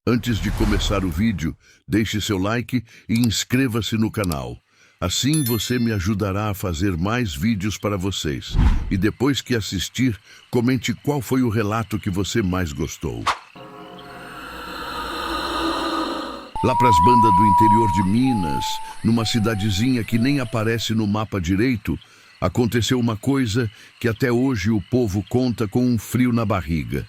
Antes de começar o vídeo, deixe seu like e inscreva-se no canal. Assim você me ajudará a fazer mais vídeos para vocês. E depois que assistir, comente qual foi o relato que você mais gostou. Lá para as bandas do interior de Minas, numa cidadezinha que nem aparece no mapa direito, aconteceu uma coisa que até hoje o povo conta com um frio na barriga.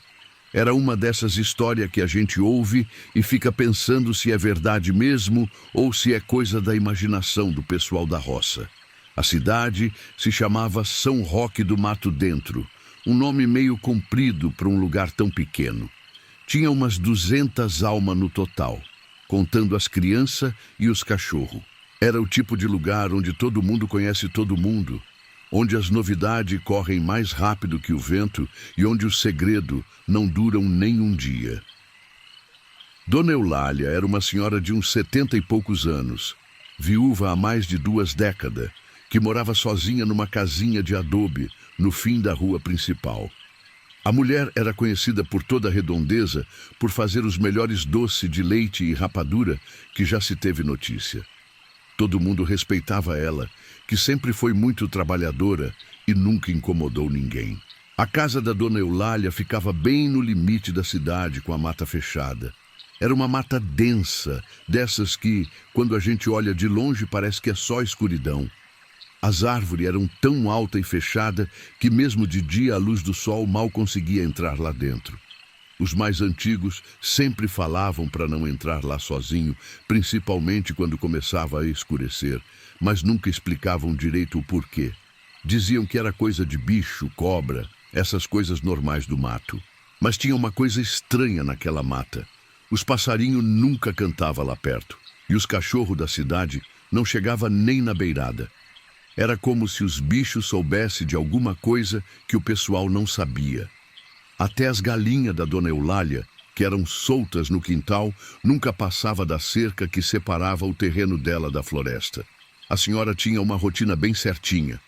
Era uma dessas histórias que a gente ouve e fica pensando se é verdade mesmo ou se é coisa da imaginação do pessoal da roça. A cidade se chamava São Roque do Mato Dentro, um nome meio comprido para um lugar tão pequeno. Tinha umas 200 almas no total, contando as crianças e os cachorros. Era o tipo de lugar onde todo mundo conhece todo mundo, onde as novidades correm mais rápido que o vento e onde o segredo não duram nem um dia. Dona Eulália era uma senhora de uns 70 e poucos anos, viúva há mais de 2 décadas, que morava sozinha numa casinha de adobe no fim da rua principal. A mulher era conhecida por toda a redondeza por fazer os melhores doces de leite e rapadura que já se teve notícia. Todo mundo respeitava ela, que sempre foi muito trabalhadora e nunca incomodou ninguém. A casa da Dona Eulália ficava bem no limite da cidade, com a mata fechada. Era uma mata densa, dessas que, quando a gente olha de longe, parece que é só escuridão. As árvores eram tão alta e fechada que mesmo de dia a luz do sol mal conseguia entrar lá dentro. Os mais antigos sempre falavam para não entrar lá sozinho, principalmente quando começava a escurecer, mas nunca explicavam direito o porquê. Diziam que era coisa de bicho, cobra, essas coisas normais do mato. Mas tinha uma coisa estranha naquela mata. Os passarinhos nunca cantavam lá perto, e os cachorros da cidade não chegavam nem na beirada. Era como se os bichos soubessem de alguma coisa que o pessoal não sabia. Até as galinhas da Dona Eulália, que eram soltas no quintal, nunca passava da cerca que separava o terreno dela da floresta. A senhora tinha uma rotina bem certinha.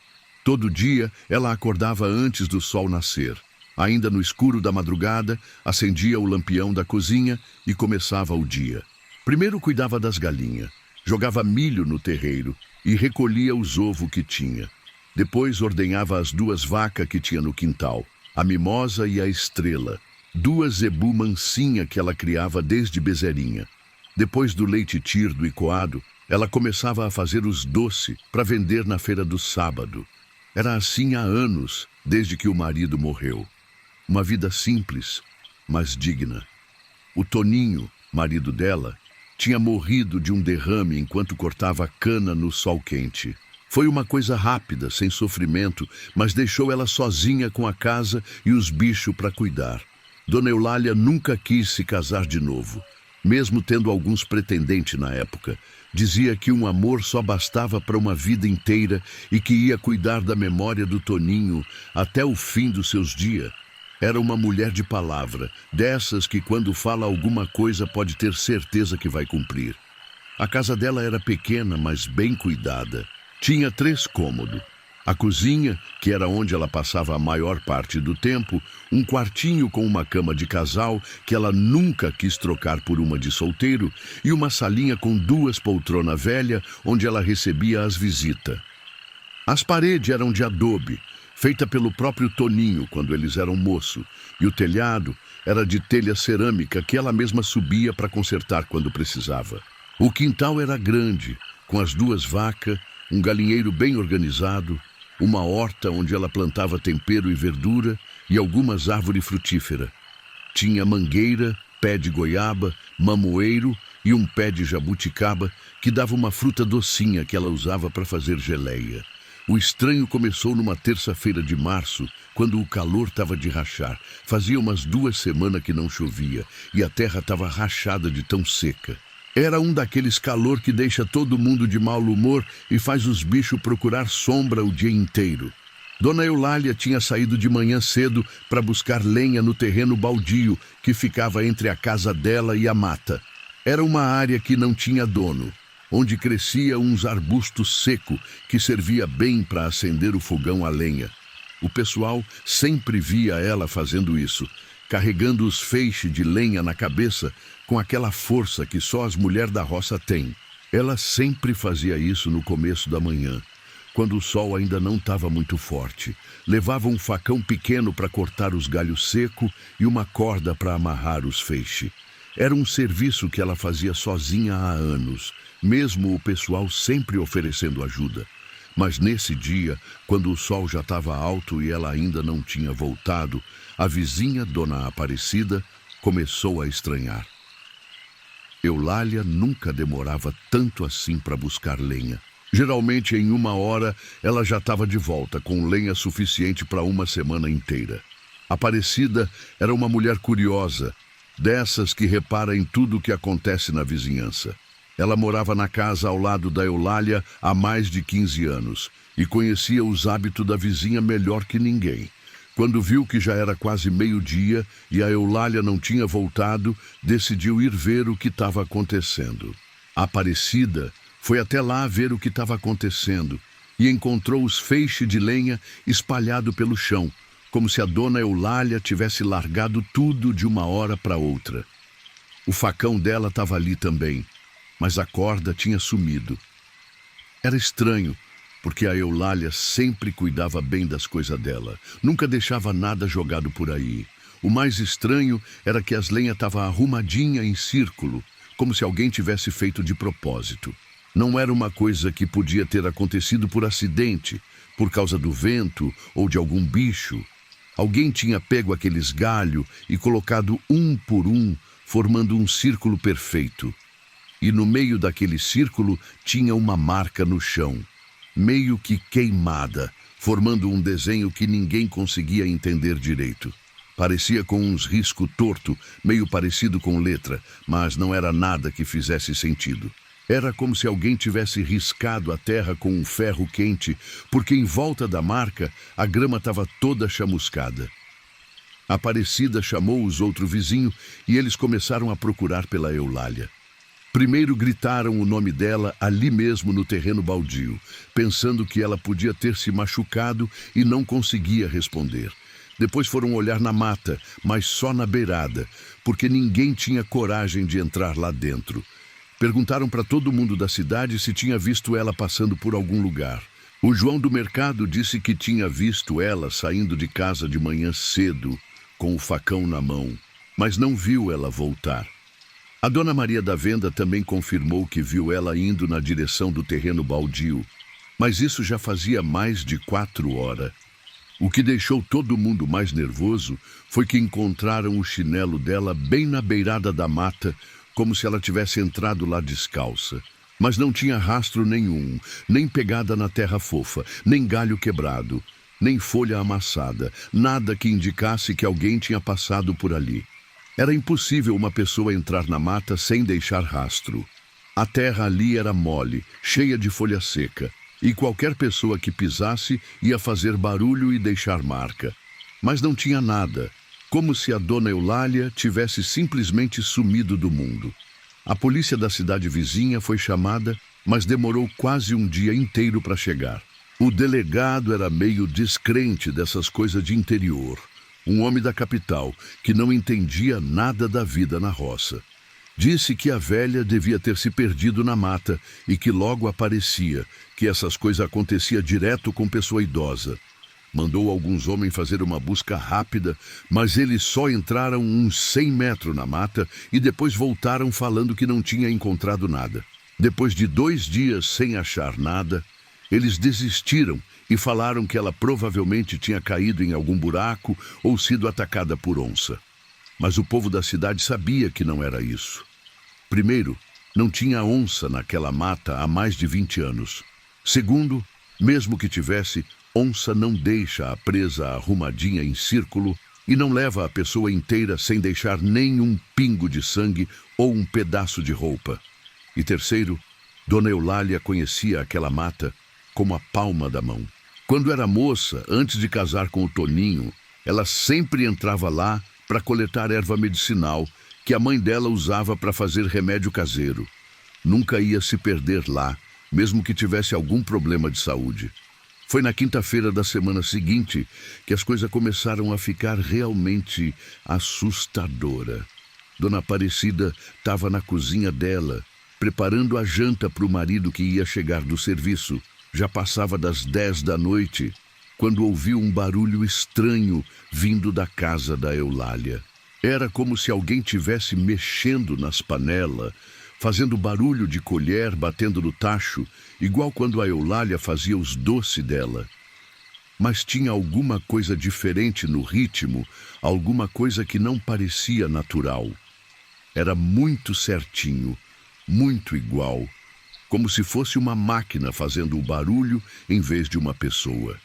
Todo dia ela acordava antes do sol nascer. Ainda no escuro da madrugada, acendia o lampião da cozinha e começava o dia. Primeiro cuidava das galinhas, jogava milho no terreiro e recolhia os ovos que tinha. Depois ordenhava as 2 vacas que tinha no quintal, a Mimosa e a Estrela, 2 zebu mansinha que ela criava desde bezerinha. Depois do leite tirdo e coado, ela começava a fazer os doces para vender na feira do sábado. Era assim há anos, desde que o marido morreu. Uma vida simples, mas digna. O Toninho, marido dela, tinha morrido de um derrame enquanto cortava cana no sol quente. Foi uma coisa rápida, sem sofrimento, mas deixou ela sozinha com a casa e os bichos para cuidar. Dona Eulália nunca quis se casar de novo, mesmo tendo alguns pretendentes na época. Dizia que um amor só bastava para uma vida inteira e que ia cuidar da memória do Toninho até o fim dos seus dias. Era uma mulher de palavra, dessas que quando fala alguma coisa pode ter certeza que vai cumprir. A casa dela era pequena, mas bem cuidada. Tinha 3 cômodos. A cozinha, que era onde ela passava a maior parte do tempo, um quartinho com uma cama de casal, que ela nunca quis trocar por uma de solteiro, e uma salinha com 2 poltronas velhas, onde ela recebia as visitas. As paredes eram de adobe, feita pelo próprio Toninho quando eles eram moço, e o telhado era de telha cerâmica que ela mesma subia para consertar quando precisava. O quintal era grande, com as 2 vacas, um galinheiro bem organizado, uma horta onde ela plantava tempero e verdura e algumas árvores frutíferas. Tinha mangueira, pé de goiaba, mamoeiro e um pé de jabuticaba que dava uma fruta docinha que ela usava para fazer geleia. O estranho começou numa terça-feira de março, quando o calor estava de rachar. Fazia umas 2 semanas que não chovia e a terra estava rachada de tão seca. Era um daqueles calor que deixa todo mundo de mau humor e faz os bichos procurar sombra o dia inteiro. Dona Eulália tinha saído de manhã cedo para buscar lenha no terreno baldio que ficava entre a casa dela e a mata. Era uma área que não tinha dono, onde crescia uns arbustos secos que servia bem para acender o fogão a lenha. O pessoal sempre via ela fazendo isso, carregando os feixes de lenha na cabeça com aquela força que só as mulheres da roça têm. Ela sempre fazia isso no começo da manhã, quando o sol ainda não estava muito forte. Levava um facão pequeno para cortar os galhos secos e uma corda para amarrar os feixes. Era um serviço que ela fazia sozinha há anos, mesmo o pessoal sempre oferecendo ajuda. Mas nesse dia, quando o sol já estava alto e ela ainda não tinha voltado, a vizinha, Dona Aparecida, começou a estranhar. Eulália nunca demorava tanto assim para buscar lenha. Geralmente, em 1 hora, ela já estava de volta, com lenha suficiente para uma semana inteira. Aparecida era uma mulher curiosa, dessas que repara em tudo o que acontece na vizinhança. Ela morava na casa ao lado da Eulália há mais de 15 anos e conhecia os hábitos da vizinha melhor que ninguém. Quando viu que já era quase meio-dia e a Eulália não tinha voltado, decidiu ir ver o que estava acontecendo. A Aparecida foi até lá ver o que estava acontecendo e encontrou os feixes de lenha espalhados pelo chão, como se a dona Eulália tivesse largado tudo de 1 hora para outra. O facão dela estava ali também, mas a corda tinha sumido. Era estranho, porque a Eulália sempre cuidava bem das coisas dela, nunca deixava nada jogado por aí. O mais estranho era que as lenhas estavam arrumadinhas em círculo, como se alguém tivesse feito de propósito. Não era uma coisa que podia ter acontecido por acidente, por causa do vento ou de algum bicho. Alguém tinha pego aqueles galhos e colocado um por um, formando um círculo perfeito. E no meio daquele círculo tinha uma marca no chão, meio que queimada, formando um desenho que ninguém conseguia entender direito. Parecia com uns riscos torto, meio parecido com letra, mas não era nada que fizesse sentido. Era como se alguém tivesse riscado a terra com um ferro quente, porque em volta da marca a grama estava toda chamuscada. A Aparecida chamou os outros vizinhos e eles começaram a procurar pela Eulália. Primeiro gritaram o nome dela ali mesmo no terreno baldio, pensando que ela podia ter se machucado e não conseguia responder. Depois foram olhar na mata, mas só na beirada, porque ninguém tinha coragem de entrar lá dentro. Perguntaram para todo mundo da cidade se tinha visto ela passando por algum lugar. O João do mercado disse que tinha visto ela saindo de casa de manhã cedo, com o facão na mão, mas não viu ela voltar. A Dona Maria da Venda também confirmou que viu ela indo na direção do terreno baldio, mas isso já fazia mais de 4 horas. O que deixou todo mundo mais nervoso foi que encontraram o chinelo dela bem na beirada da mata, como se ela tivesse entrado lá descalça. Mas não tinha rastro nenhum, nem pegada na terra fofa, nem galho quebrado, nem folha amassada, nada que indicasse que alguém tinha passado por ali. Era impossível uma pessoa entrar na mata sem deixar rastro. A terra ali era mole, cheia de folha seca, e qualquer pessoa que pisasse ia fazer barulho e deixar marca. Mas não tinha nada, como se a dona Eulália tivesse simplesmente sumido do mundo. A polícia da cidade vizinha foi chamada, mas demorou quase um dia inteiro para chegar. O delegado era meio descrente dessas coisas de interior. Um homem da capital que não entendia nada da vida na roça. Disse que a velha devia ter se perdido na mata e que logo aparecia, que essas coisas aconteciam direto com pessoa idosa. Mandou alguns homens fazer uma busca rápida, mas eles só entraram uns 100 metros na mata e depois voltaram falando que não tinha encontrado nada. Depois de 2 dias sem achar nada, eles desistiram e falaram que ela provavelmente tinha caído em algum buraco ou sido atacada por onça. Mas o povo da cidade sabia que não era isso. Primeiro, não tinha onça naquela mata há mais de 20 anos. Segundo, mesmo que tivesse, onça não deixa a presa arrumadinha em círculo e não leva a pessoa inteira sem deixar nem um pingo de sangue ou um pedaço de roupa. E terceiro, Dona Eulália conhecia aquela mata como a palma da mão. Quando era moça, antes de casar com o Toninho, ela sempre entrava lá para coletar erva medicinal que a mãe dela usava para fazer remédio caseiro. Nunca ia se perder lá, mesmo que tivesse algum problema de saúde. Foi na quinta-feira da semana seguinte que as coisas começaram a ficar realmente assustadora. Dona Aparecida estava na cozinha dela, preparando a janta para o marido que ia chegar do serviço. Já passava das 10 da noite, quando ouviu um barulho estranho vindo da casa da Eulália. Era como se alguém tivesse mexendo nas panelas, fazendo barulho de colher batendo no tacho, igual quando a Eulália fazia os doces dela. Mas tinha alguma coisa diferente no ritmo, alguma coisa que não parecia natural. Era muito certinho, muito igual, como se fosse uma máquina fazendo o barulho em vez de uma pessoa.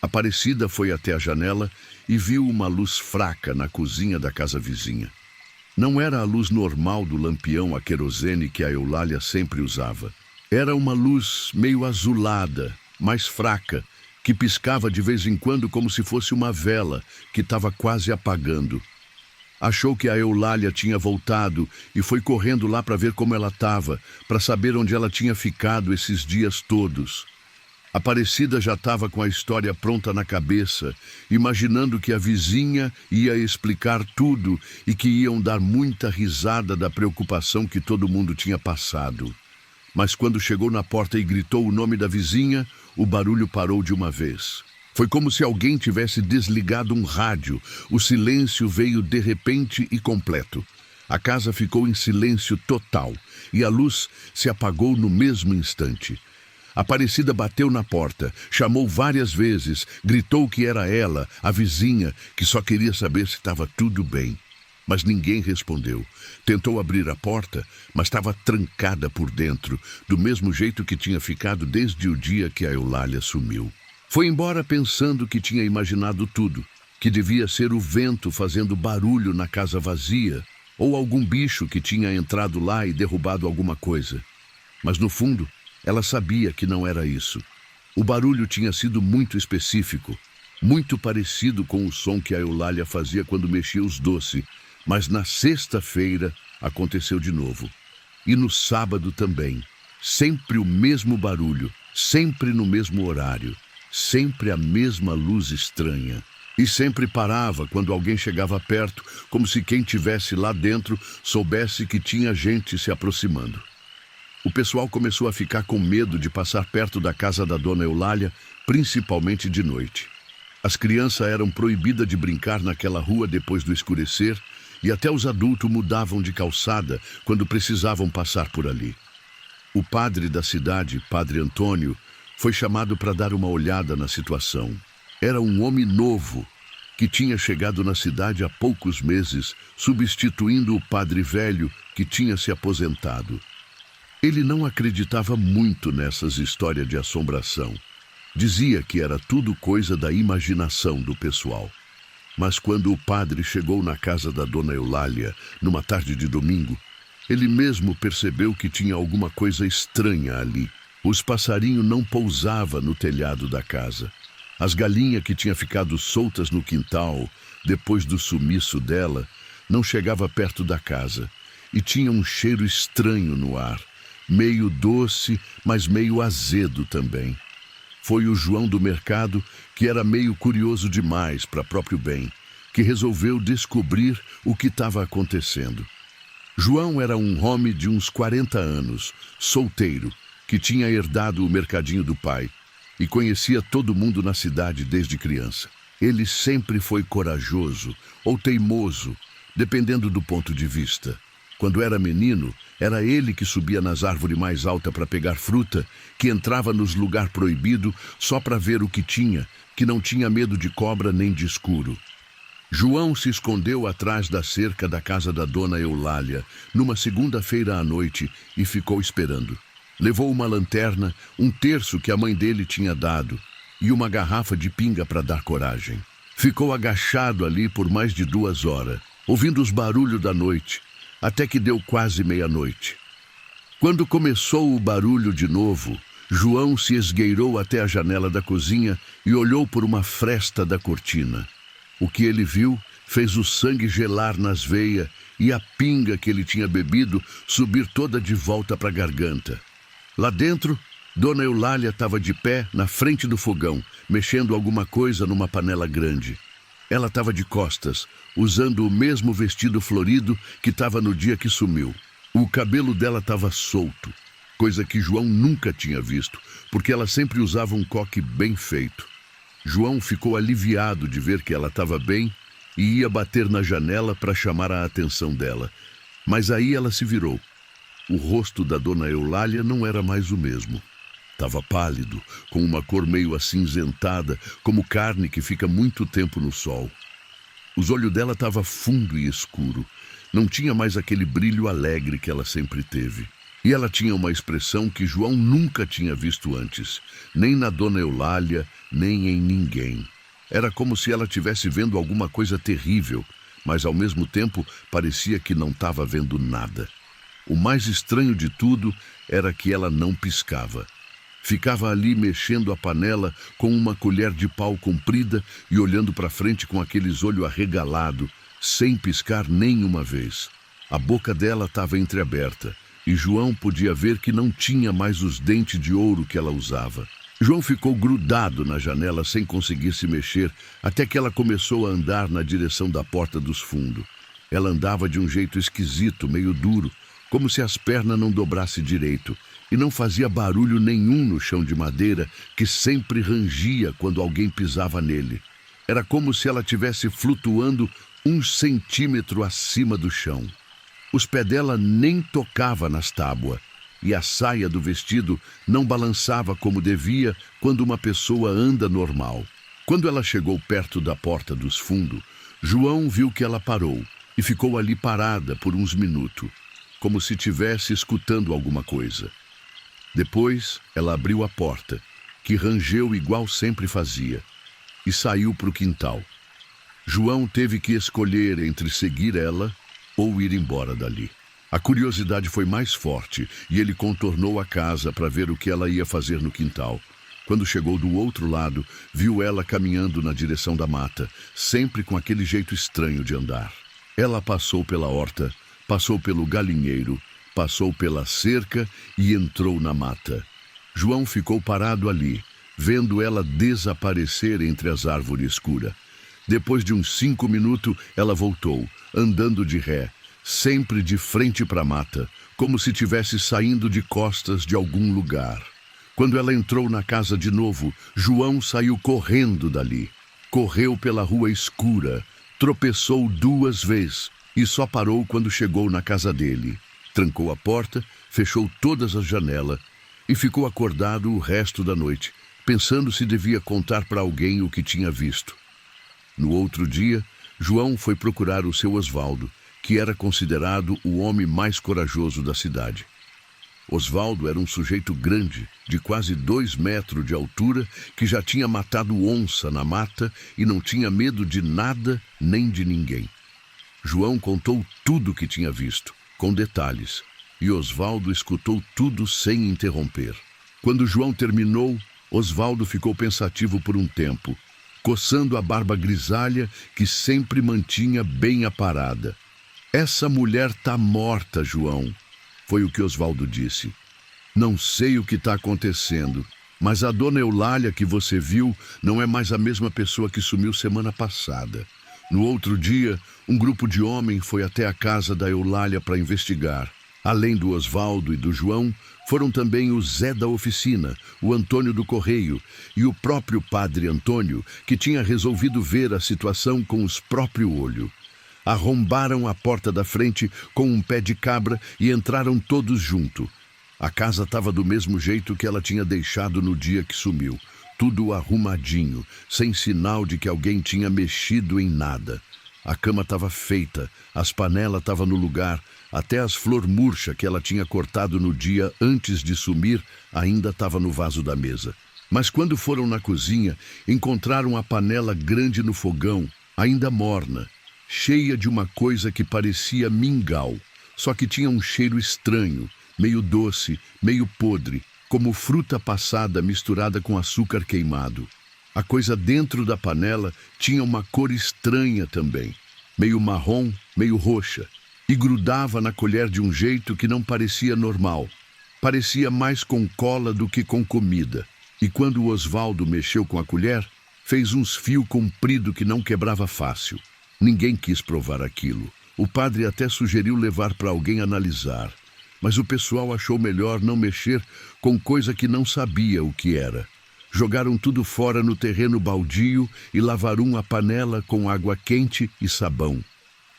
Aparecida foi até a janela e viu uma luz fraca na cozinha da casa vizinha. Não era a luz normal do lampião a querosene que a Eulália sempre usava. Era uma luz meio azulada, mais fraca, que piscava de vez em quando como se fosse uma vela que estava quase apagando. Achou que a Eulália tinha voltado e foi correndo lá para ver como ela estava, para saber onde ela tinha ficado esses dias todos. Aparecida já estava com a história pronta na cabeça, imaginando que a vizinha ia explicar tudo e que iam dar muita risada da preocupação que todo mundo tinha passado. Mas quando chegou na porta e gritou o nome da vizinha, o barulho parou de uma vez. Foi como se alguém tivesse desligado um rádio. O silêncio veio de repente e completo. A casa ficou em silêncio total e a luz se apagou no mesmo instante. Aparecida bateu na porta, chamou várias vezes, gritou que era ela, a vizinha, que só queria saber se estava tudo bem. Mas ninguém respondeu. Tentou abrir a porta, mas estava trancada por dentro, do mesmo jeito que tinha ficado desde o dia que a Eulália sumiu. Foi embora pensando que tinha imaginado tudo, que devia ser o vento fazendo barulho na casa vazia, ou algum bicho que tinha entrado lá e derrubado alguma coisa. Mas no fundo, ela sabia que não era isso. O barulho tinha sido muito específico, muito parecido com o som que a Eulália fazia quando mexia os doces, mas na sexta-feira aconteceu de novo. E no sábado também. Sempre o mesmo barulho, sempre no mesmo horário, sempre a mesma luz estranha. E sempre parava quando alguém chegava perto, como se quem estivesse lá dentro soubesse que tinha gente se aproximando. O pessoal começou a ficar com medo de passar perto da casa da dona Eulália, principalmente de noite. As crianças eram proibidas de brincar naquela rua depois do escurecer e até os adultos mudavam de calçada quando precisavam passar por ali. O padre da cidade, Padre Antônio, foi chamado para dar uma olhada na situação. Era um homem novo que tinha chegado na cidade há poucos meses, substituindo o padre velho que tinha se aposentado. Ele não acreditava muito nessas histórias de assombração. Dizia que era tudo coisa da imaginação do pessoal. Mas quando o padre chegou na casa da dona Eulália, numa tarde de domingo, ele mesmo percebeu que tinha alguma coisa estranha ali. Os passarinhos não pousavam no telhado da casa. As galinhas que tinham ficado soltas no quintal, depois do sumiço dela, não chegavam perto da casa. E tinha um cheiro estranho no ar. Meio doce, mas meio azedo também. Foi o João do mercado, que era meio curioso demais para próprio bem, que resolveu descobrir o que estava acontecendo. João era um homem de uns 40 anos, solteiro, que tinha herdado o mercadinho do pai e conhecia todo mundo na cidade desde criança. Ele sempre foi corajoso ou teimoso, dependendo do ponto de vista. Quando era menino, era ele que subia nas árvores mais altas para pegar fruta, que entrava nos lugares proibidos só para ver o que tinha, que não tinha medo de cobra nem de escuro. João se escondeu atrás da cerca da casa da dona Eulália, numa segunda-feira à noite, e ficou esperando. Levou uma lanterna, um terço que a mãe dele tinha dado, e uma garrafa de pinga para dar coragem. Ficou agachado ali por mais de 2 horas, ouvindo os barulhos da noite, até que deu quase meia-noite. Quando começou o barulho de novo, João se esgueirou até a janela da cozinha e olhou por uma fresta da cortina. O que ele viu fez o sangue gelar nas veias e a pinga que ele tinha bebido subir toda de volta para a garganta. Lá dentro Dona Eulália estava de pé na frente do fogão, mexendo alguma coisa numa panela grande. Ela estava de costas, usando o mesmo vestido florido que estava no dia que sumiu. O cabelo dela estava solto, coisa que João nunca tinha visto, porque ela sempre usava um coque bem feito. João ficou aliviado de ver que ela estava bem e ia bater na janela para chamar a atenção dela. Mas aí ela se virou. O rosto da Dona Eulália não era mais o mesmo. Estava pálido, com uma cor meio acinzentada, como carne que fica muito tempo no sol. Os olhos dela estavam fundo e escuro. Não tinha mais aquele brilho alegre que ela sempre teve. E ela tinha uma expressão que João nunca tinha visto antes, nem na Dona Eulália, nem em ninguém. Era como se ela estivesse vendo alguma coisa terrível, mas ao mesmo tempo parecia que não estava vendo nada. O mais estranho de tudo era que ela não piscava. Ficava ali mexendo a panela com uma colher de pau comprida e olhando para frente com aqueles olhos arregalados, sem piscar nenhuma vez. A boca dela estava entreaberta e João podia ver que não tinha mais os dentes de ouro que ela usava. João ficou grudado na janela sem conseguir se mexer até que ela começou a andar na direção da porta dos fundos. Ela andava de um jeito esquisito, meio duro, como se as pernas não dobrassem direito, e não fazia barulho nenhum no chão de madeira que sempre rangia quando alguém pisava nele. Era como se ela estivesse flutuando 1 centímetro acima do chão. Os pés dela nem tocavam nas tábuas, e a saia do vestido não balançava como devia quando uma pessoa anda normal. Quando ela chegou perto da porta dos fundos, João viu que ela parou e ficou ali parada por uns minutos, como se estivesse escutando alguma coisa. Depois, ela abriu a porta, que rangeu igual sempre fazia, e saiu para o quintal. João teve que escolher entre seguir ela ou ir embora dali. A curiosidade foi mais forte e ele contornou a casa para ver o que ela ia fazer no quintal. Quando chegou do outro lado, viu ela caminhando na direção da mata, sempre com aquele jeito estranho de andar. Ela passou pela horta, passou pelo galinheiro, passou pela cerca e entrou na mata. João ficou parado ali, vendo ela desaparecer entre as árvores escuras. Depois de uns 5 minutos, ela voltou, andando de ré, sempre de frente para a mata, como se estivesse saindo de costas de algum lugar. Quando ela entrou na casa de novo, João saiu correndo dali. Correu pela rua escura, tropeçou 2 vezes e só parou quando chegou na casa dele. Trancou a porta, fechou todas as janelas e ficou acordado o resto da noite, pensando se devia contar para alguém o que tinha visto. No outro dia, João foi procurar o seu Osvaldo, que era considerado o homem mais corajoso da cidade. Osvaldo era um sujeito grande, de quase 2 metros de altura, que já tinha matado onça na mata e não tinha medo de nada nem de ninguém. João contou tudo o que tinha visto, com detalhes, e Osvaldo escutou tudo sem interromper. Quando João terminou, Osvaldo ficou pensativo por um tempo, coçando a barba grisalha que sempre mantinha bem aparada. "Essa mulher tá morta, João", foi o que Osvaldo disse. "Não sei o que está acontecendo, mas a Dona Eulália que você viu não é mais a mesma pessoa que sumiu semana passada. No outro dia, um grupo de homens foi até a casa da Eulália para investigar. Além do Osvaldo e do João, foram também o Zé da oficina, o Antônio do Correio e o próprio padre Antônio, que tinha resolvido ver a situação com os próprios olhos. Arrombaram a porta da frente com um pé de cabra e entraram todos juntos. A casa estava do mesmo jeito que ela tinha deixado no dia que sumiu. Tudo arrumadinho, sem sinal de que alguém tinha mexido em nada. A cama estava feita, as panelas estavam no lugar, até as flor murcha que ela tinha cortado no dia antes de sumir ainda estava no vaso da mesa. Mas quando foram na cozinha, encontraram a panela grande no fogão, ainda morna, cheia de uma coisa que parecia mingau, só que tinha um cheiro estranho, meio doce, meio podre, como fruta passada misturada com açúcar queimado. A coisa dentro da panela tinha uma cor estranha também, meio marrom, meio roxa, e grudava na colher de um jeito que não parecia normal. Parecia mais com cola do que com comida. E quando o Osvaldo mexeu com a colher, fez uns fios compridos que não quebrava fácil. Ninguém quis provar aquilo. O padre até sugeriu levar para alguém analisar, mas o pessoal achou melhor não mexer com coisa que não sabia o que era. Jogaram tudo fora no terreno baldio e lavaram a panela com água quente e sabão.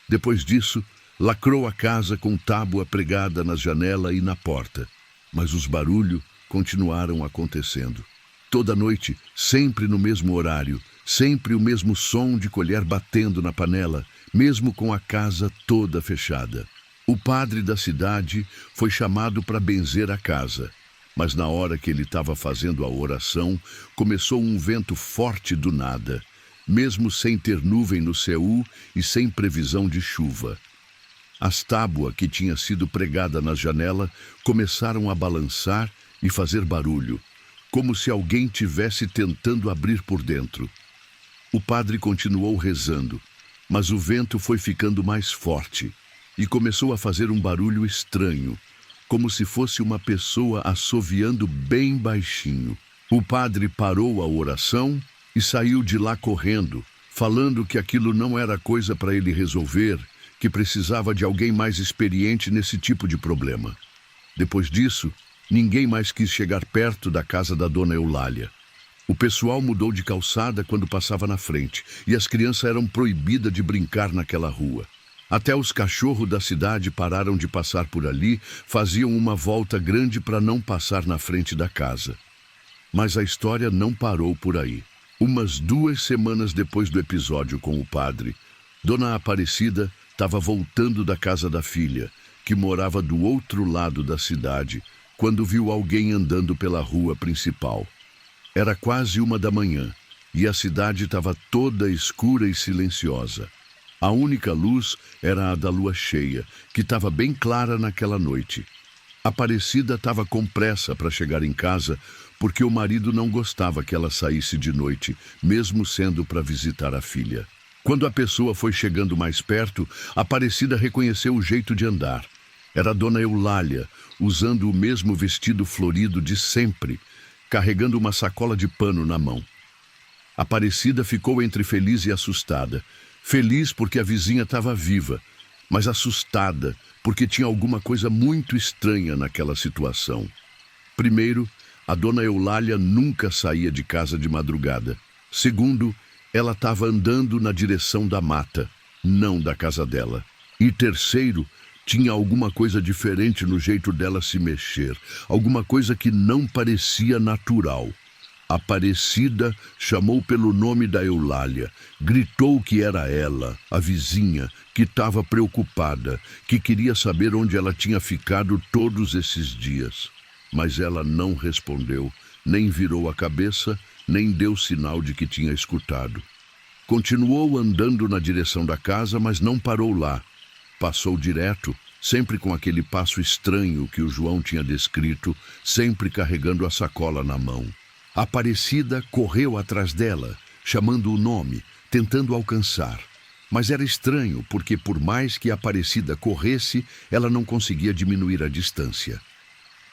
Depois disso, lacrou a casa com tábua pregada na janela e na porta. Mas os barulhos continuaram acontecendo. Toda noite, sempre no mesmo horário, sempre o mesmo som de colher batendo na panela, mesmo com a casa toda fechada. O padre da cidade foi chamado para benzer a casa, mas na hora que ele estava fazendo a oração, começou um vento forte do nada, mesmo sem ter nuvem no céu e sem previsão de chuva. As tábuas que tinham sido pregadas na janela começaram a balançar e fazer barulho, como se alguém tivesse tentando abrir por dentro. O padre continuou rezando, mas o vento foi ficando mais forte e começou a fazer um barulho estranho, como se fosse uma pessoa assoviando bem baixinho. O padre parou a oração e saiu de lá correndo, falando que aquilo não era coisa para ele resolver, que precisava de alguém mais experiente nesse tipo de problema. Depois disso, ninguém mais quis chegar perto da casa da dona Eulália. O pessoal mudou de calçada quando passava na frente, e as crianças eram proibidas de brincar naquela rua. Até os cachorros da cidade pararam de passar por ali, faziam uma volta grande para não passar na frente da casa. Mas a história não parou por aí. Umas 2 semanas depois do episódio com o padre, Dona Aparecida estava voltando da casa da filha, que morava do outro lado da cidade, quando viu alguém andando pela rua principal. Era quase 1 da manhã, e a cidade estava toda escura e silenciosa. A única luz era a da lua cheia, que estava bem clara naquela noite. Aparecida estava com pressa para chegar em casa, porque o marido não gostava que ela saísse de noite, mesmo sendo para visitar a filha. Quando a pessoa foi chegando mais perto, Aparecida reconheceu o jeito de andar. Era Dona Eulália, usando o mesmo vestido florido de sempre, carregando uma sacola de pano na mão. Aparecida ficou entre feliz e assustada. Feliz porque a vizinha estava viva, mas assustada porque tinha alguma coisa muito estranha naquela situação. Primeiro, a Dona Eulália nunca saía de casa de madrugada. Segundo, ela estava andando na direção da mata, não da casa dela. E terceiro, tinha alguma coisa diferente no jeito dela se mexer, alguma coisa que não parecia natural. Aparecida chamou pelo nome da Eulália, gritou que era ela, a vizinha, que estava preocupada, que queria saber onde ela tinha ficado todos esses dias. Mas ela não respondeu, nem virou a cabeça, nem deu sinal de que tinha escutado. Continuou andando na direção da casa, mas não parou lá. Passou direto, sempre com aquele passo estranho que o João tinha descrito, sempre carregando a sacola na mão. Aparecida correu atrás dela, chamando o nome, tentando alcançar. Mas era estranho, porque por mais que Aparecida corresse, ela não conseguia diminuir a distância.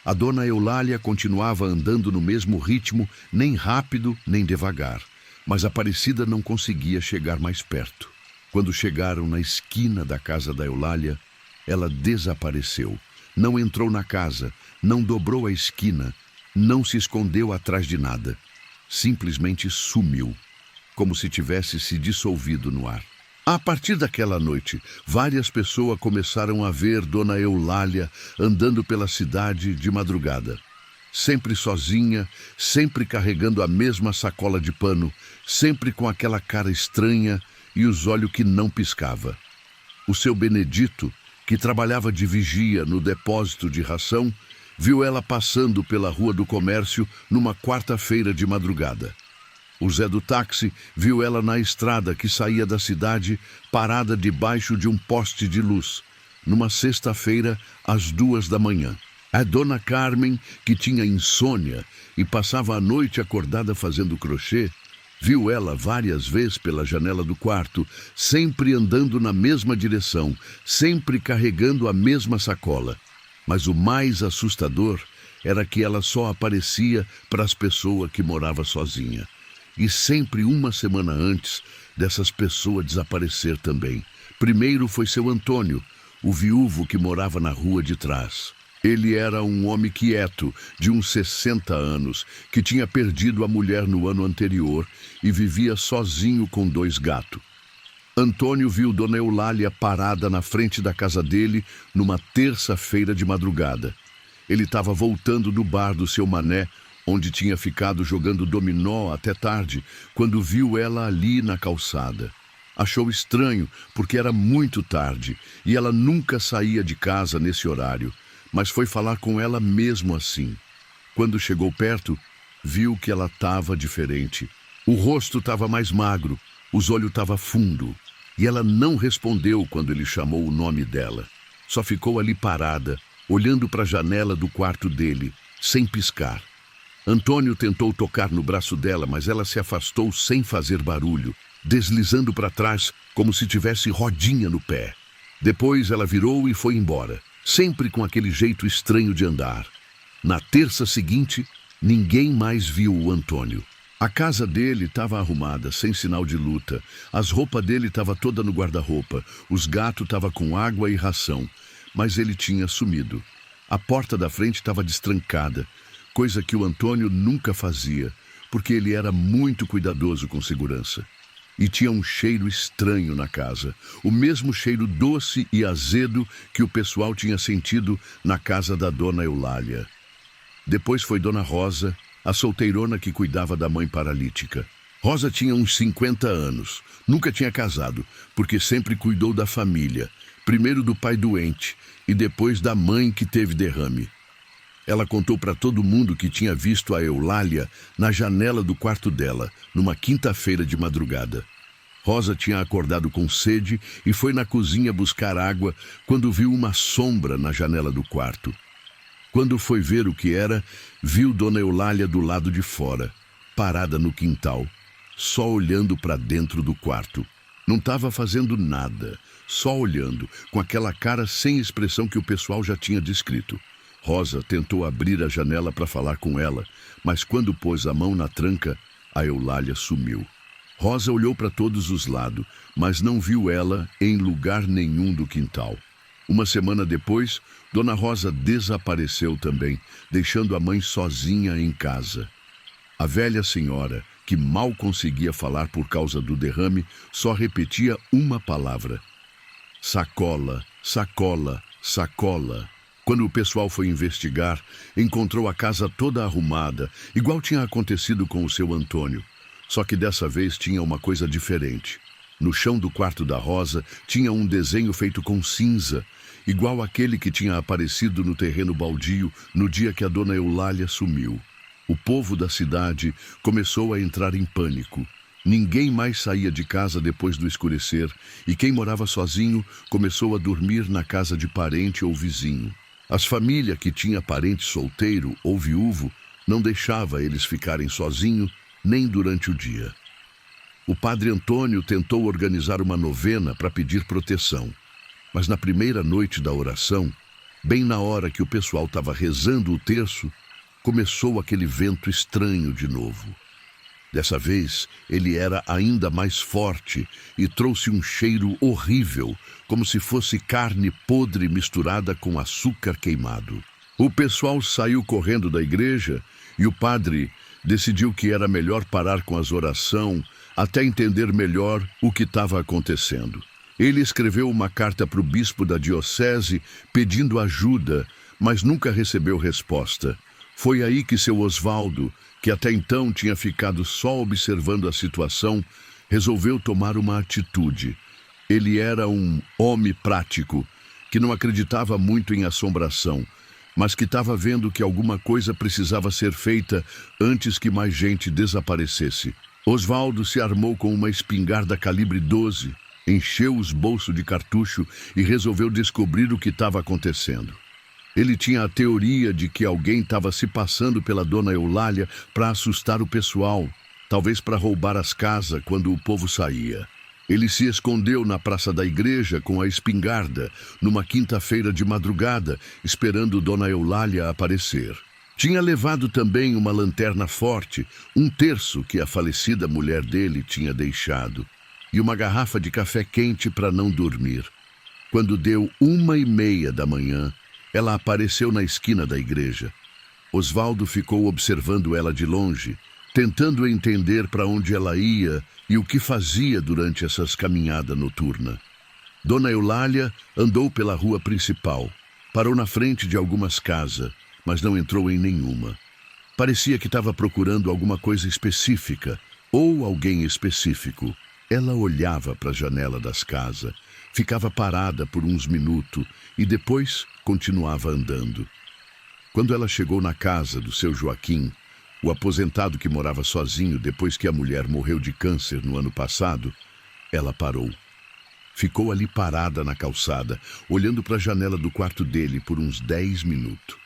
A Dona Eulália continuava andando no mesmo ritmo, nem rápido, nem devagar. Mas Aparecida não conseguia chegar mais perto. Quando chegaram na esquina da casa da Eulália, ela desapareceu. Não entrou na casa, não dobrou a esquina, não se escondeu atrás de nada. Simplesmente sumiu, como se tivesse se dissolvido no ar. A partir daquela noite, várias pessoas começaram a ver Dona Eulália andando pela cidade de madrugada. Sempre sozinha, sempre carregando a mesma sacola de pano, sempre com aquela cara estranha e os olhos que não piscava. O seu Benedito, que trabalhava de vigia no depósito de ração, viu ela passando pela Rua do Comércio numa quarta-feira de madrugada. O Zé do táxi viu ela na estrada que saía da cidade, parada debaixo de um poste de luz, numa sexta-feira, às 2 da manhã. A Dona Carmen, que tinha insônia e passava a noite acordada fazendo crochê, viu ela várias vezes pela janela do quarto, sempre andando na mesma direção, sempre carregando a mesma sacola. Mas o mais assustador era que ela só aparecia para as pessoas que moravam sozinha. E sempre uma semana antes dessas pessoas desaparecer também. Primeiro foi seu Antônio, o viúvo que morava na rua de trás. Ele era um homem quieto, de uns 60 anos, que tinha perdido a mulher no ano anterior e vivia sozinho com 2 gatos. Antônio viu Dona Eulália parada na frente da casa dele numa terça-feira de madrugada. Ele estava voltando do bar do seu Mané, onde tinha ficado jogando dominó até tarde, quando viu ela ali na calçada. Achou estranho, porque era muito tarde e ela nunca saía de casa nesse horário, mas foi falar com ela mesmo assim. Quando chegou perto, viu que ela estava diferente. O rosto estava mais magro, os olhos estavam fundo, e ela não respondeu quando ele chamou o nome dela. Só ficou ali parada, olhando para a janela do quarto dele, sem piscar. Antônio tentou tocar no braço dela, mas ela se afastou sem fazer barulho, deslizando para trás como se tivesse rodinha no pé. Depois ela virou e foi embora, sempre com aquele jeito estranho de andar. Na terça seguinte, ninguém mais viu o Antônio. A casa dele estava arrumada, sem sinal de luta. As roupas dele estavam todas no guarda-roupa. Os gatos estavam com água e ração, mas ele tinha sumido. A porta da frente estava destrancada, coisa que o Antônio nunca fazia, porque ele era muito cuidadoso com segurança. E tinha um cheiro estranho na casa, o mesmo cheiro doce e azedo que o pessoal tinha sentido na casa da Dona Eulália. Depois foi Dona Rosa, a solteirona que cuidava da mãe paralítica. Rosa tinha uns 50 anos, nunca tinha casado, porque sempre cuidou da família, primeiro do pai doente e depois da mãe que teve derrame. Ela contou para todo mundo que tinha visto a Eulália na janela do quarto dela, numa quinta-feira de madrugada. Rosa tinha acordado com sede e foi na cozinha buscar água quando viu uma sombra na janela do quarto. Quando foi ver o que era, viu Dona Eulália do lado de fora, parada no quintal, só olhando para dentro do quarto. Não estava fazendo nada, só olhando, com aquela cara sem expressão que o pessoal já tinha descrito. Rosa tentou abrir a janela para falar com ela, mas quando pôs a mão na tranca, a Eulália sumiu. Rosa olhou para todos os lados, mas não viu ela em lugar nenhum do quintal. Uma semana depois, Dona Rosa desapareceu também, deixando a mãe sozinha em casa. A velha senhora, que mal conseguia falar por causa do derrame, só repetia uma palavra: sacola, sacola, sacola. Quando o pessoal foi investigar, encontrou a casa toda arrumada, igual tinha acontecido com o seu Antônio. Só que dessa vez tinha uma coisa diferente. No chão do quarto da Rosa tinha um desenho feito com cinza, igual aquele que tinha aparecido no terreno baldio no dia que a Dona Eulália sumiu. O povo da cidade começou a entrar em pânico. Ninguém mais saía de casa depois do escurecer, e quem morava sozinho começou a dormir na casa de parente ou vizinho. As famílias que tinha parente solteiro ou viúvo não deixava eles ficarem sozinhos nem durante o dia. O padre Antônio tentou organizar uma novena para pedir proteção, mas na primeira noite da oração, bem na hora que o pessoal estava rezando o terço, começou aquele vento estranho de novo. Dessa vez, ele era ainda mais forte e trouxe um cheiro horrível, como se fosse carne podre misturada com açúcar queimado. O pessoal saiu correndo da igreja e o padre decidiu que era melhor parar com as orações até entender melhor o que estava acontecendo. Ele escreveu uma carta para o bispo da diocese pedindo ajuda, mas nunca recebeu resposta. Foi aí que seu Osvaldo, que até então tinha ficado só observando a situação, resolveu tomar uma atitude. Ele era um homem prático, que não acreditava muito em assombração, mas que estava vendo que alguma coisa precisava ser feita antes que mais gente desaparecesse. Osvaldo se armou com uma espingarda calibre 12, encheu os bolsos de cartucho e resolveu descobrir o que estava acontecendo. Ele tinha a teoria de que alguém estava se passando pela Dona Eulália para assustar o pessoal, talvez para roubar as casas quando o povo saía. Ele se escondeu na praça da igreja com a espingarda, numa quinta-feira de madrugada, esperando Dona Eulália aparecer. Tinha levado também uma lanterna forte, um terço que a falecida mulher dele tinha deixado, e uma garrafa de café quente para não dormir. Quando deu 1h30 da manhã, ela apareceu na esquina da igreja. Osvaldo ficou observando ela de longe, tentando entender para onde ela ia e o que fazia durante essas caminhadas noturnas. Dona Eulália andou pela rua principal, parou na frente de algumas casas, mas não entrou em nenhuma. Parecia que estava procurando alguma coisa específica ou alguém específico. Ela olhava para a janela das casas, ficava parada por uns minutos e depois continuava andando. Quando ela chegou na casa do seu Joaquim, o aposentado que morava sozinho depois que a mulher morreu de câncer no ano passado, ela parou. Ficou ali parada na calçada, olhando para a janela do quarto dele por uns 10 minutos.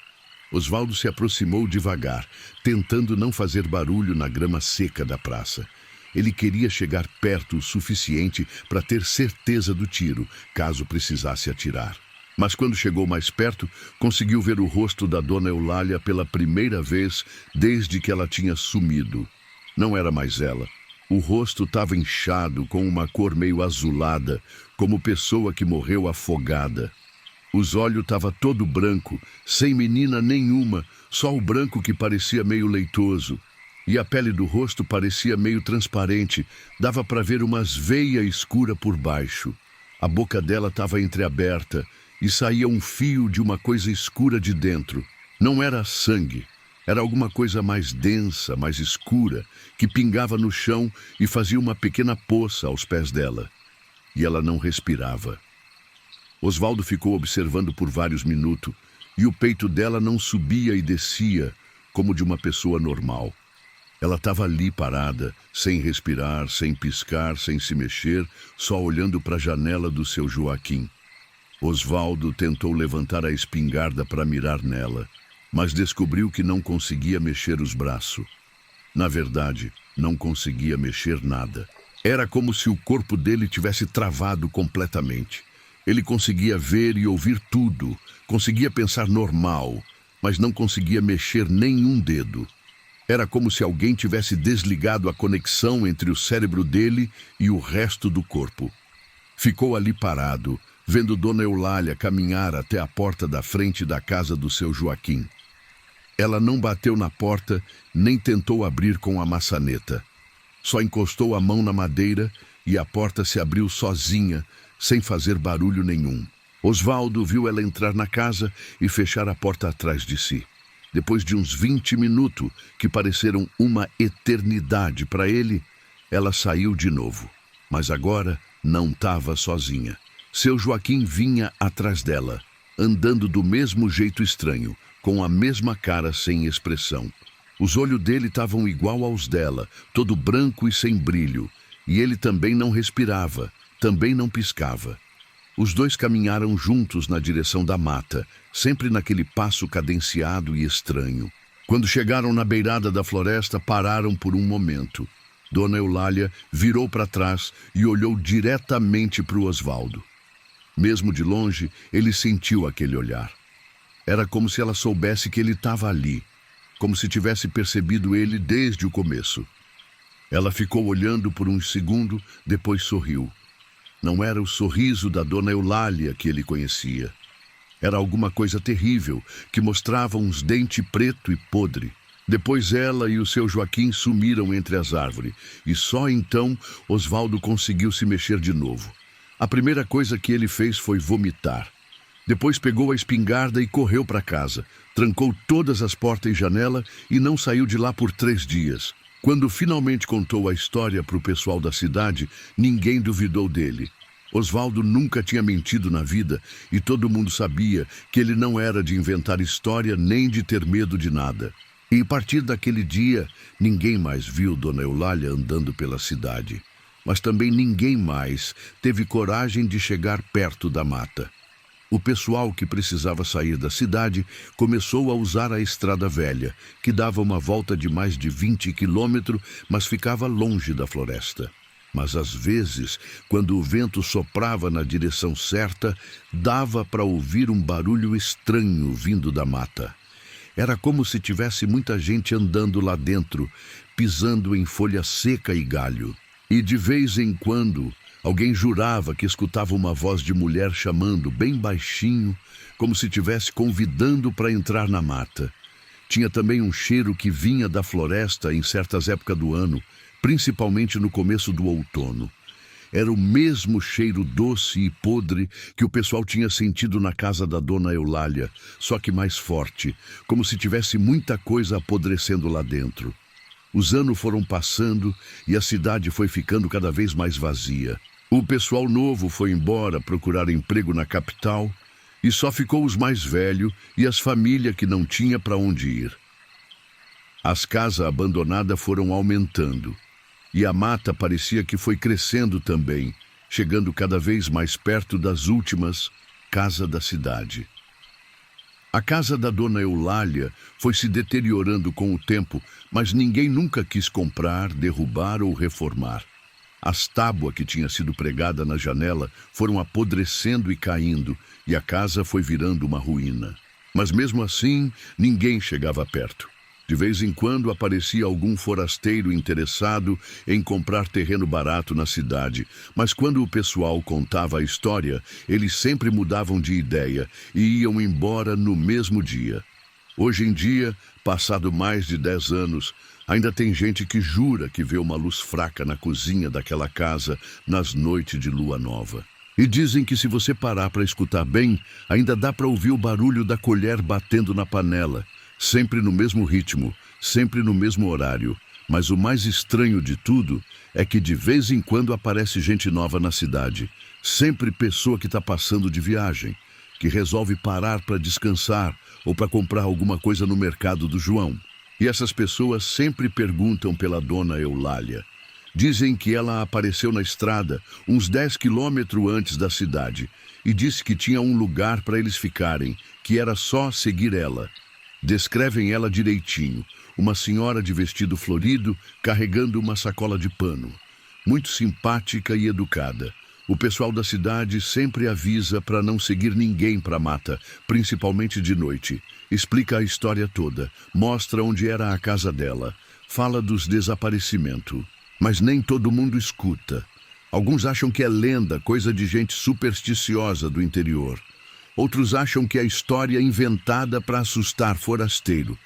Osvaldo se aproximou devagar, tentando não fazer barulho na grama seca da praça. Ele queria chegar perto o suficiente para ter certeza do tiro, caso precisasse atirar. Mas quando chegou mais perto, conseguiu ver o rosto da Dona Eulália pela primeira vez desde que ela tinha sumido. Não era mais ela. O rosto estava inchado, com uma cor meio azulada, como pessoa que morreu afogada. Os olhos estavam todo branco, sem menina nenhuma, só o branco que parecia meio leitoso. E a pele do rosto parecia meio transparente, dava para ver umas veias escuras por baixo. A boca dela estava entreaberta e saía um fio de uma coisa escura de dentro. Não era sangue, era alguma coisa mais densa, mais escura, que pingava no chão e fazia uma pequena poça aos pés dela. E ela não respirava. Osvaldo ficou observando por vários minutos, e o peito dela não subia e descia, como de uma pessoa normal. Ela estava ali parada, sem respirar, sem piscar, sem se mexer, só olhando para a janela do seu Joaquim. Osvaldo tentou levantar a espingarda para mirar nela, mas descobriu que não conseguia mexer os braços. Na verdade, não conseguia mexer nada. Era como se o corpo dele tivesse travado completamente. Ele conseguia ver e ouvir tudo, conseguia pensar normal, mas não conseguia mexer nenhum dedo. Era como se alguém tivesse desligado a conexão entre o cérebro dele e o resto do corpo. Ficou ali parado, vendo Dona Eulália caminhar até a porta da frente da casa do seu Joaquim. Ela não bateu na porta, nem tentou abrir com a maçaneta. Só encostou a mão na madeira e a porta se abriu sozinha, sem fazer barulho nenhum. Osvaldo viu ela entrar na casa e fechar a porta atrás de si. Depois de uns 20 minutos, que pareceram uma eternidade para ele, ela saiu de novo. Mas agora não estava sozinha. Seu Joaquim vinha atrás dela, andando do mesmo jeito estranho, com a mesma cara sem expressão. Os olhos dele estavam igual aos dela, todo branco e sem brilho, e ele também não respirava, também não piscava. Os dois caminharam juntos na direção da mata, sempre naquele passo cadenciado e estranho. Quando chegaram na beirada da floresta, pararam por um momento. Dona Eulália virou para trás e olhou diretamente para o Osvaldo. Mesmo de longe, ele sentiu aquele olhar. Era como se ela soubesse que ele estava ali, como se tivesse percebido ele desde o começo. Ela ficou olhando por um segundo, depois sorriu. Não era o sorriso da Dona Eulália que ele conhecia. Era alguma coisa terrível, que mostrava uns dentes preto e podre. Depois ela e o seu Joaquim sumiram entre as árvores, e só então Osvaldo conseguiu se mexer de novo. A primeira coisa que ele fez foi vomitar. Depois pegou a espingarda e correu para casa. Trancou todas as portas e janela e não saiu de lá por 3 dias. Quando finalmente contou a história para o pessoal da cidade, ninguém duvidou dele. Osvaldo nunca tinha mentido na vida e todo mundo sabia que ele não era de inventar história nem de ter medo de nada. E a partir daquele dia, ninguém mais viu Dona Eulália andando pela cidade. Mas também ninguém mais teve coragem de chegar perto da mata. O pessoal que precisava sair da cidade começou a usar a estrada velha, que dava uma volta de mais de 20 quilômetros, mas ficava longe da floresta. Mas às vezes, quando o vento soprava na direção certa, dava para ouvir um barulho estranho vindo da mata. Era como se tivesse muita gente andando lá dentro, pisando em folha seca e galho. E de vez em quando, alguém jurava que escutava uma voz de mulher chamando bem baixinho, como se estivesse convidando para entrar na mata. Tinha também um cheiro que vinha da floresta em certas épocas do ano, principalmente no começo do outono. Era o mesmo cheiro doce e podre que o pessoal tinha sentido na casa da dona Eulália, só que mais forte, como se tivesse muita coisa apodrecendo lá dentro. Os anos foram passando e a cidade foi ficando cada vez mais vazia. O pessoal novo foi embora procurar emprego na capital e só ficou os mais velhos e as famílias que não tinham para onde ir. As casas abandonadas foram aumentando e a mata parecia que foi crescendo também, chegando cada vez mais perto das últimas casas da cidade. A casa da dona Eulália foi se deteriorando com o tempo, mas ninguém nunca quis comprar, derrubar ou reformar. As tábuas que tinham sido pregadas na janela foram apodrecendo e caindo, e a casa foi virando uma ruína. Mas mesmo assim, ninguém chegava perto. De vez em quando aparecia algum forasteiro interessado em comprar terreno barato na cidade, mas quando o pessoal contava a história, eles sempre mudavam de ideia e iam embora no mesmo dia. Hoje em dia, passado mais de 10 anos, ainda tem gente que jura que vê uma luz fraca na cozinha daquela casa nas noites de lua nova. E dizem que se você parar para escutar bem, ainda dá para ouvir o barulho da colher batendo na panela, sempre no mesmo ritmo, sempre no mesmo horário. Mas o mais estranho de tudo é que de vez em quando aparece gente nova na cidade, sempre pessoa que está passando de viagem, que resolve parar para descansar ou para comprar alguma coisa no mercado do João. E essas pessoas sempre perguntam pela dona Eulália. Dizem que ela apareceu na estrada uns 10 quilômetros antes da cidade e disse que tinha um lugar para eles ficarem, que era só seguir ela. Descrevem ela direitinho, uma senhora de vestido florido carregando uma sacola de pano. Muito simpática e educada. O pessoal da cidade sempre avisa para não seguir ninguém para a mata, principalmente de noite. Explica a história toda, mostra onde era a casa dela, fala dos desaparecimentos. Mas nem todo mundo escuta. Alguns acham que é lenda, coisa de gente supersticiosa do interior. Outros acham que é história inventada para assustar forasteiro.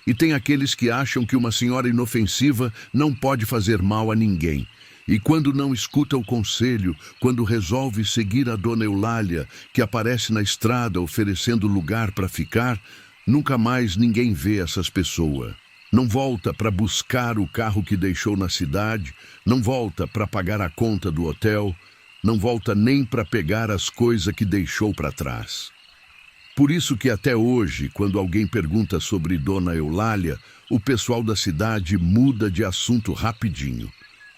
E tem aqueles que acham que uma senhora inofensiva não pode fazer mal a ninguém. E quando não escuta o conselho, quando resolve seguir a dona Eulália, que aparece na estrada oferecendo lugar para ficar, nunca mais ninguém vê essas pessoas. Não volta para buscar o carro que deixou na cidade, não volta para pagar a conta do hotel, não volta nem para pegar as coisas que deixou para trás. Por isso que até hoje, quando alguém pergunta sobre dona Eulália, o pessoal da cidade muda de assunto rapidinho.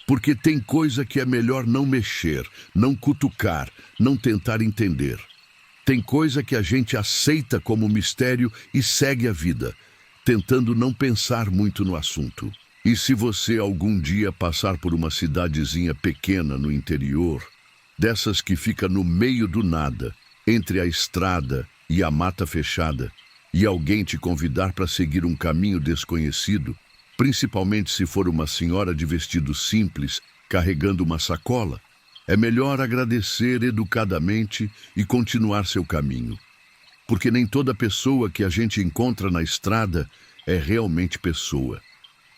Porque tem coisa que é melhor não mexer, não cutucar, não tentar entender. Tem coisa que a gente aceita como mistério e segue a vida, tentando não pensar muito no assunto. E se você algum dia passar por uma cidadezinha pequena no interior, dessas que fica no meio do nada, entre a estrada e a mata fechada, e alguém te convidar para seguir um caminho desconhecido, principalmente se for uma senhora de vestido simples, carregando uma sacola, é melhor agradecer educadamente e continuar seu caminho. Porque nem toda pessoa que a gente encontra na estrada é realmente pessoa.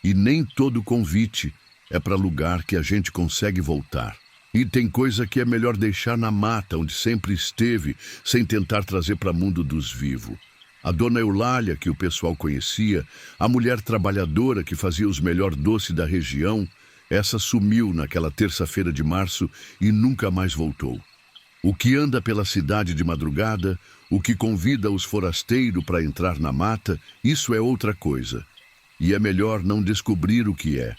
E nem todo convite é para lugar que a gente consegue voltar. E tem coisa que é melhor deixar na mata, onde sempre esteve, sem tentar trazer para o mundo dos vivos. A dona Eulália, que o pessoal conhecia, a mulher trabalhadora que fazia os melhores doces da região, essa sumiu naquela terça-feira de março e nunca mais voltou. O que anda pela cidade de madrugada, o que convida os forasteiros para entrar na mata, isso é outra coisa. E é melhor não descobrir o que é.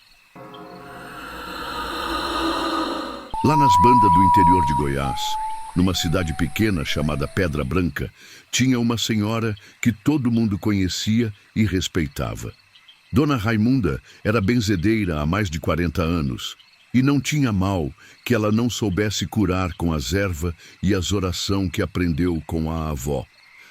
Lá nas bandas do interior de Goiás, numa cidade pequena chamada Pedra Branca, tinha uma senhora que todo mundo conhecia e respeitava. Dona Raimunda era benzedeira há mais de 40 anos e não tinha mal que ela não soubesse curar com as ervas e as oração que aprendeu com a avó.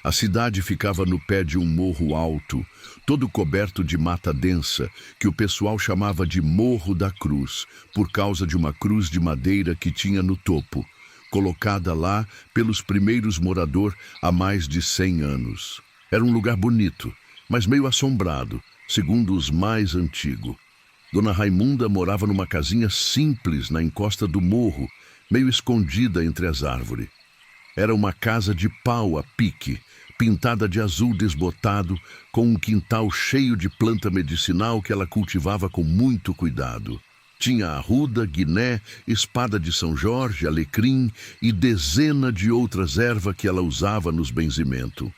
A cidade ficava no pé de um morro alto, todo coberto de mata densa, que o pessoal chamava de Morro da Cruz, por causa de uma cruz de madeira que tinha no topo, colocada lá pelos primeiros moradores há mais de 100 anos. Era um lugar bonito, mas meio assombrado, segundo os mais antigos. Dona Raimunda morava numa casinha simples na encosta do morro, meio escondida entre as árvores. Era uma casa de pau a pique, pintada de azul desbotado, com um quintal cheio de planta medicinal que ela cultivava com muito cuidado. Tinha arruda, guiné, espada de São Jorge, alecrim e dezena de outras ervas que ela usava nos benzimentos.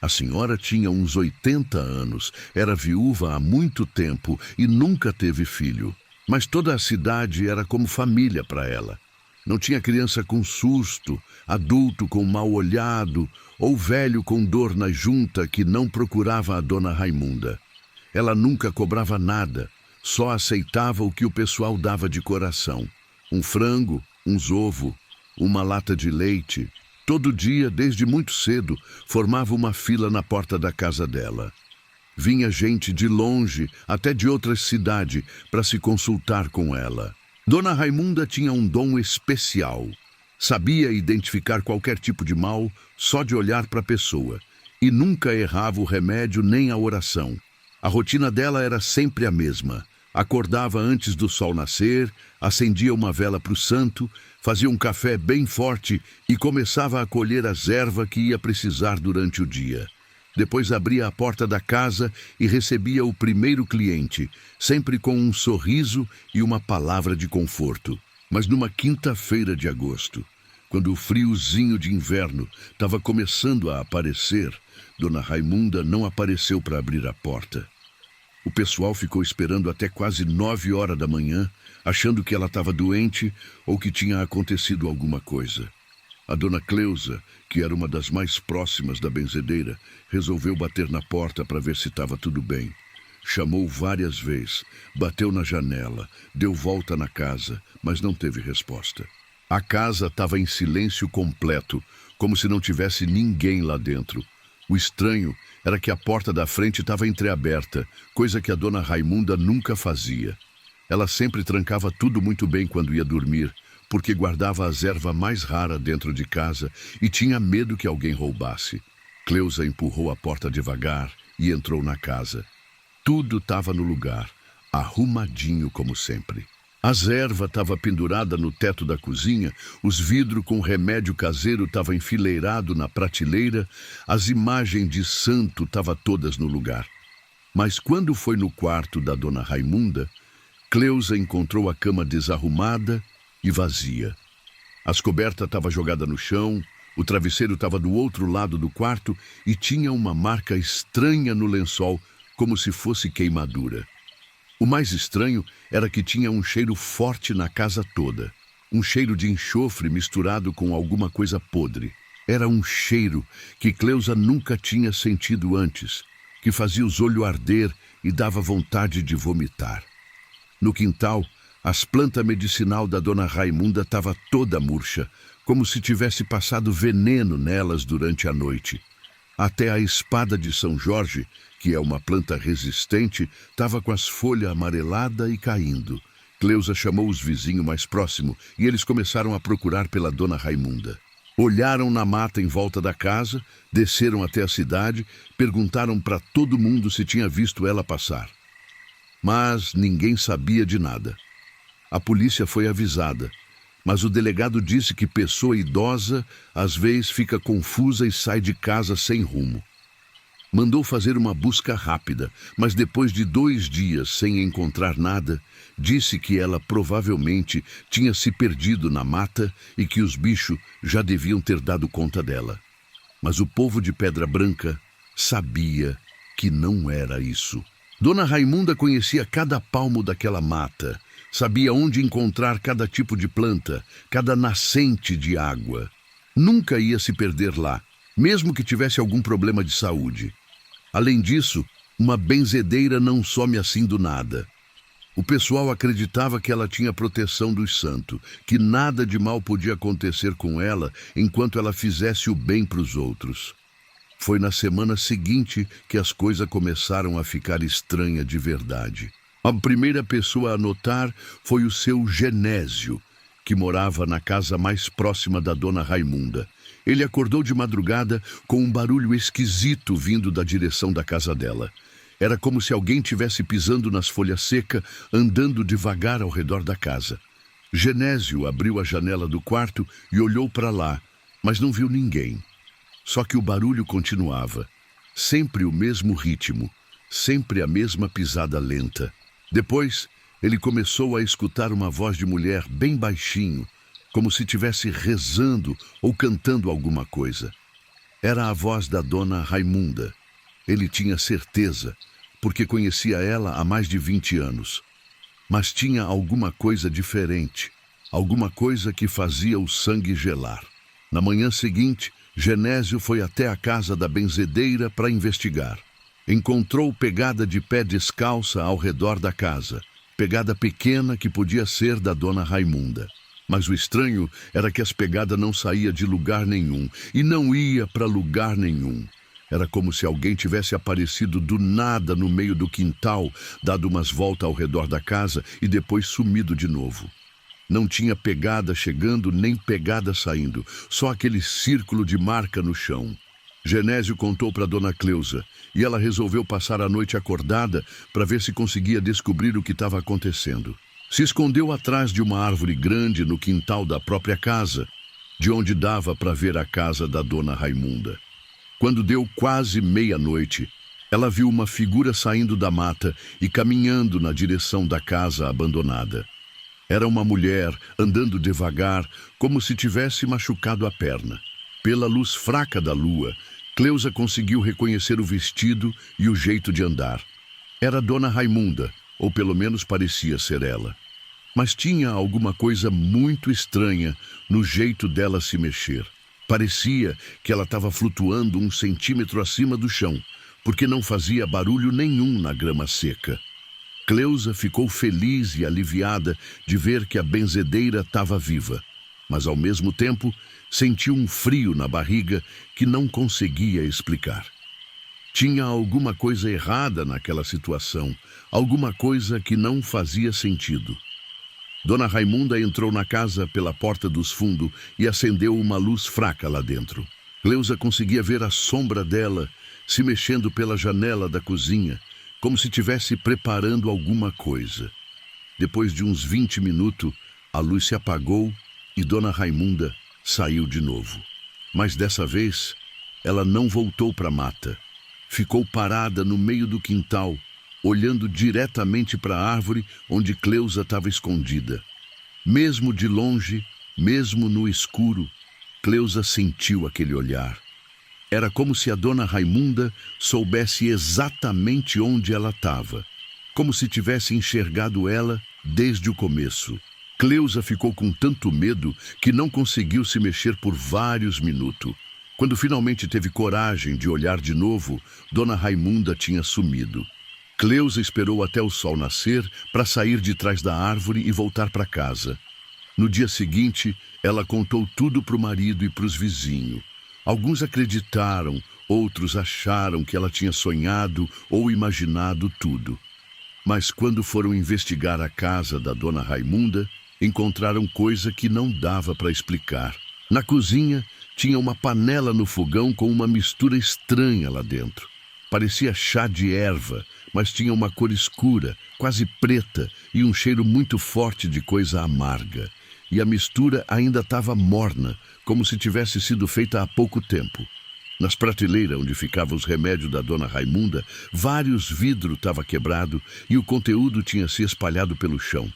A senhora tinha uns 80 anos, era viúva há muito tempo e nunca teve filho. Mas toda a cidade era como família para ela. Não tinha criança com susto, adulto com mal olhado ou velho com dor na junta que não procurava a Dona Raimunda. Ela nunca cobrava nada, só aceitava o que o pessoal dava de coração. Um frango, uns ovos, uma lata de leite. Todo dia, desde muito cedo, formava uma fila na porta da casa dela. Vinha gente de longe, até de outras cidades, para se consultar com ela. Dona Raimunda tinha um dom especial. Sabia identificar qualquer tipo de mal só de olhar para a pessoa. E nunca errava o remédio nem a oração. A rotina dela era sempre a mesma. Acordava antes do sol nascer, acendia uma vela para o santo, fazia um café bem forte e começava a colher as ervas que ia precisar durante o dia. Depois abria a porta da casa e recebia o primeiro cliente, sempre com um sorriso e uma palavra de conforto. Mas numa quinta-feira de agosto, quando o friozinho de inverno estava começando a aparecer, Dona Raimunda não apareceu para abrir a porta. O pessoal ficou esperando até quase 9 horas da manhã, achando que ela estava doente ou que tinha acontecido alguma coisa. A dona Cleusa, que era uma das mais próximas da benzedeira, resolveu bater na porta para ver se estava tudo bem. Chamou várias vezes, bateu na janela, deu volta na casa, mas não teve resposta. A casa estava em silêncio completo, como se não tivesse ninguém lá dentro. O estranho era que a porta da frente estava entreaberta, coisa que a dona Raimunda nunca fazia. Ela sempre trancava tudo muito bem quando ia dormir, porque guardava as ervas mais raras dentro de casa e tinha medo que alguém roubasse. Cleusa empurrou a porta devagar e entrou na casa. Tudo estava no lugar, arrumadinho como sempre. As ervas estavam penduradas no teto da cozinha, os vidros com remédio caseiro estavam enfileirados na prateleira, as imagens de santo estavam todas no lugar. Mas quando foi no quarto da dona Raimunda, Cleusa encontrou a cama desarrumada e vazia. As cobertas estavam jogadas no chão, o travesseiro estava do outro lado do quarto e tinha uma marca estranha no lençol, como se fosse queimadura. O mais estranho era que tinha um cheiro forte na casa toda. Um cheiro de enxofre misturado com alguma coisa podre. Era um cheiro que Cleusa nunca tinha sentido antes, que fazia os olhos arder e dava vontade de vomitar. No quintal, as plantas medicinal da dona Raimunda estava toda murcha, como se tivesse passado veneno nelas durante a noite. Até a espada de São Jorge, que é uma planta resistente, estava com as folhas amareladas e caindo. Cleusa chamou os vizinhos mais próximos e eles começaram a procurar pela dona Raimunda. Olharam na mata em volta da casa, desceram até a cidade, perguntaram para todo mundo se tinha visto ela passar. Mas ninguém sabia de nada. A polícia foi avisada, mas o delegado disse que pessoa idosa às vezes fica confusa e sai de casa sem rumo. Mandou fazer uma busca rápida, mas depois de 2 dias sem encontrar nada, disse que ela provavelmente tinha se perdido na mata e que os bichos já deviam ter dado conta dela. Mas o povo de Pedra Branca sabia que não era isso. Dona Raimunda conhecia cada palmo daquela mata, sabia onde encontrar cada tipo de planta, cada nascente de água. Nunca ia se perder lá, mesmo que tivesse algum problema de saúde. Além disso, uma benzedeira não some assim do nada. O pessoal acreditava que ela tinha proteção dos santos, que nada de mal podia acontecer com ela enquanto ela fizesse o bem para os outros. Foi na semana seguinte que as coisas começaram a ficar estranhas de verdade. A primeira pessoa a notar foi o seu Genésio, que morava na casa mais próxima da dona Raimunda. Ele acordou de madrugada com um barulho esquisito vindo da direção da casa dela. Era como se alguém tivesse pisando nas folhas secas, andando devagar ao redor da casa. Genésio abriu a janela do quarto e olhou para lá, mas não viu ninguém. Só que o barulho continuava. Sempre o mesmo ritmo, sempre a mesma pisada lenta. Depois, ele começou a escutar uma voz de mulher bem baixinho, como se estivesse rezando ou cantando alguma coisa. Era a voz da dona Raimunda. Ele tinha certeza, porque conhecia ela há mais de 20 anos. Mas tinha alguma coisa diferente, alguma coisa que fazia o sangue gelar. Na manhã seguinte, Genésio foi até a casa da benzedeira para investigar. Encontrou pegada de pé descalça ao redor da casa, pegada pequena que podia ser da dona Raimunda. Mas o estranho era que as pegadas não saíam de lugar nenhum e não ia para lugar nenhum. Era como se alguém tivesse aparecido do nada no meio do quintal, dado umas voltas ao redor da casa e depois sumido de novo. Não tinha pegada chegando nem pegada saindo, só aquele círculo de marca no chão. Genésio contou para dona Cleusa e ela resolveu passar a noite acordada para ver se conseguia descobrir o que estava acontecendo. Se escondeu atrás de uma árvore grande no quintal da própria casa, de onde dava para ver a casa da dona Raimunda. Quando deu quase meia-noite, ela viu uma figura saindo da mata e caminhando na direção da casa abandonada. Era uma mulher andando devagar, como se tivesse machucado a perna. Pela luz fraca da lua, Cleusa conseguiu reconhecer o vestido e o jeito de andar. Era dona Raimunda, ou pelo menos parecia ser ela. Mas tinha alguma coisa muito estranha no jeito dela se mexer. Parecia que ela estava flutuando 1 centímetro acima do chão, porque não fazia barulho nenhum na grama seca. Cleusa ficou feliz e aliviada de ver que a benzedeira estava viva, mas ao mesmo tempo sentiu um frio na barriga que não conseguia explicar. Tinha alguma coisa errada naquela situação, alguma coisa que não fazia sentido. Dona Raimunda entrou na casa pela porta dos fundos e acendeu uma luz fraca lá dentro. Cleusa conseguia ver a sombra dela se mexendo pela janela da cozinha, como se estivesse preparando alguma coisa. Depois de uns 20 minutos, a luz se apagou e Dona Raimunda saiu de novo. Mas dessa vez, ela não voltou para a mata. Ficou parada no meio do quintal, olhando diretamente para a árvore onde Cleusa estava escondida. Mesmo de longe, mesmo no escuro, Cleusa sentiu aquele olhar. Era como se a dona Raimunda soubesse exatamente onde ela estava, como se tivesse enxergado ela desde o começo. Cleusa ficou com tanto medo que não conseguiu se mexer por vários minutos. Quando finalmente teve coragem de olhar de novo, dona Raimunda tinha sumido. Cleusa esperou até o sol nascer para sair de trás da árvore e voltar para casa. No dia seguinte, ela contou tudo para o marido e para os vizinhos. Alguns acreditaram, outros acharam que ela tinha sonhado ou imaginado tudo. Mas quando foram investigar a casa da dona Raimunda, encontraram coisa que não dava para explicar. Na cozinha, tinha uma panela no fogão com uma mistura estranha lá dentro. Parecia chá de erva, mas tinha uma cor escura, quase preta, e um cheiro muito forte de coisa amarga. E a mistura ainda estava morna, como se tivesse sido feita há pouco tempo. Nas prateleiras onde ficavam os remédios da dona Raimunda, vários vidros estavam quebrados e o conteúdo tinha se espalhado pelo chão.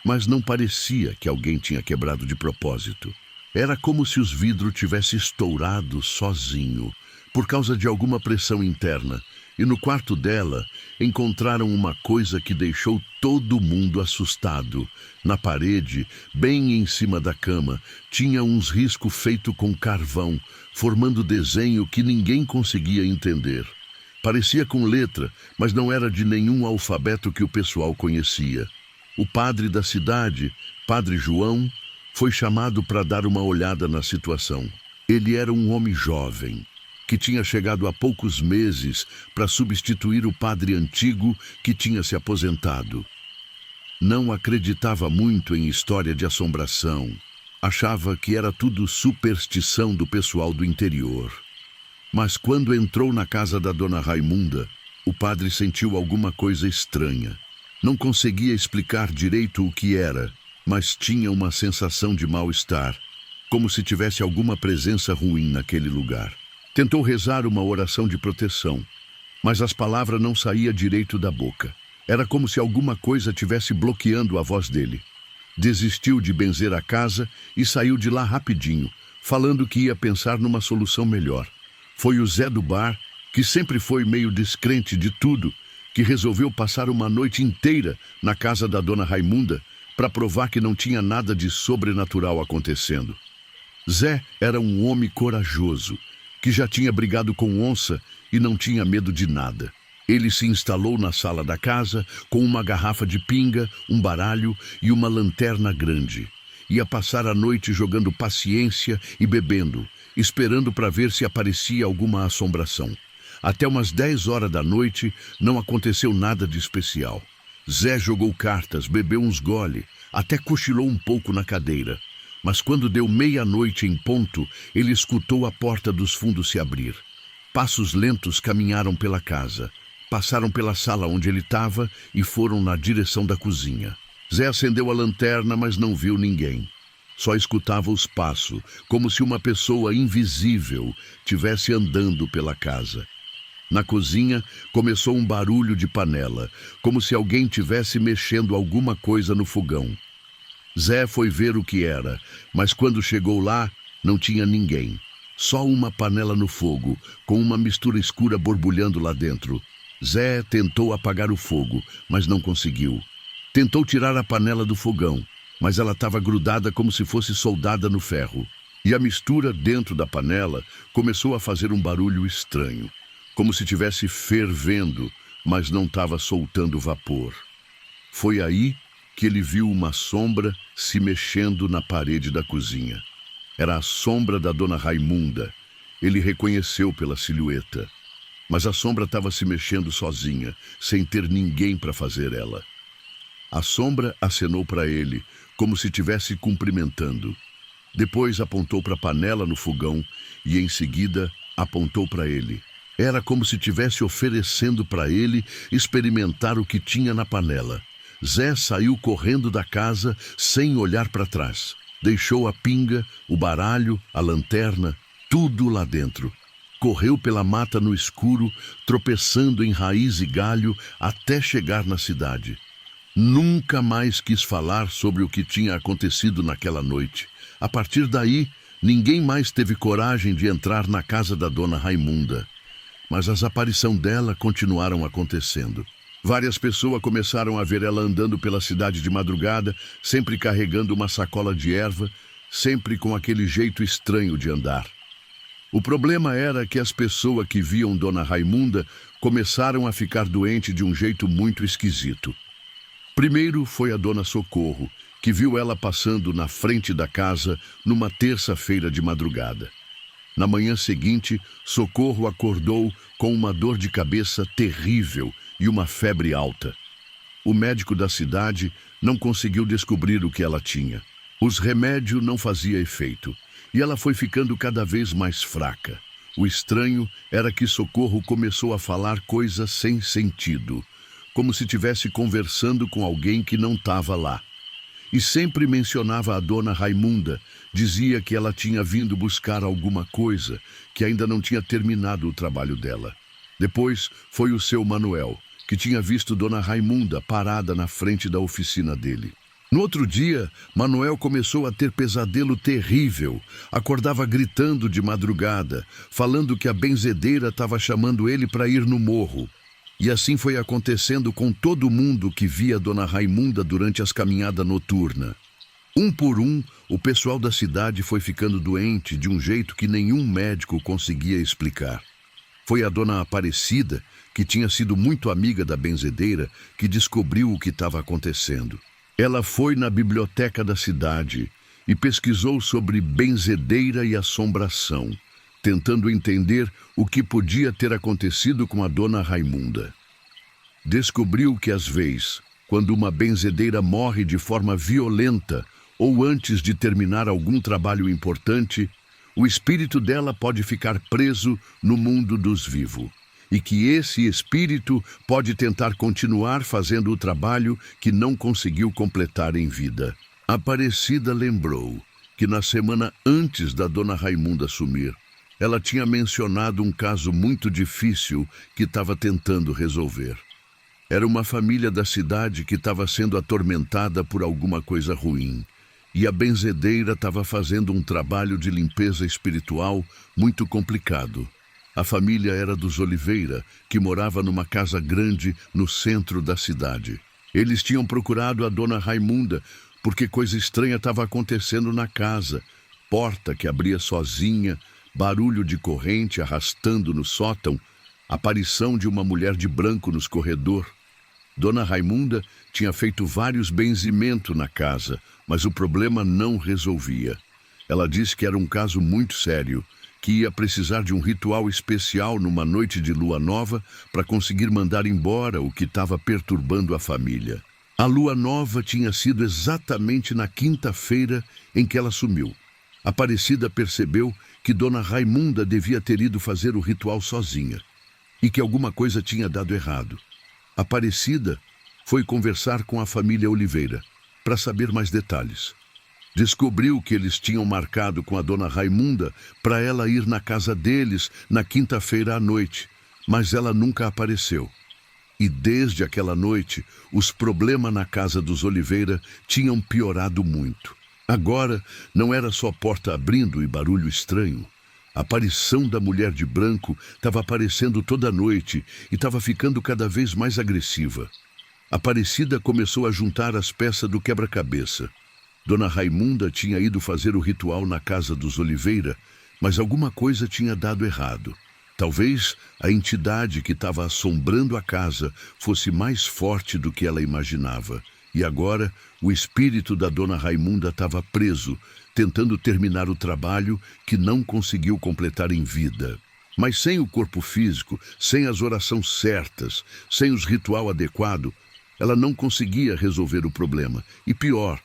Mas não parecia que alguém tinha quebrado de propósito. Era como se os vidros tivessem estourado sozinho, por causa de alguma pressão interna. E no quarto dela, encontraram uma coisa que deixou todo mundo assustado. Na parede, bem em cima da cama, tinha uns riscos feitos com carvão, formando desenho que ninguém conseguia entender. Parecia com letra, mas não era de nenhum alfabeto que o pessoal conhecia. O padre da cidade, Padre João, foi chamado para dar uma olhada na situação. Ele era um homem jovem. que tinha chegado há poucos meses para substituir o padre antigo que tinha se aposentado. Não acreditava muito em história de assombração. Achava que era tudo superstição do pessoal do interior. Mas quando entrou na casa da dona Raimunda, o padre sentiu alguma coisa estranha. Não conseguia explicar direito o que era, mas tinha uma sensação de mal-estar, como se tivesse alguma presença ruim naquele lugar. Tentou rezar uma oração de proteção, mas as palavras não saíam direito da boca. Era como se alguma coisa tivesse bloqueando a voz dele. Desistiu de benzer a casa e saiu de lá rapidinho, falando que ia pensar numa solução melhor. Foi o Zé do bar, que sempre foi meio descrente de tudo, que resolveu passar uma noite inteira na casa da dona Raimunda para provar que não tinha nada de sobrenatural acontecendo. Zé era um homem corajoso, que já tinha brigado com onça e não tinha medo de nada. Ele se instalou na sala da casa com uma garrafa de pinga, um baralho e uma lanterna grande. Ia passar a noite jogando paciência e bebendo, esperando para ver se aparecia alguma assombração. Até umas 10 horas da noite não aconteceu nada de especial. Zé jogou cartas, bebeu uns gole, até cochilou um pouco na cadeira. Mas quando deu meia-noite em ponto, ele escutou a porta dos fundos se abrir. Passos lentos caminharam pela casa. Passaram pela sala onde ele estava e foram na direção da cozinha. Zé acendeu a lanterna, mas não viu ninguém. Só escutava os passos, como se uma pessoa invisível tivesse andando pela casa. Na cozinha, começou um barulho de panela, como se alguém tivesse mexendo alguma coisa no fogão. Zé foi ver o que era, mas quando chegou lá, não tinha ninguém. Só uma panela no fogo, com uma mistura escura borbulhando lá dentro. Zé tentou apagar o fogo, mas não conseguiu. Tentou tirar a panela do fogão, mas ela estava grudada como se fosse soldada no ferro. E a mistura dentro da panela começou a fazer um barulho estranho, como se estivesse fervendo, mas não estava soltando vapor. Foi aí que ele viu uma sombra se mexendo na parede da cozinha. Era a sombra da dona Raimunda. Ele reconheceu pela silhueta. Mas a sombra estava se mexendo sozinha, sem ter ninguém para fazer ela. A sombra acenou para ele, como se estivesse cumprimentando. Depois apontou para a panela no fogão e, em seguida, apontou para ele. Era como se estivesse oferecendo para ele experimentar o que tinha na panela. Zé saiu correndo da casa sem olhar para trás. Deixou a pinga, o baralho, a lanterna, tudo lá dentro. Correu pela mata no escuro, tropeçando em raiz e galho até chegar na cidade. Nunca mais quis falar sobre o que tinha acontecido naquela noite. A partir daí, ninguém mais teve coragem de entrar na casa da dona Raimunda. Mas as aparições dela continuaram acontecendo. Várias pessoas começaram a ver ela andando pela cidade de madrugada, sempre carregando uma sacola de erva, sempre com aquele jeito estranho de andar. O problema era que as pessoas que viam dona Raimunda começaram a ficar doentes de um jeito muito esquisito. Primeiro foi a dona Socorro, que viu ela passando na frente da casa numa terça-feira de madrugada. Na manhã seguinte, Socorro acordou com uma dor de cabeça terrível e uma febre alta. O médico da cidade não conseguiu descobrir o que ela tinha. Os remédios não faziam efeito e ela foi ficando cada vez mais fraca. O estranho era que Socorro começou a falar coisas sem sentido, como se estivesse conversando com alguém que não estava lá. E sempre mencionava a dona Raimunda, dizia que ela tinha vindo buscar alguma coisa, que ainda não tinha terminado o trabalho dela. Depois foi o seu Manuel, que tinha visto dona Raimunda parada na frente da oficina dele. No outro dia, Manuel começou a ter pesadelo terrível. Acordava gritando de madrugada, falando que a benzedeira estava chamando ele para ir no morro. E assim foi acontecendo com todo mundo que via dona Raimunda durante as caminhadas noturnas. Um por um, o pessoal da cidade foi ficando doente de um jeito que nenhum médico conseguia explicar. Foi a dona Aparecida, que tinha sido muito amiga da benzedeira, que descobriu o que estava acontecendo. Ela foi na biblioteca da cidade e pesquisou sobre benzedeira e assombração, tentando entender o que podia ter acontecido com a dona Raimunda. Descobriu que, às vezes, quando uma benzedeira morre de forma violenta ou antes de terminar algum trabalho importante, o espírito dela pode ficar preso no mundo dos vivos, e que esse espírito pode tentar continuar fazendo o trabalho que não conseguiu completar em vida. Aparecida lembrou que na semana antes da dona Raimunda sumir, ela tinha mencionado um caso muito difícil que estava tentando resolver. Era uma família da cidade que estava sendo atormentada por alguma coisa ruim, e a benzedeira estava fazendo um trabalho de limpeza espiritual muito complicado. A família era dos Oliveira, que morava numa casa grande no centro da cidade. Eles tinham procurado a dona Raimunda porque coisa estranha estava acontecendo na casa. Porta que abria sozinha, barulho de corrente arrastando no sótão, aparição de uma mulher de branco nos corredores. Dona Raimunda tinha feito vários benzimentos na casa, mas o problema não resolvia. Ela disse que era um caso muito sério, que ia precisar de um ritual especial numa noite de lua nova para conseguir mandar embora o que estava perturbando a família. A lua nova tinha sido exatamente na quinta-feira em que ela sumiu. Aparecida percebeu que Dona Raimunda devia ter ido fazer o ritual sozinha e que alguma coisa tinha dado errado. Aparecida foi conversar com a família Oliveira para saber mais detalhes. Descobriu que eles tinham marcado com a Dona Raimunda para ela ir na casa deles na quinta-feira à noite, mas ela nunca apareceu. E desde aquela noite, os problemas na casa dos Oliveira tinham piorado muito. Agora, não era só porta abrindo e barulho estranho. A aparição da mulher de branco estava aparecendo toda noite e estava ficando cada vez mais agressiva. Aparecida começou a juntar as peças do quebra-cabeça. Dona Raimunda tinha ido fazer o ritual na casa dos Oliveira, mas alguma coisa tinha dado errado. Talvez a entidade que estava assombrando a casa fosse mais forte do que ela imaginava. E agora o espírito da Dona Raimunda estava preso, tentando terminar o trabalho que não conseguiu completar em vida. Mas sem o corpo físico, sem as orações certas, sem os ritual adequado, ela não conseguia resolver o problema. E pior,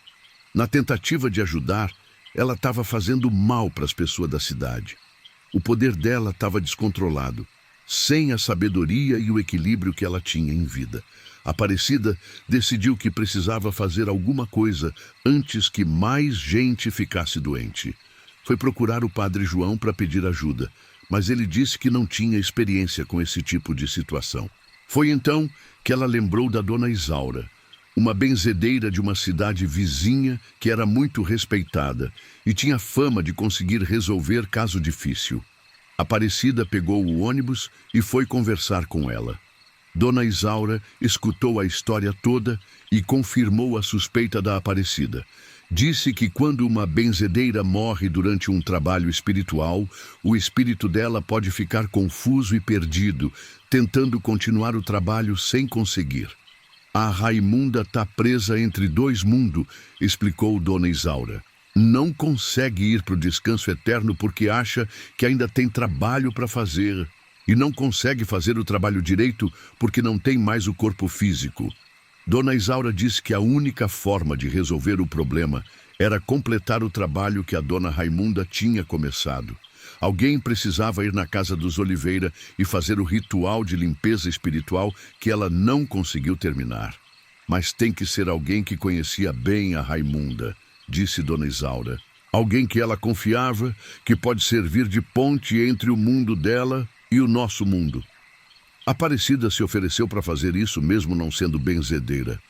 na tentativa de ajudar, ela estava fazendo mal para as pessoas da cidade. O poder dela estava descontrolado, sem a sabedoria e o equilíbrio que ela tinha em vida. Aparecida decidiu que precisava fazer alguma coisa antes que mais gente ficasse doente. Foi procurar o padre João para pedir ajuda, mas ele disse que não tinha experiência com esse tipo de situação. Foi então que ela lembrou da dona Isaura, uma benzedeira de uma cidade vizinha que era muito respeitada e tinha fama de conseguir resolver caso difícil. Aparecida pegou o ônibus e foi conversar com ela. Dona Isaura escutou a história toda e confirmou a suspeita da Aparecida. Disse que quando uma benzedeira morre durante um trabalho espiritual, o espírito dela pode ficar confuso e perdido, tentando continuar o trabalho sem conseguir. A Raimunda está presa entre dois mundos, explicou Dona Isaura. Não consegue ir para o descanso eterno porque acha que ainda tem trabalho para fazer. E não consegue fazer o trabalho direito porque não tem mais o corpo físico. Dona Isaura disse que a única forma de resolver o problema era completar o trabalho que a Dona Raimunda tinha começado. Alguém precisava ir na casa dos Oliveira e fazer o ritual de limpeza espiritual que ela não conseguiu terminar. Mas tem que ser alguém que conhecia bem a Raimunda, disse Dona Isaura. Alguém que ela confiava, que pode servir de ponte entre o mundo dela e o nosso mundo. Aparecida se ofereceu para fazer isso mesmo não sendo benzedeira.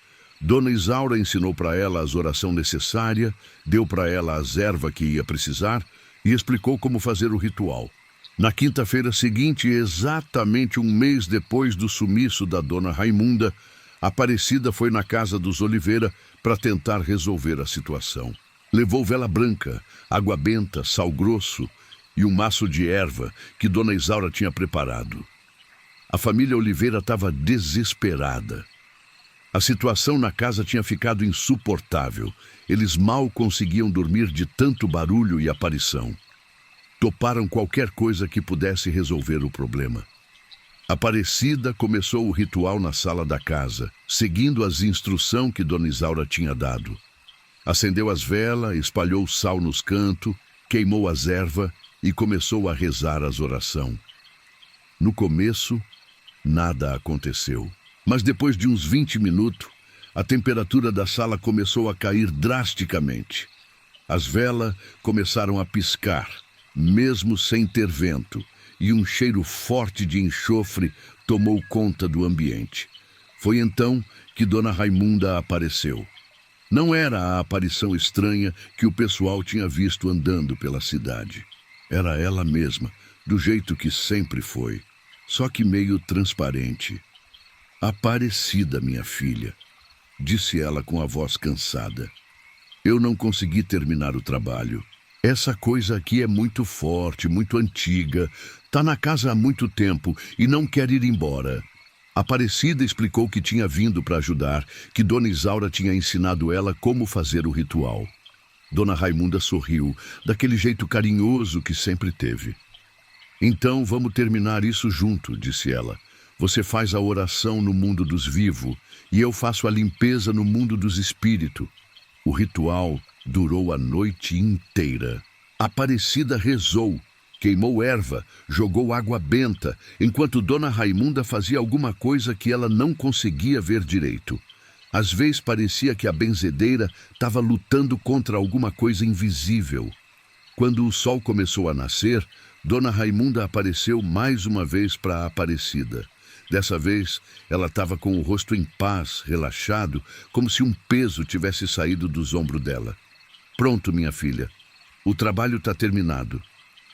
Dona Isaura ensinou para ela as orações necessárias, deu para ela as ervas que ia precisar e explicou como fazer o ritual. Na quinta-feira seguinte, exatamente um mês depois do sumiço da Dona Raimunda, Aparecida foi na casa dos Oliveira para tentar resolver a situação. Levou vela branca, água benta, sal grosso e um maço de erva que Dona Isaura tinha preparado. A família Oliveira estava desesperada. A situação na casa tinha ficado insuportável. Eles mal conseguiam dormir de tanto barulho e aparição. Toparam qualquer coisa que pudesse resolver o problema. Aparecida começou o ritual na sala da casa, seguindo as instruções que Dona Isaura tinha dado. Acendeu as velas, espalhou sal nos cantos, queimou as ervas e começou a rezar as orações. No começo, nada aconteceu. Mas depois de uns 20 minutos, a temperatura da sala começou a cair drasticamente. As velas começaram a piscar, mesmo sem ter vento, e um cheiro forte de enxofre tomou conta do ambiente. Foi então que Dona Raimunda apareceu. Não era a aparição estranha que o pessoal tinha visto andando pela cidade. Era ela mesma, do jeito que sempre foi, só que meio transparente. Aparecida, minha filha, disse ela com a voz cansada. Eu não consegui terminar o trabalho. Essa coisa aqui é muito forte, muito antiga, tá na casa há muito tempo e não quer ir embora. Aparecida explicou que tinha vindo para ajudar, que Dona Isaura tinha ensinado ela como fazer o ritual. Dona Raimunda sorriu, daquele jeito carinhoso que sempre teve. Então vamos terminar isso junto, disse ela. Você faz a oração no mundo dos vivos e eu faço a limpeza no mundo dos espíritos. O ritual durou a noite inteira. Aparecida rezou, queimou erva, jogou água benta, enquanto Dona Raimunda fazia alguma coisa que ela não conseguia ver direito. Às vezes parecia que a benzedeira estava lutando contra alguma coisa invisível. Quando o sol começou a nascer, Dona Raimunda apareceu mais uma vez para a Aparecida. Dessa vez, ela estava com o rosto em paz, relaxado, como se um peso tivesse saído dos ombros dela. Pronto, minha filha. O trabalho está terminado.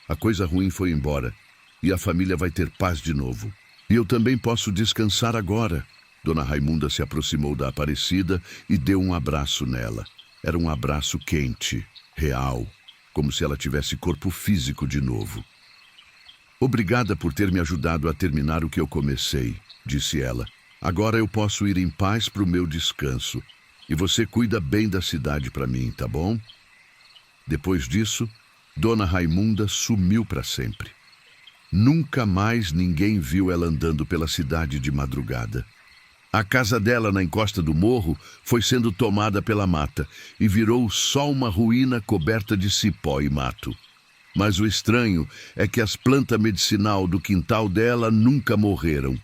A coisa ruim foi embora e a família vai ter paz de novo. E eu também posso descansar agora. Dona Raimunda se aproximou da Aparecida e deu um abraço nela. Era um abraço quente, real, como se ela tivesse corpo físico de novo. Obrigada por ter me ajudado a terminar o que eu comecei, disse ela. Agora eu posso ir em paz para o meu descanso. E você cuida bem da cidade para mim, tá bom? Depois disso, Dona Raimunda sumiu para sempre. Nunca mais ninguém viu ela andando pela cidade de madrugada. A casa dela na encosta do morro foi sendo tomada pela mata e virou só uma ruína coberta de cipó e mato. Mas o estranho é que as plantas medicinal do quintal dela nunca morreram.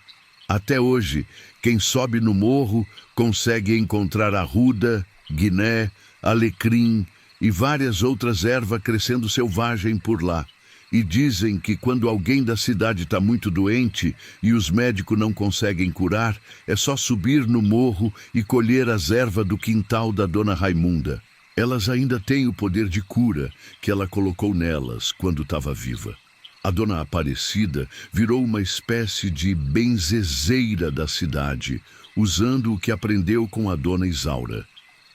Até hoje, quem sobe no morro consegue encontrar arruda, guiné, alecrim e várias outras ervas crescendo selvagem por lá. E dizem que quando alguém da cidade está muito doente e os médicos não conseguem curar, é só subir no morro e colher as ervas do quintal da Dona Raimunda. Elas ainda têm o poder de cura que ela colocou nelas quando estava viva. A Dona Aparecida virou uma espécie de benzezeira da cidade, usando o que aprendeu com a Dona Isaura.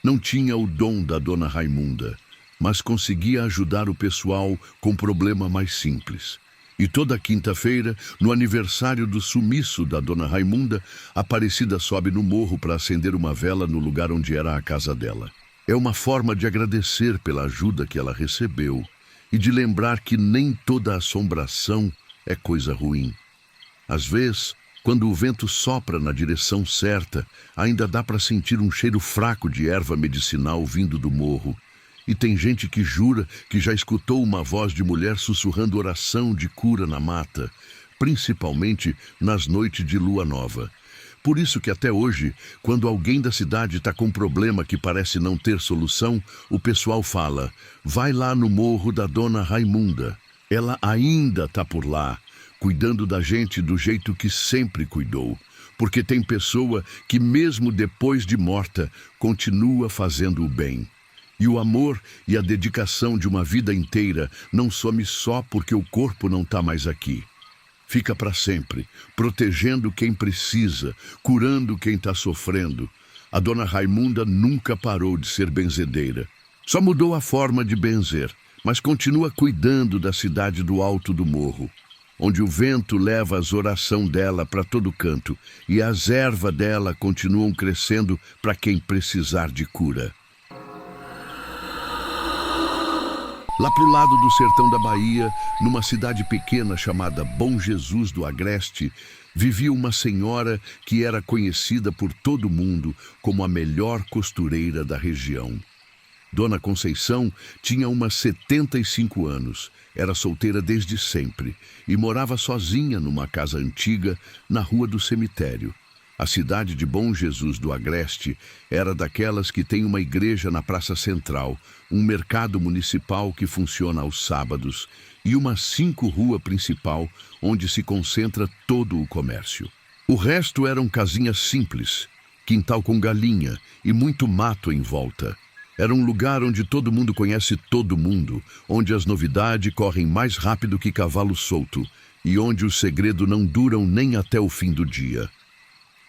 Não tinha o dom da Dona Raimunda, mas conseguia ajudar o pessoal com problema mais simples. E toda quinta-feira, no aniversário do sumiço da Dona Raimunda, Aparecida sobe no morro para acender uma vela no lugar onde era a casa dela. É uma forma de agradecer pela ajuda que ela recebeu e de lembrar que nem toda assombração é coisa ruim. Às vezes, quando o vento sopra na direção certa, ainda dá para sentir um cheiro fraco de erva medicinal vindo do morro. E tem gente que jura que já escutou uma voz de mulher sussurrando oração de cura na mata, principalmente nas noites de lua nova. Por isso que até hoje, quando alguém da cidade está com um problema que parece não ter solução, o pessoal fala, vai lá no morro da Dona Raimunda. Ela ainda está por lá, cuidando da gente do jeito que sempre cuidou. Porque tem pessoa que mesmo depois de morta, continua fazendo o bem. E o amor e a dedicação de uma vida inteira não some só porque o corpo não está mais aqui. Fica para sempre, protegendo quem precisa, curando quem está sofrendo. A Dona Raimunda nunca parou de ser benzedeira. Só mudou a forma de benzer, mas continua cuidando da cidade do alto do morro, onde o vento leva as orações dela para todo canto e as ervas dela continuam crescendo para quem precisar de cura. Lá pro lado do sertão da Bahia, numa cidade pequena chamada Bom Jesus do Agreste, vivia uma senhora que era conhecida por todo mundo como a melhor costureira da região. Dona Conceição tinha umas 75 anos, era solteira desde sempre e morava sozinha numa casa antiga na rua do cemitério. A cidade de Bom Jesus do Agreste era daquelas que tem uma igreja na Praça Central, um mercado municipal que funciona aos sábados e uma 5-rua principal onde se concentra todo o comércio. O resto eram casinhas simples, quintal com galinha e muito mato em volta. Era um lugar onde todo mundo conhece todo mundo, onde as novidades correm mais rápido que cavalo solto e onde os segredos não duram nem até o fim do dia.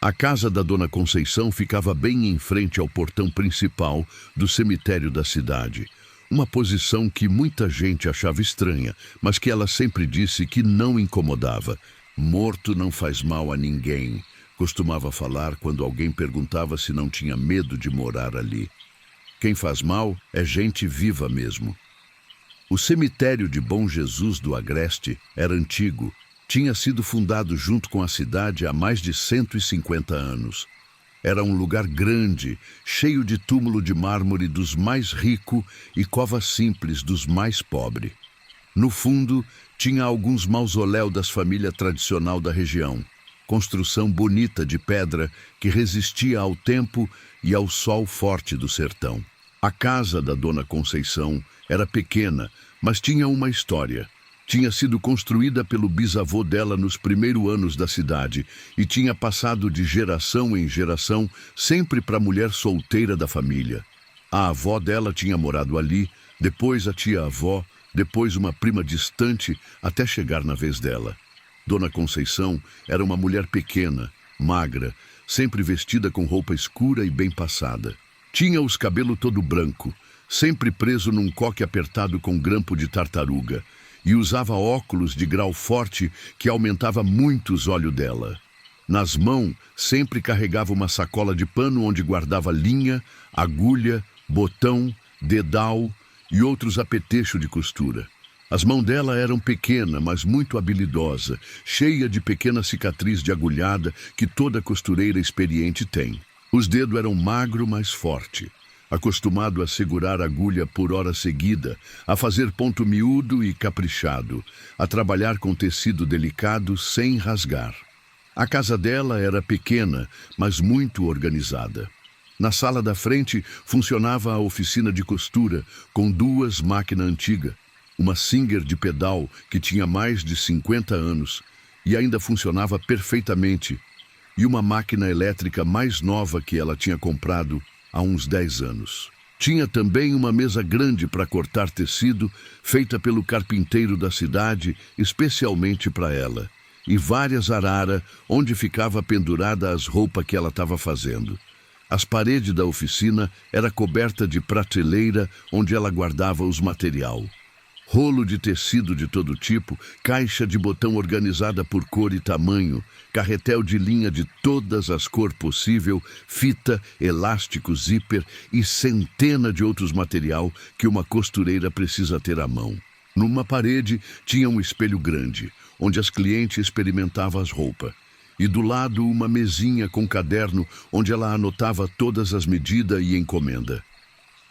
A casa da Dona Conceição ficava bem em frente ao portão principal do cemitério da cidade. Uma posição que muita gente achava estranha, mas que ela sempre disse que não incomodava. Morto não faz mal a ninguém, costumava falar quando alguém perguntava se não tinha medo de morar ali. Quem faz mal é gente viva mesmo. O cemitério de Bom Jesus do Agreste era antigo. Tinha sido fundado junto com a cidade há mais de 150 anos. Era um lugar grande, cheio de túmulo de mármore dos mais ricos e cova simples dos mais pobres. No fundo, tinha alguns mausoléus das famílias tradicional da região. Construção bonita de pedra que resistia ao tempo e ao sol forte do sertão. A casa da Dona Conceição era pequena, mas tinha uma história. Tinha sido construída pelo bisavô dela nos primeiros anos da cidade e tinha passado de geração em geração sempre para a mulher solteira da família. A avó dela tinha morado ali, depois a tia-avó, depois uma prima distante, até chegar na vez dela. Dona Conceição era uma mulher pequena, magra, sempre vestida com roupa escura e bem passada. Tinha os cabelos todo branco, sempre preso num coque apertado com grampo de tartaruga, e usava óculos de grau forte que aumentava muito os olhos dela. Nas mãos, sempre carregava uma sacola de pano onde guardava linha, agulha, botão, dedal e outros apetrechos de costura. As mãos dela eram pequenas, mas muito habilidosa, cheia de pequena cicatriz de agulhada que toda costureira experiente tem. Os dedos eram magro, mas forte. Acostumado a segurar a agulha por hora seguida, a fazer ponto miúdo e caprichado, a trabalhar com tecido delicado sem rasgar. A casa dela era pequena, mas muito organizada. Na sala da frente funcionava a oficina de costura, com 2 máquinas antigas, uma Singer de pedal que tinha mais de 50 anos e ainda funcionava perfeitamente, e uma máquina elétrica mais nova que ela tinha comprado há uns 10 anos. Tinha também uma mesa grande para cortar tecido, feita pelo carpinteiro da cidade, especialmente para ela, e várias araras onde ficava pendurada as roupas que ela estava fazendo. As paredes da oficina eram cobertas de prateleira onde ela guardava os material. Rolo de tecido de todo tipo, caixa de botão organizada por cor e tamanho, carretel de linha de todas as cores possível, fita, elástico, zíper e centena de outros material que uma costureira precisa ter à mão. Numa parede tinha um espelho grande, onde as clientes experimentavam as roupas. E do lado uma mesinha com caderno, onde ela anotava todas as medidas e encomenda.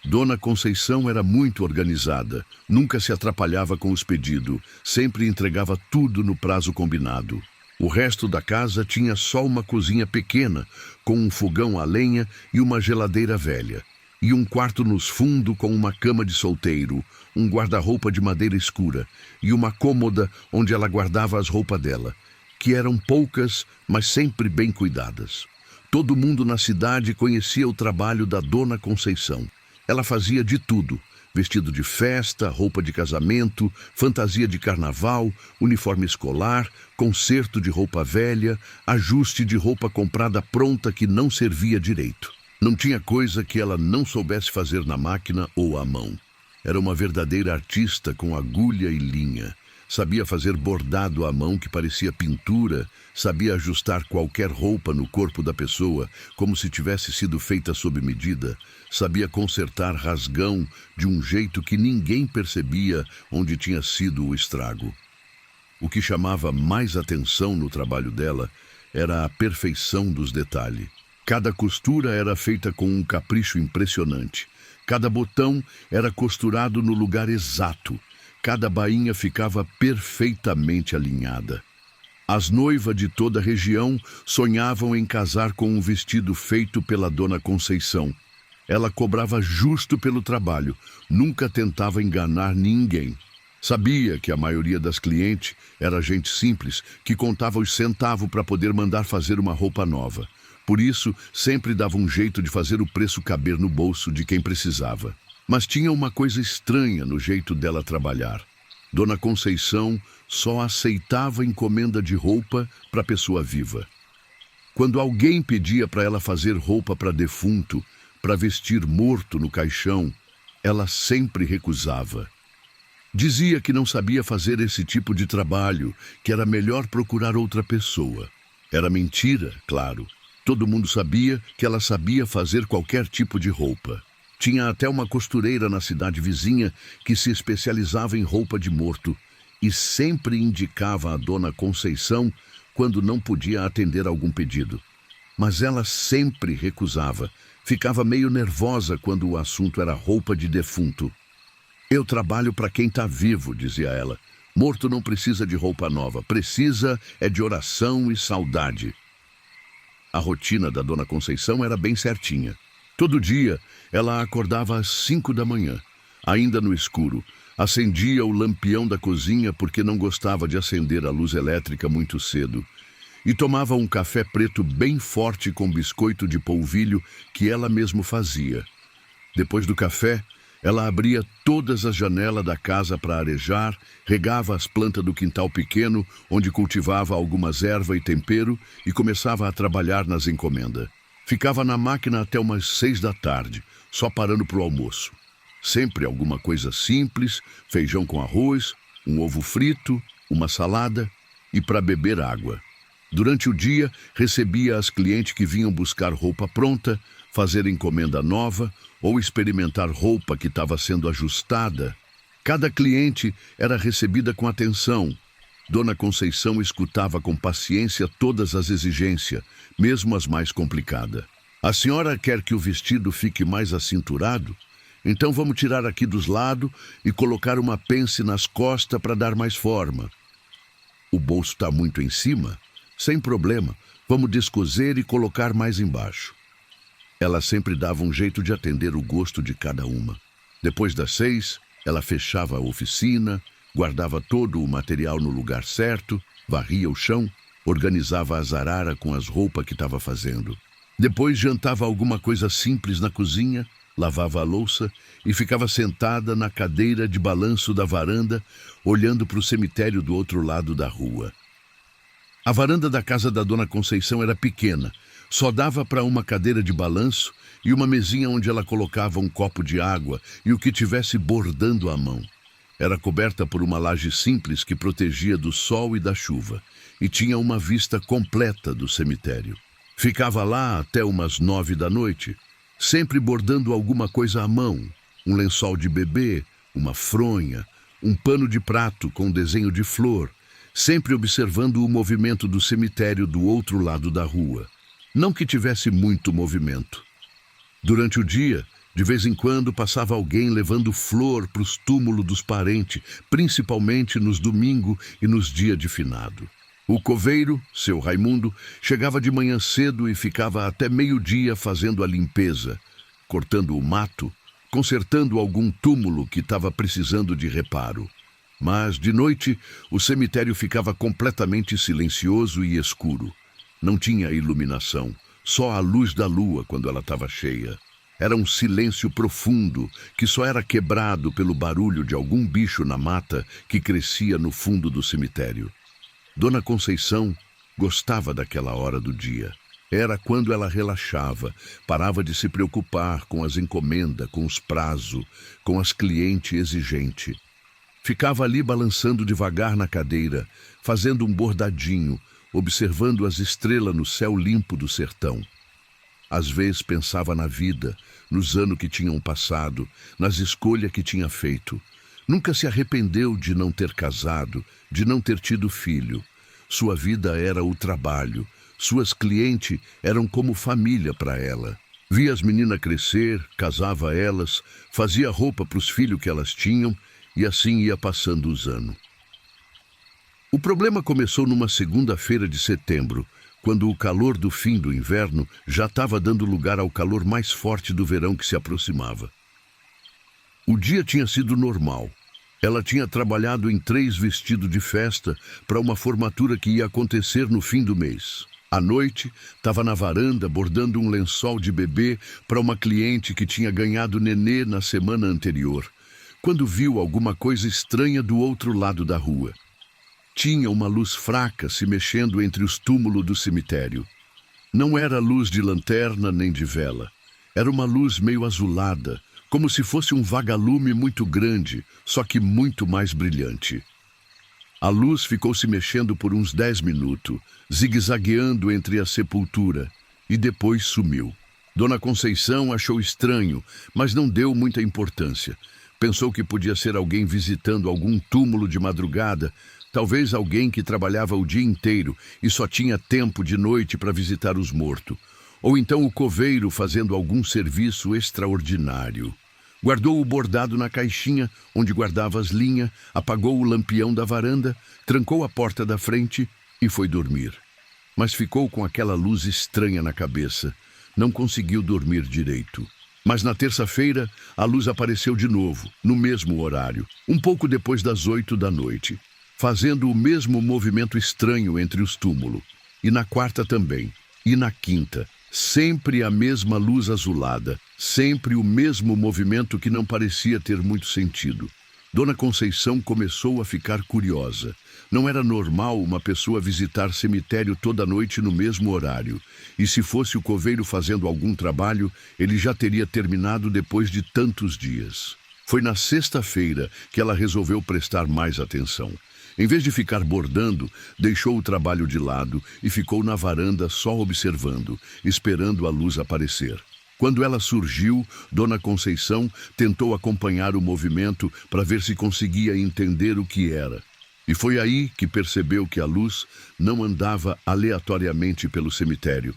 Dona Conceição era muito organizada, nunca se atrapalhava com os pedidos, sempre entregava tudo no prazo combinado. O resto da casa tinha só uma cozinha pequena, com um fogão a lenha e uma geladeira velha, e um quarto nos fundos com uma cama de solteiro, um guarda-roupa de madeira escura e uma cômoda onde ela guardava as roupas dela, que eram poucas, mas sempre bem cuidadas. Todo mundo na cidade conhecia o trabalho da Dona Conceição. Ela fazia de tudo: vestido de festa, roupa de casamento, fantasia de carnaval, uniforme escolar, conserto de roupa velha, ajuste de roupa comprada pronta que não servia direito. Não tinha coisa que ela não soubesse fazer na máquina ou à mão. Era uma verdadeira artista com agulha e linha. Sabia fazer bordado à mão que parecia pintura, sabia ajustar qualquer roupa no corpo da pessoa, como se tivesse sido feita sob medida, sabia consertar rasgão de um jeito que ninguém percebia onde tinha sido o estrago. O que chamava mais atenção no trabalho dela era a perfeição dos detalhes. Cada costura era feita com um capricho impressionante. Cada botão era costurado no lugar exato. Cada bainha ficava perfeitamente alinhada. As noivas de toda a região sonhavam em casar com um vestido feito pela Dona Conceição. Ela cobrava justo pelo trabalho, nunca tentava enganar ninguém. Sabia que a maioria das clientes era gente simples, que contava os centavos para poder mandar fazer uma roupa nova. Por isso, sempre dava um jeito de fazer o preço caber no bolso de quem precisava. Mas tinha uma coisa estranha no jeito dela trabalhar. Dona Conceição só aceitava encomenda de roupa para pessoa viva. Quando alguém pedia para ela fazer roupa para defunto, para vestir morto no caixão, ela sempre recusava. Dizia que não sabia fazer esse tipo de trabalho, que era melhor procurar outra pessoa. Era mentira, claro. Todo mundo sabia que ela sabia fazer qualquer tipo de roupa. Tinha até uma costureira na cidade vizinha que se especializava em roupa de morto e sempre indicava a Dona Conceição quando não podia atender algum pedido. Mas ela sempre recusava. Ficava meio nervosa quando o assunto era roupa de defunto. Eu trabalho para quem está vivo, dizia ela. Morto não precisa de roupa nova, precisa é de oração e saudade. A rotina da Dona Conceição era bem certinha. Todo dia, ela acordava às 5 da manhã, ainda no escuro. Acendia o lampião da cozinha porque não gostava de acender a luz elétrica muito cedo. E tomava um café preto bem forte com biscoito de polvilho que ela mesma fazia. Depois do café, ela abria todas as janelas da casa para arejar, regava as plantas do quintal pequeno, onde cultivava algumas ervas e tempero, e começava a trabalhar nas encomendas. Ficava na máquina até umas 6 da tarde, só parando para o almoço. Sempre alguma coisa simples, feijão com arroz, um ovo frito, uma salada e para beber água. Durante o dia, recebia as clientes que vinham buscar roupa pronta, fazer encomenda nova ou experimentar roupa que estava sendo ajustada. Cada cliente era recebida com atenção. Dona Conceição escutava com paciência todas as exigências, mesmo as mais complicadas. A senhora quer que o vestido fique mais acinturado? Então vamos tirar aqui dos lados e colocar uma pence nas costas para dar mais forma. O bolso está muito em cima? Sem problema, vamos descoser e colocar mais embaixo. Ela sempre dava um jeito de atender o gosto de cada uma. Depois das 6, ela fechava a oficina, guardava todo o material no lugar certo, varria o chão, organizava as araras com as roupas que estava fazendo. Depois jantava alguma coisa simples na cozinha, lavava a louça e ficava sentada na cadeira de balanço da varanda, olhando para o cemitério do outro lado da rua. A varanda da casa da Dona Conceição era pequena, só dava para uma cadeira de balanço e uma mesinha onde ela colocava um copo de água e o que tivesse bordando à mão. Era coberta por uma laje simples que protegia do sol e da chuva, e tinha uma vista completa do cemitério. Ficava lá até umas 9 da noite, sempre bordando alguma coisa à mão, um lençol de bebê, uma fronha, um pano de prato com desenho de flor, sempre observando o movimento do cemitério do outro lado da rua. Não que tivesse muito movimento. Durante o dia, de vez em quando passava alguém levando flor para os túmulos dos parentes, principalmente nos domingos e nos dias de finado. O coveiro, seu Raimundo, chegava de manhã cedo e ficava até meio-dia fazendo a limpeza, cortando o mato, consertando algum túmulo que estava precisando de reparo. Mas, de noite, o cemitério ficava completamente silencioso e escuro. Não tinha iluminação, só a luz da lua quando ela estava cheia. Era um silêncio profundo que só era quebrado pelo barulho de algum bicho na mata que crescia no fundo do cemitério. Dona Conceição gostava daquela hora do dia. Era quando ela relaxava, parava de se preocupar com as encomendas, com os prazos, com as clientes exigentes. Ficava ali balançando devagar na cadeira, fazendo um bordadinho, observando as estrelas no céu limpo do sertão. Às vezes pensava na vida, nos anos que tinham passado, nas escolhas que tinha feito. Nunca se arrependeu de não ter casado, de não ter tido filho. Sua vida era o trabalho. Suas clientes eram como família para ela. Via as meninas crescer, casava elas, fazia roupa para os filhos que elas tinham e assim ia passando os anos. O problema começou numa segunda-feira de setembro, quando o calor do fim do inverno já estava dando lugar ao calor mais forte do verão que se aproximava. O dia tinha sido normal. Ela tinha trabalhado em 3 vestidos de festa para uma formatura que ia acontecer no fim do mês. À noite, estava na varanda bordando um lençol de bebê para uma cliente que tinha ganhado nenê na semana anterior, quando viu alguma coisa estranha do outro lado da rua. Tinha uma luz fraca se mexendo entre os túmulos do cemitério. Não era luz de lanterna nem de vela. Era uma luz meio azulada, como se fosse um vagalume muito grande, só que muito mais brilhante. A luz ficou se mexendo por uns 10 minutos, zigue-zagueando entre a sepultura, e depois sumiu. Dona Conceição achou estranho, mas não deu muita importância. Pensou que podia ser alguém visitando algum túmulo de madrugada, talvez alguém que trabalhava o dia inteiro e só tinha tempo de noite para visitar os mortos. Ou então o coveiro fazendo algum serviço extraordinário. Guardou o bordado na caixinha onde guardava as linhas, apagou o lampião da varanda, trancou a porta da frente e foi dormir. Mas ficou com aquela luz estranha na cabeça. Não conseguiu dormir direito. Mas na terça-feira, a luz apareceu de novo, no mesmo horário, um pouco depois das 8 da noite, fazendo o mesmo movimento estranho entre os túmulos. E na quarta também. E na quinta. Sempre a mesma luz azulada, sempre o mesmo movimento que não parecia ter muito sentido. Dona Conceição começou a ficar curiosa. Não era normal uma pessoa visitar cemitério toda noite no mesmo horário. E se fosse o coveiro fazendo algum trabalho, ele já teria terminado depois de tantos dias. Foi na sexta-feira que ela resolveu prestar mais atenção. Em vez de ficar bordando, deixou o trabalho de lado e ficou na varanda só observando, esperando a luz aparecer. Quando ela surgiu, Dona Conceição tentou acompanhar o movimento para ver se conseguia entender o que era. E foi aí que percebeu que a luz não andava aleatoriamente pelo cemitério.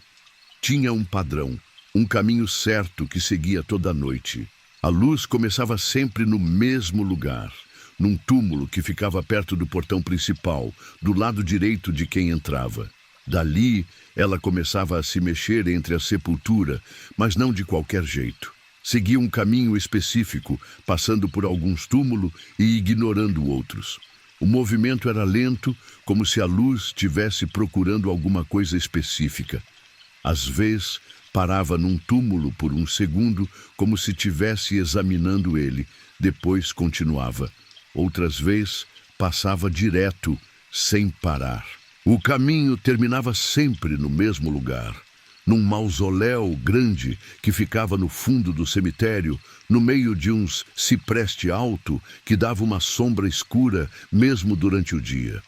Tinha um padrão, um caminho certo que seguia toda a noite. A luz começava sempre no mesmo lugar, num túmulo que ficava perto do portão principal, do lado direito de quem entrava. Dali, ela começava a se mexer entre a sepultura, mas não de qualquer jeito. Seguia um caminho específico, passando por alguns túmulos e ignorando outros. O movimento era lento, como se a luz estivesse procurando alguma coisa específica. Às vezes, parava num túmulo por um segundo, como se estivesse examinando ele, depois continuava. Outras vezes, passava direto, sem parar. O caminho terminava sempre no mesmo lugar, num mausoléu grande que ficava no fundo do cemitério, no meio de uns cipreste alto que dava uma sombra escura mesmo durante o dia.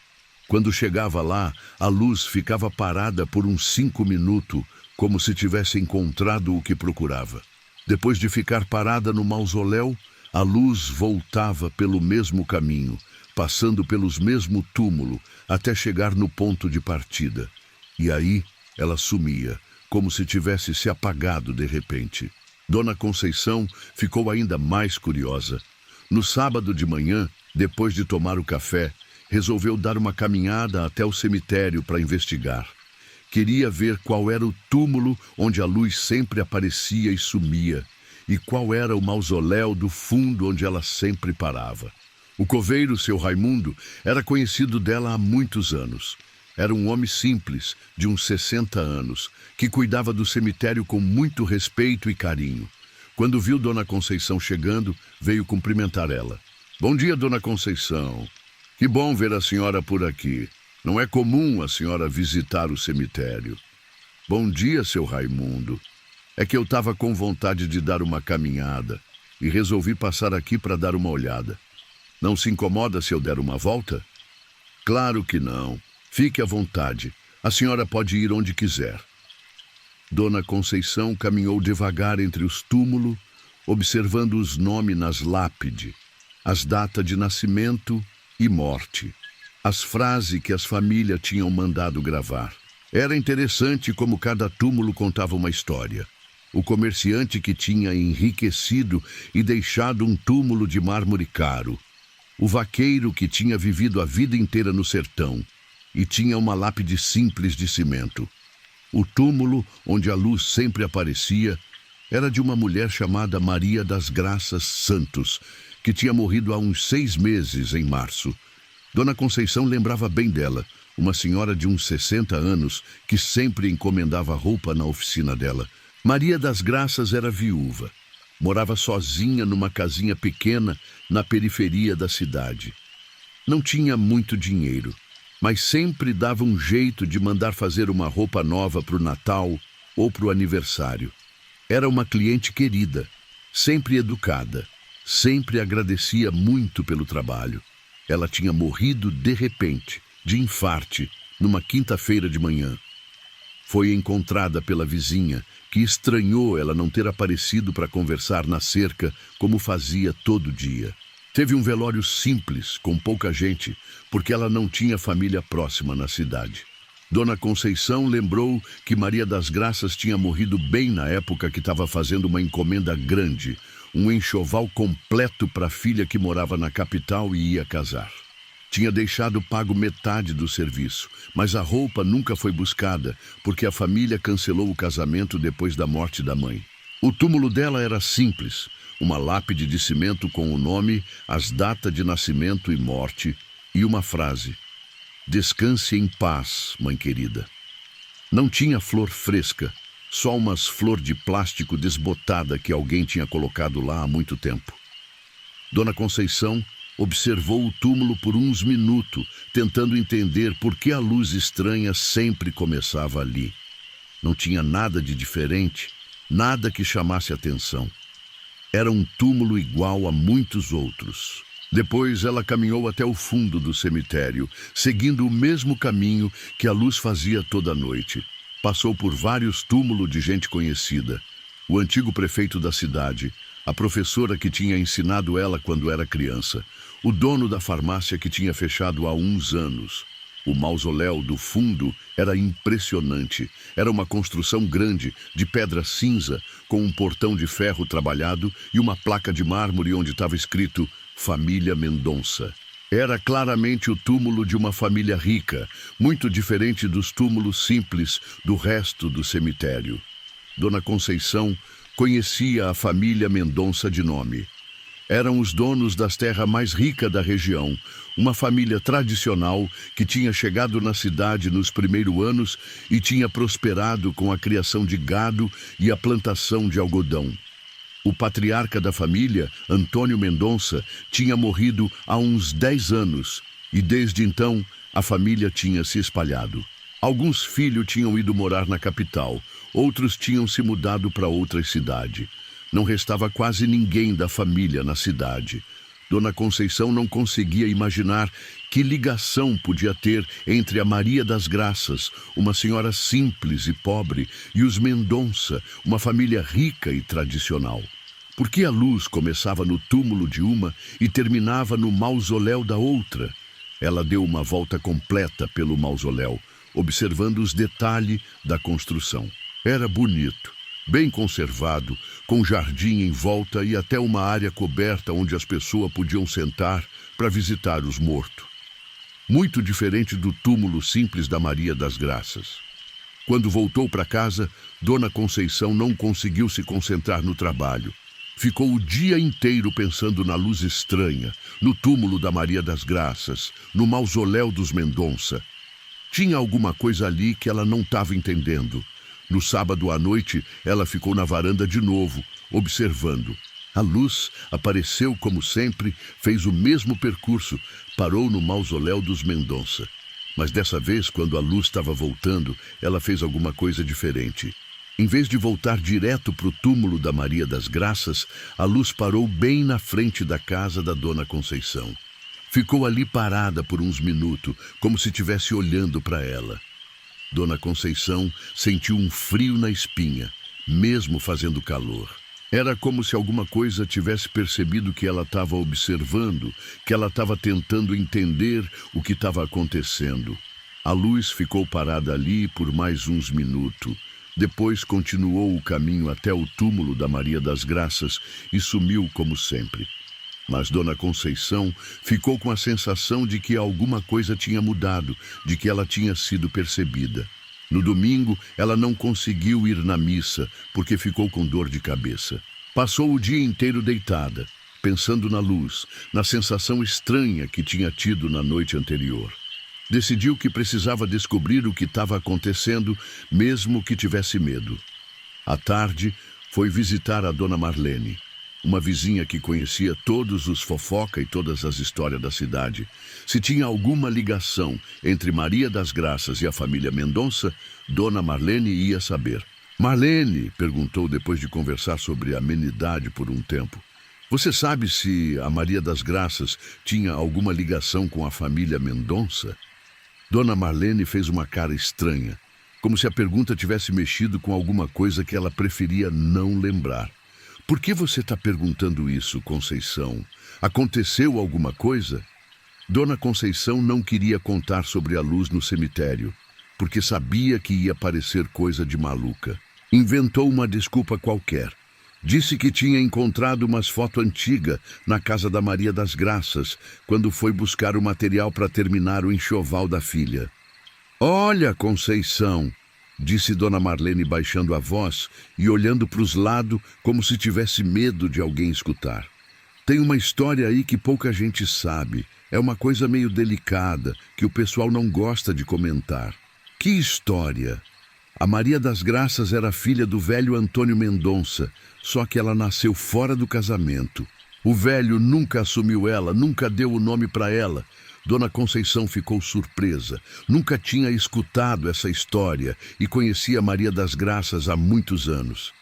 Quando chegava lá, a luz ficava parada por uns 5 minutos, como se tivesse encontrado o que procurava. Depois de ficar parada no mausoléu, a luz voltava pelo mesmo caminho, passando pelos mesmos túmulos, até chegar no ponto de partida. E aí ela sumia, como se tivesse se apagado de repente. Dona Conceição ficou ainda mais curiosa. No sábado de manhã, depois de tomar o café, resolveu dar uma caminhada até o cemitério para investigar. Queria ver qual era o túmulo onde a luz sempre aparecia e sumia, e qual era o mausoléu do fundo onde ela sempre parava. O coveiro, seu Raimundo, era conhecido dela há muitos anos. Era um homem simples, de uns 60 anos, que cuidava do cemitério com muito respeito e carinho. Quando viu Dona Conceição chegando, veio cumprimentar ela. Bom dia, Dona Conceição. Que bom ver a senhora por aqui. Não é comum a senhora visitar o cemitério. Bom dia, seu Raimundo. É que eu estava com vontade de dar uma caminhada e resolvi passar aqui para dar uma olhada. Não se incomoda se eu der uma volta? Claro que não. Fique à vontade. A senhora pode ir onde quiser. Dona Conceição caminhou devagar entre os túmulos, observando os nomes nas lápides, as datas de nascimento e morte, as frases que as famílias tinham mandado gravar. Era interessante como cada túmulo contava uma história. O comerciante que tinha enriquecido e deixado um túmulo de mármore caro. O vaqueiro que tinha vivido a vida inteira no sertão e tinha uma lápide simples de cimento. O túmulo, onde a luz sempre aparecia, era de uma mulher chamada Maria das Graças Santos, que tinha morrido há uns 6 meses, em março. Dona Conceição lembrava bem dela, uma senhora de uns 60 anos, que sempre encomendava roupa na oficina dela. Maria das Graças era viúva. Morava sozinha numa casinha pequena na periferia da cidade. Não tinha muito dinheiro, mas sempre dava um jeito de mandar fazer uma roupa nova para o Natal ou para o aniversário. Era uma cliente querida, sempre educada, sempre agradecia muito pelo trabalho. Ela tinha morrido de repente, de infarte, numa quinta-feira de manhã. Foi encontrada pela vizinha, que estranhou ela não ter aparecido para conversar na cerca como fazia todo dia. Teve um velório simples, com pouca gente, porque ela não tinha família próxima na cidade. Dona Conceição lembrou que Maria das Graças tinha morrido bem na época que estava fazendo uma encomenda grande, um enxoval completo para a filha que morava na capital e ia casar. Tinha deixado pago metade do serviço, mas a roupa nunca foi buscada, porque a família cancelou o casamento depois da morte da mãe. O túmulo dela era simples, uma lápide de cimento com o nome, as datas de nascimento e morte, e uma frase: "Descanse em paz, mãe querida." Não tinha flor fresca, só umas flor de plástico desbotada que alguém tinha colocado lá há muito tempo. Dona Conceição observou o túmulo por uns minutos, tentando entender por que a luz estranha sempre começava ali. Não tinha nada de diferente, nada que chamasse atenção. Era um túmulo igual a muitos outros. Depois ela caminhou até o fundo do cemitério, seguindo o mesmo caminho que a luz fazia toda noite. Passou por vários túmulos de gente conhecida. O antigo prefeito da cidade, a professora que tinha ensinado ela quando era criança, o dono da farmácia que tinha fechado há uns anos. O mausoléu do fundo era impressionante. Era uma construção grande, de pedra cinza, com um portão de ferro trabalhado e uma placa de mármore onde estava escrito Família Mendonça. Era claramente o túmulo de uma família rica, muito diferente dos túmulos simples do resto do cemitério. Dona Conceição conhecia a família Mendonça de nome. Eram os donos das terras mais ricas da região, uma família tradicional que tinha chegado na cidade nos primeiros anos e tinha prosperado com a criação de gado e a plantação de algodão. O patriarca da família, Antônio Mendonça, tinha morrido há uns 10 anos e desde então a família tinha se espalhado. Alguns filhos tinham ido morar na capital, outros tinham se mudado para outra cidade. Não restava quase ninguém da família na cidade. Dona Conceição não conseguia imaginar que ligação podia ter entre a Maria das Graças, uma senhora simples e pobre, e os Mendonça, uma família rica e tradicional. Por que a luz começava no túmulo de uma e terminava no mausoléu da outra? Ela deu uma volta completa pelo mausoléu, observando os detalhes da construção. Era bonito, bem conservado, com jardim em volta e até uma área coberta onde as pessoas podiam sentar para visitar os mortos. Muito diferente do túmulo simples da Maria das Graças. Quando voltou para casa, Dona Conceição não conseguiu se concentrar no trabalho. Ficou o dia inteiro pensando na luz estranha, no túmulo da Maria das Graças, no mausoléu dos Mendonça. Tinha alguma coisa ali que ela não estava entendendo. No sábado à noite, ela ficou na varanda de novo, observando. A luz apareceu como sempre, fez o mesmo percurso, parou no mausoléu dos Mendonça. Mas dessa vez, quando a luz estava voltando, ela fez alguma coisa diferente. Em vez de voltar direto para o túmulo da Maria das Graças, a luz parou bem na frente da casa da Dona Conceição. Ficou ali parada por uns minutos, como se estivesse olhando para ela. Dona Conceição sentiu um frio na espinha, mesmo fazendo calor. Era como se alguma coisa tivesse percebido que ela estava observando, que ela estava tentando entender o que estava acontecendo. A luz ficou parada ali por mais uns minutos. Depois continuou o caminho até o túmulo da Maria das Graças e sumiu como sempre. Mas Dona Conceição ficou com a sensação de que alguma coisa tinha mudado, de que ela tinha sido percebida. No domingo, ela não conseguiu ir na missa, porque ficou com dor de cabeça. Passou o dia inteiro deitada, pensando na luz, na sensação estranha que tinha tido na noite anterior. Decidiu que precisava descobrir o que estava acontecendo, mesmo que tivesse medo. À tarde, foi visitar a Dona Marlene, uma vizinha que conhecia todos os fofoca e todas as histórias da cidade. Se tinha alguma ligação entre Maria das Graças e a família Mendonça, Dona Marlene ia saber. Marlene, perguntou depois de conversar sobre amenidade por um tempo, você sabe se a Maria das Graças tinha alguma ligação com a família Mendonça? Dona Marlene fez uma cara estranha, como se a pergunta tivesse mexido com alguma coisa que ela preferia não lembrar. Por que você está perguntando isso, Conceição? Aconteceu alguma coisa? Dona Conceição não queria contar sobre a luz no cemitério, porque sabia que ia parecer coisa de maluca. Inventou uma desculpa qualquer. Disse que tinha encontrado umas fotos antigas na casa da Maria das Graças, quando foi buscar o material para terminar o enxoval da filha. Olha, Conceição, disse Dona Marlene baixando a voz e olhando para os lados como se tivesse medo de alguém escutar. Tem uma história aí que pouca gente sabe. É uma coisa meio delicada, que o pessoal não gosta de comentar. Que história? A Maria das Graças era filha do velho Antônio Mendonça, só que ela nasceu fora do casamento. O velho nunca assumiu ela, nunca deu o nome para ela. Dona Conceição ficou surpresa. Nunca tinha escutado essa história e conhecia Maria das Graças há muitos anos.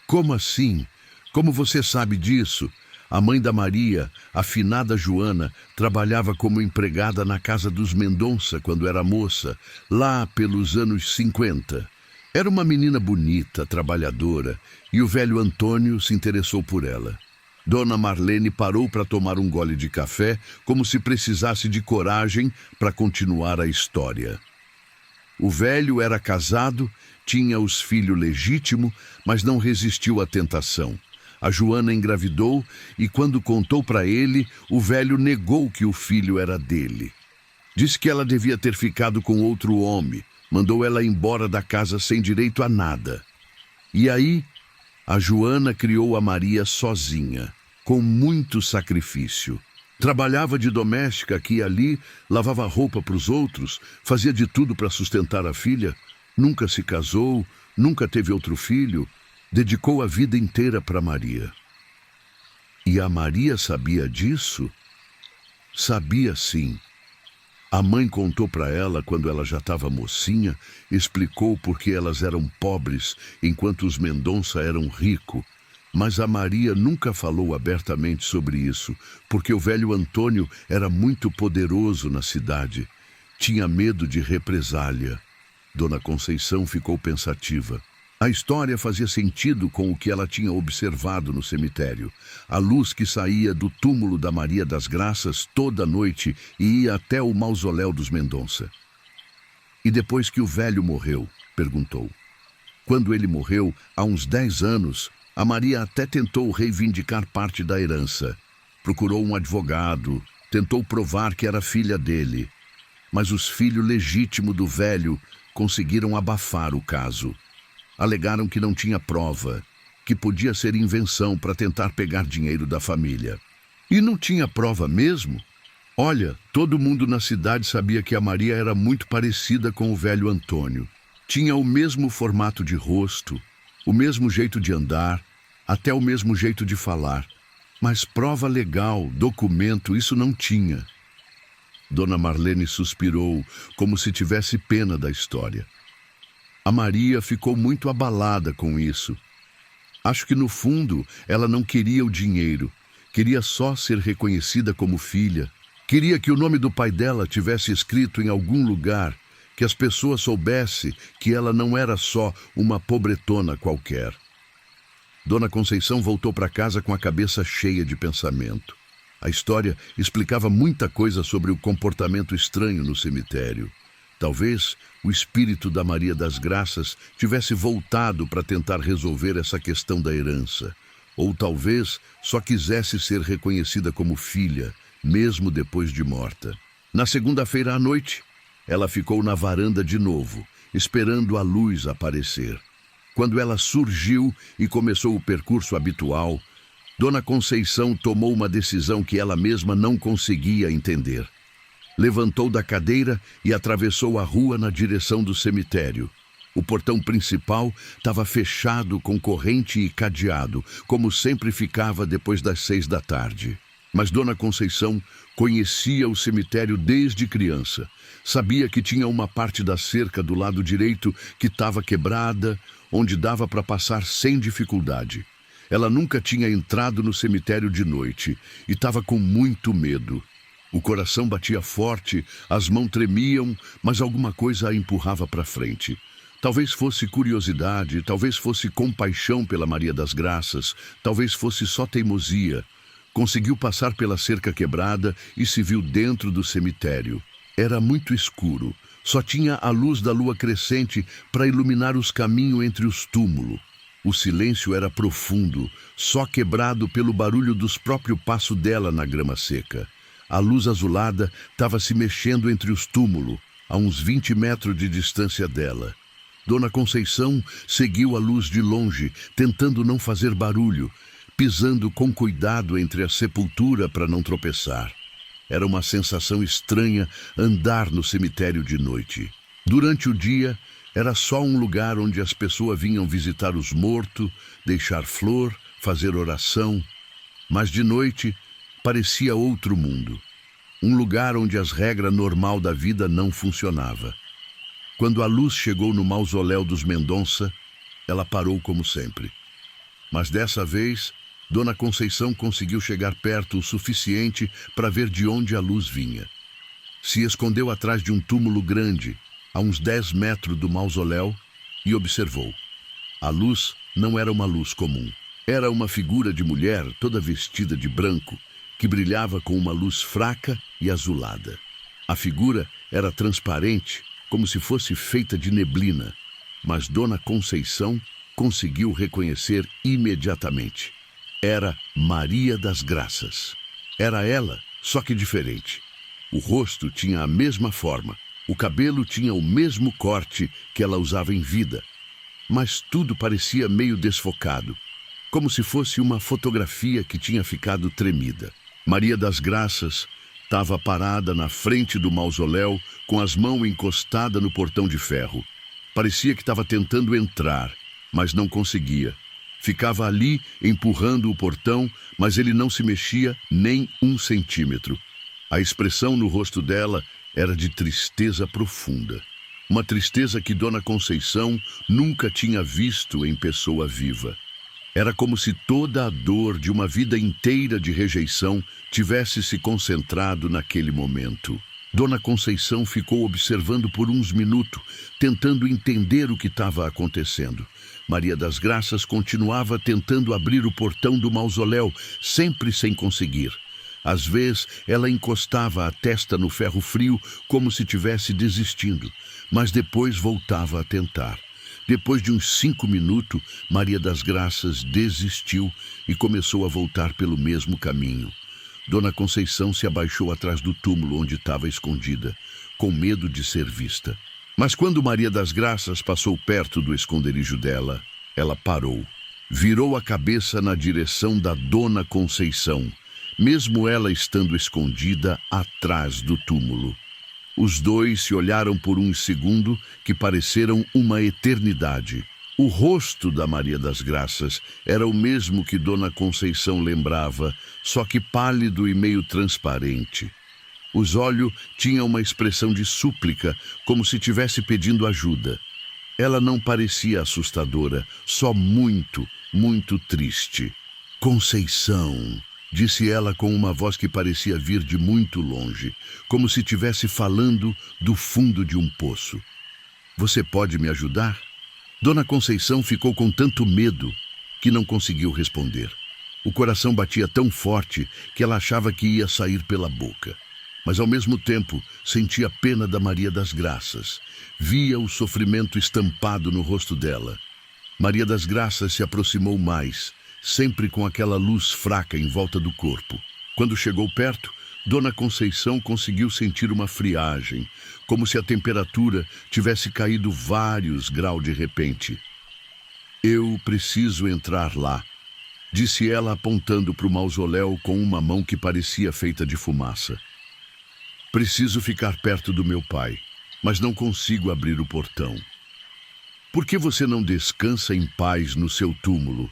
Como assim? Como você sabe disso? A mãe da Maria, a finada Joana, trabalhava como empregada na casa dos Mendonça quando era moça, lá pelos anos 50. Era uma menina bonita, trabalhadora, e o velho Antônio se interessou por ela. Dona Marlene parou para tomar um gole de café, como se precisasse de coragem para continuar a história. O velho era casado, tinha os filhos legítimos, mas não resistiu à tentação. A Joana engravidou e, quando contou para ele, o velho negou que o filho era dele. Disse que ela devia ter ficado com outro homem, mandou ela embora da casa sem direito a nada. E aí, a Joana criou a Maria sozinha, com muito sacrifício. Trabalhava de doméstica aqui e ali, lavava roupa para os outros, fazia de tudo para sustentar a filha. Nunca se casou, nunca teve outro filho, dedicou a vida inteira para Maria. E a Maria sabia disso? Sabia sim. A mãe contou para ela quando ela já estava mocinha, explicou por que elas eram pobres enquanto os Mendonça eram ricos. Mas a Maria nunca falou abertamente sobre isso, porque o velho Antônio era muito poderoso na cidade. Tinha medo de represália. Dona Conceição ficou pensativa. A história fazia sentido com o que ela tinha observado no cemitério. A luz que saía do túmulo da Maria das Graças toda noite e ia até o mausoléu dos Mendonça. E depois que o velho morreu? Perguntou. Quando ele morreu, há uns 10 anos, a Maria até tentou reivindicar parte da herança. Procurou um advogado, tentou provar que era filha dele. Mas os filhos legítimos do velho conseguiram abafar o caso. Alegaram que não tinha prova, que podia ser invenção para tentar pegar dinheiro da família. E não tinha prova mesmo? Olha, todo mundo na cidade sabia que a Maria era muito parecida com o velho Antônio. Tinha o mesmo formato de rosto, o mesmo jeito de andar, até o mesmo jeito de falar. Mas prova legal, documento, isso não tinha. Dona Marlene suspirou, como se tivesse pena da história. A Maria ficou muito abalada com isso. Acho que, no fundo, ela não queria o dinheiro. Queria só ser reconhecida como filha. Queria que o nome do pai dela tivesse escrito em algum lugar, que as pessoas soubessem que ela não era só uma pobretona qualquer. Dona Conceição voltou para casa com a cabeça cheia de pensamento. A história explicava muita coisa sobre o comportamento estranho no cemitério. Talvez o espírito da Maria das Graças tivesse voltado para tentar resolver essa questão da herança. Ou talvez só quisesse ser reconhecida como filha, mesmo depois de morta. Na segunda-feira à noite, ela ficou na varanda de novo, esperando a luz aparecer. Quando ela surgiu e começou o percurso habitual, Dona Conceição tomou uma decisão que ela mesma não conseguia entender. Levantou da cadeira e atravessou a rua na direção do cemitério. O portão principal estava fechado com corrente e cadeado, como sempre ficava depois das 6 da tarde. Mas Dona Conceição conhecia o cemitério desde criança. Sabia que tinha uma parte da cerca do lado direito que estava quebrada, onde dava para passar sem dificuldade. Ela nunca tinha entrado no cemitério de noite e estava com muito medo. O coração batia forte, as mãos tremiam, mas alguma coisa a empurrava para frente. Talvez fosse curiosidade, talvez fosse compaixão pela Maria das Graças, talvez fosse só teimosia. Conseguiu passar pela cerca quebrada e se viu dentro do cemitério. Era muito escuro, só tinha a luz da lua crescente para iluminar os caminhos entre os túmulos. O silêncio era profundo, só quebrado pelo barulho dos próprios passos dela na grama seca. A luz azulada estava se mexendo entre os túmulos, a uns 20 metros de distância dela. Dona Conceição seguiu a luz de longe, tentando não fazer barulho, pisando com cuidado entre a sepultura para não tropeçar. Era uma sensação estranha andar no cemitério de noite. Durante o dia, era só um lugar onde as pessoas vinham visitar os mortos, deixar flor, fazer oração. Mas de noite, parecia outro mundo. Um lugar onde as regras normais da vida não funcionavam. Quando a luz chegou no mausoléu dos Mendonça, ela parou como sempre. Mas dessa vez, Dona Conceição conseguiu chegar perto o suficiente para ver de onde a luz vinha. Se escondeu atrás de um túmulo grande, a uns 10 metros do mausoléu, e observou. A luz não era uma luz comum. Era uma figura de mulher toda vestida de branco, que brilhava com uma luz fraca e azulada. A figura era transparente, como se fosse feita de neblina, mas Dona Conceição conseguiu reconhecer imediatamente. Era Maria das Graças. Era ela, só que diferente. O rosto tinha a mesma forma, o cabelo tinha o mesmo corte que ela usava em vida, mas tudo parecia meio desfocado, como se fosse uma fotografia que tinha ficado tremida. Maria das Graças estava parada na frente do mausoléu, com as mãos encostadas no portão de ferro. Parecia que estava tentando entrar, mas não conseguia. Ficava ali empurrando o portão, mas ele não se mexia nem 1 centímetro. A expressão no rosto dela era de tristeza profunda. Uma tristeza que Dona Conceição nunca tinha visto em pessoa viva. Era como se toda a dor de uma vida inteira de rejeição tivesse se concentrado naquele momento. Dona Conceição ficou observando por uns minutos, tentando entender o que estava acontecendo. Maria das Graças continuava tentando abrir o portão do mausoléu, sempre sem conseguir. Às vezes, ela encostava a testa no ferro frio como se tivesse desistindo, mas depois voltava a tentar. Depois de uns 5 minutos, Maria das Graças desistiu e começou a voltar pelo mesmo caminho. Dona Conceição se abaixou atrás do túmulo onde estava escondida, com medo de ser vista. Mas quando Maria das Graças passou perto do esconderijo dela, ela parou. Virou a cabeça na direção da Dona Conceição, mesmo ela estando escondida atrás do túmulo. Os dois se olharam por um segundo que pareceram uma eternidade. O rosto da Maria das Graças era o mesmo que Dona Conceição lembrava, só que pálido e meio transparente. Os olhos tinham uma expressão de súplica, como se estivesse pedindo ajuda. Ela não parecia assustadora, só muito, muito triste. Conceição, disse ela com uma voz que parecia vir de muito longe, como se estivesse falando do fundo de um poço. Você pode me ajudar? Dona Conceição ficou com tanto medo que não conseguiu responder. O coração batia tão forte que ela achava que ia sair pela boca. Mas ao mesmo tempo sentia pena da Maria das Graças. Via o sofrimento estampado no rosto dela. Maria das Graças se aproximou mais, sempre com aquela luz fraca em volta do corpo. Quando chegou perto, Dona Conceição conseguiu sentir uma friagem, como se a temperatura tivesse caído vários graus de repente. Eu preciso entrar lá, disse ela apontando para o mausoléu com uma mão que parecia feita de fumaça. Preciso ficar perto do meu pai, mas não consigo abrir o portão. Por que você não descansa em paz no seu túmulo?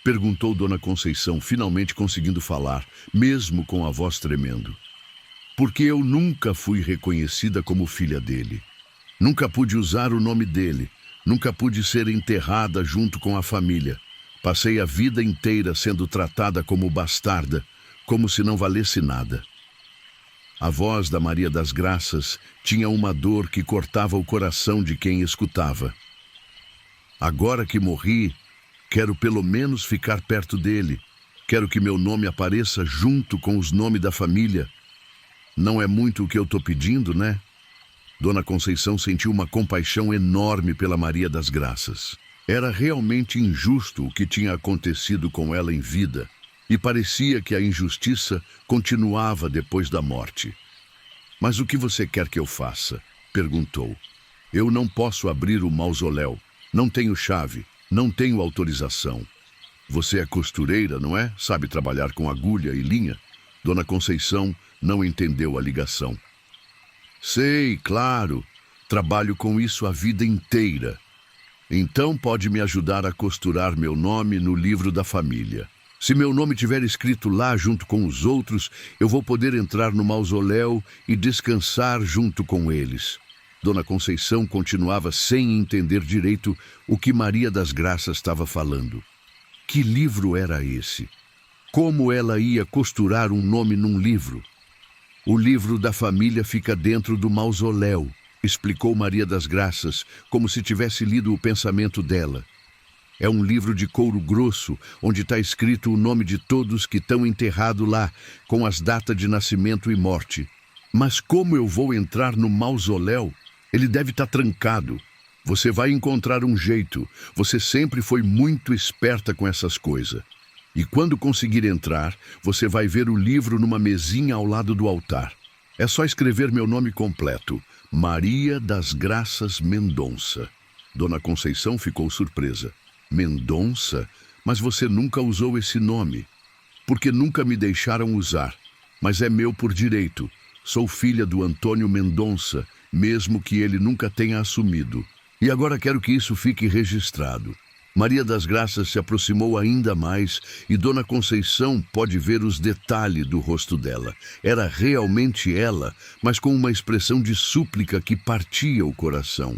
Perguntou Dona Conceição, finalmente conseguindo falar, mesmo com a voz tremendo. Porque eu nunca fui reconhecida como filha dele. Nunca pude usar o nome dele. Nunca pude ser enterrada junto com a família. Passei a vida inteira sendo tratada como bastarda, como se não valesse nada. A voz da Maria das Graças tinha uma dor que cortava o coração de quem escutava. Agora que morri, quero pelo menos ficar perto dele. Quero que meu nome apareça junto com os nomes da família. Não é muito o que eu estou pedindo, né? Dona Conceição sentiu uma compaixão enorme pela Maria das Graças. Era realmente injusto o que tinha acontecido com ela em vida. E parecia que a injustiça continuava depois da morte. Mas o que você quer que eu faça? Perguntou. Eu não posso abrir o mausoléu. Não tenho chave. Não tenho autorização. Você é costureira, não é? Sabe trabalhar com agulha e linha? Dona Conceição não entendeu a ligação. Sei, claro. Trabalho com isso a vida inteira. Então pode me ajudar a costurar meu nome no livro da família. Se meu nome estiver escrito lá junto com os outros, eu vou poder entrar no mausoléu e descansar junto com eles. Dona Conceição continuava sem entender direito o que Maria das Graças estava falando. Que livro era esse? Como ela ia costurar um nome num livro? O livro da família fica dentro do mausoléu, explicou Maria das Graças, como se tivesse lido o pensamento dela. É um livro de couro grosso, onde está escrito o nome de todos que estão enterrados lá, com as datas de nascimento e morte. Mas como eu vou entrar no mausoléu? Ele deve estar trancado. Você vai encontrar um jeito. Você sempre foi muito esperta com essas coisas. E quando conseguir entrar, você vai ver o livro numa mesinha ao lado do altar. É só escrever meu nome completo. Maria das Graças Mendonça. Dona Conceição ficou surpresa. Mendonça? Mas você nunca usou esse nome. Porque nunca me deixaram usar. Mas é meu por direito. Sou filha do Antônio Mendonça, mesmo que ele nunca tenha assumido. E agora quero que isso fique registrado. Maria das Graças se aproximou ainda mais e Dona Conceição pode ver os detalhes do rosto dela. Era realmente ela, mas com uma expressão de súplica que partia o coração.